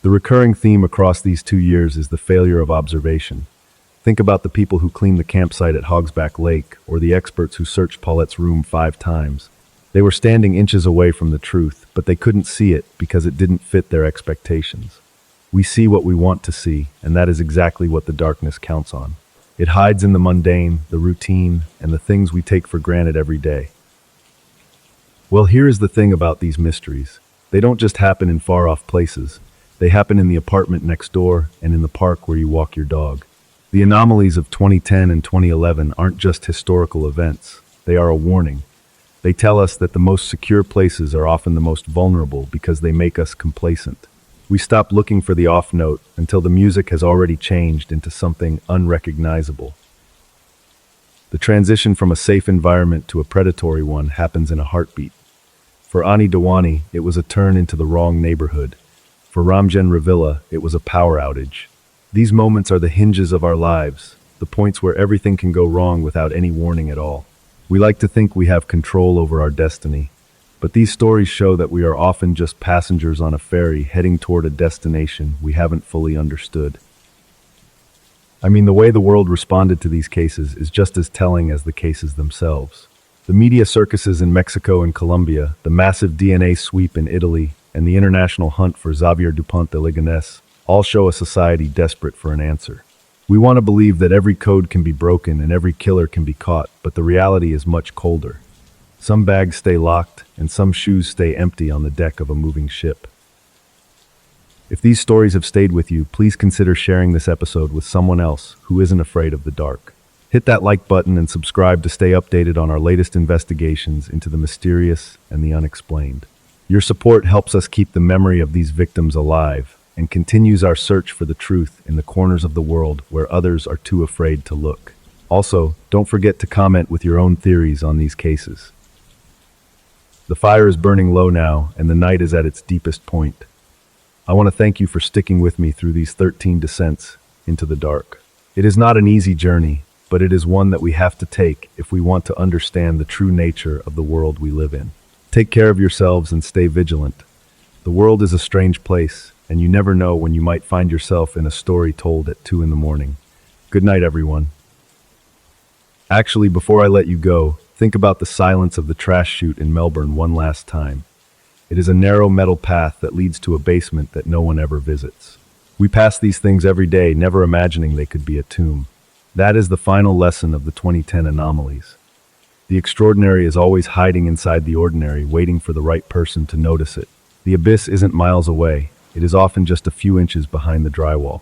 The recurring theme across these 2 years is the failure of observation. Think about the people who cleaned the campsite at Hogsback Lake, or the experts who searched Paulette's room 5 times. They were standing inches away from the truth, but they couldn't see it because it didn't fit their expectations. We see what we want to see, and that is exactly what the darkness counts on. It hides in the mundane, the routine, and the things we take for granted every day. Well, here is the thing about these mysteries. They don't just happen in far-off places. They happen in the apartment next door and in the park where you walk your dog. The anomalies of 2010 and 2011 aren't just historical events. They are a warning. They tell us that the most secure places are often the most vulnerable because they make us complacent. We stop looking for the off note until the music has already changed into something unrecognizable. The transition from a safe environment to a predatory one happens in a heartbeat. For Ani Dewani, it was a turn into the wrong neighborhood. For Ramjan Ravilla, it was a power outage. These moments are the hinges of our lives, the points where everything can go wrong without any warning at all. We like to think we have control over our destiny, but these stories show that we are often just passengers on a ferry heading toward a destination we haven't fully understood. I mean, the way the world responded to these cases is just as telling as the cases themselves. The media circuses in Mexico and Colombia, the massive DNA sweep in Italy, and the international hunt for Xavier Dupont de Ligonnès all show a society desperate for an answer. We want to believe that every code can be broken and every killer can be caught, but the reality is much colder. Some bags stay locked, and some shoes stay empty on the deck of a moving ship. If these stories have stayed with you, please consider sharing this episode with someone else who isn't afraid of the dark. Hit that like button and subscribe to stay updated on our latest investigations into the mysterious and the unexplained. Your support helps us keep the memory of these victims alive and continues our search for the truth in the corners of the world where others are too afraid to look. Also, don't forget to comment with your own theories on these cases. The fire is burning low now, and the night is at its deepest point. I want to thank you for sticking with me through these 13 descents into the dark. It is not an easy journey, but it is one that we have to take if we want to understand the true nature of the world we live in. Take care of yourselves and stay vigilant. The world is a strange place, and you never know when you might find yourself in a story told at 2 in the morning. Good night, everyone. Actually, before I let you go, think about the silence of the trash chute in Melbourne one last time. It is a narrow metal path that leads to a basement that no one ever visits. We pass these things every day, never imagining they could be a tomb. That is the final lesson of the 2010 anomalies. The extraordinary is always hiding inside the ordinary, waiting for the right person to notice it. The abyss isn't miles away. It is often just a few inches behind the drywall.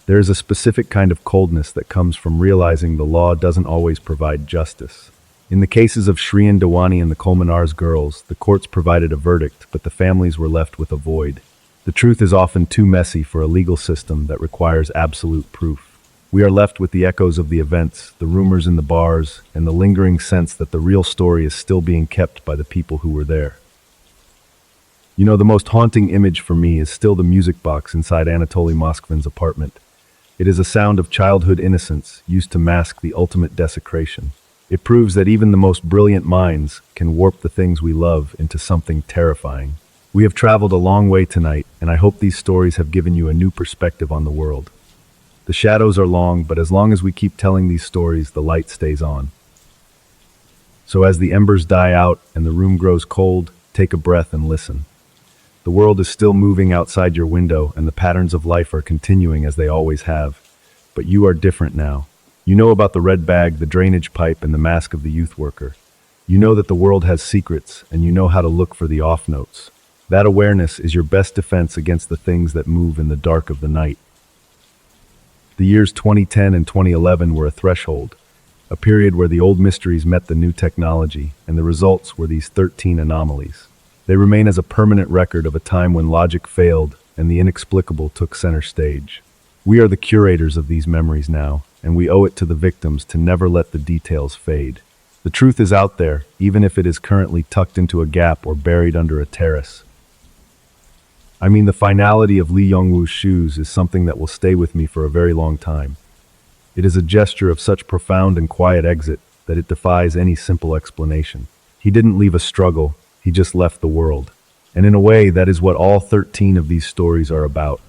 There is a specific kind of coldness that comes from realizing the law doesn't always provide justice. In the cases of Shriyan Dewani and the Kolmanar's girls, the courts provided a verdict, but the families were left with a void. The truth is often too messy for a legal system that requires absolute proof. We are left with the echoes of the events, the rumors in the bars, and the lingering sense that the real story is still being kept by the people who were there. You know, the most haunting image for me is still the music box inside Anatoly Moskvin's apartment. It is a sound of childhood innocence used to mask the ultimate desecration. It proves that even the most brilliant minds can warp the things we love into something terrifying. We have traveled a long way tonight, and I hope these stories have given you a new perspective on the world. The shadows are long, but as long as we keep telling these stories, the light stays on. So as the embers die out and the room grows cold, take a breath and listen. The world is still moving outside your window, and the patterns of life are continuing as they always have. But you are different now. You know about the red bag, the drainage pipe, and the mask of the youth worker. You know that the world has secrets, and you know how to look for the off notes. That awareness is your best defense against the things that move in the dark of the night. The years 2010 and 2011 were a threshold, a period where the old mysteries met the new technology, and the results were these 13 anomalies. They remain as a permanent record of a time when logic failed and the inexplicable took center stage. We are the curators of these memories now, and we owe it to the victims to never let the details fade. The truth is out there, even if it is currently tucked into a gap or buried under a terrace. I mean, the finality of Lee Yongwoo's shoes is something that will stay with me for a very long time. It is a gesture of such profound and quiet exit that it defies any simple explanation. He didn't leave a struggle. He just left the world. And in a way, that is what all 13 of these stories are about.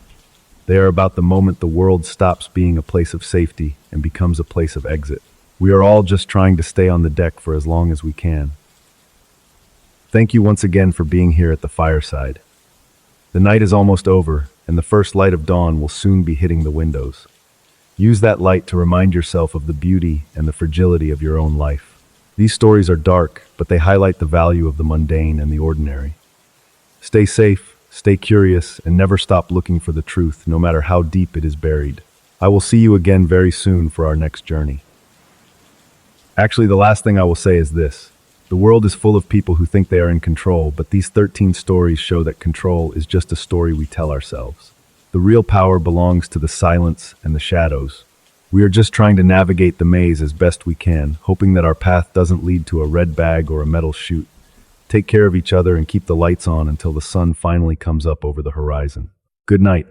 They are about the moment the world stops being a place of safety and becomes a place of exit. We are all just trying to stay on the deck for as long as we can. Thank you once again for being here at the fireside. The night is almost over, and the first light of dawn will soon be hitting the windows. Use that light to remind yourself of the beauty and the fragility of your own life. These stories are dark, but they highlight the value of the mundane and the ordinary. Stay safe, stay curious, and never stop looking for the truth, no matter how deep it is buried. I will see you again very soon for our next journey. Actually, the last thing I will say is this. The world is full of people who think they are in control, but these 13 stories show that control is just a story we tell ourselves. The real power belongs to the silence and the shadows. We are just trying to navigate the maze as best we can, hoping that our path doesn't lead to a red bag or a metal chute. Take care of each other and keep the lights on until the sun finally comes up over the horizon. Good night.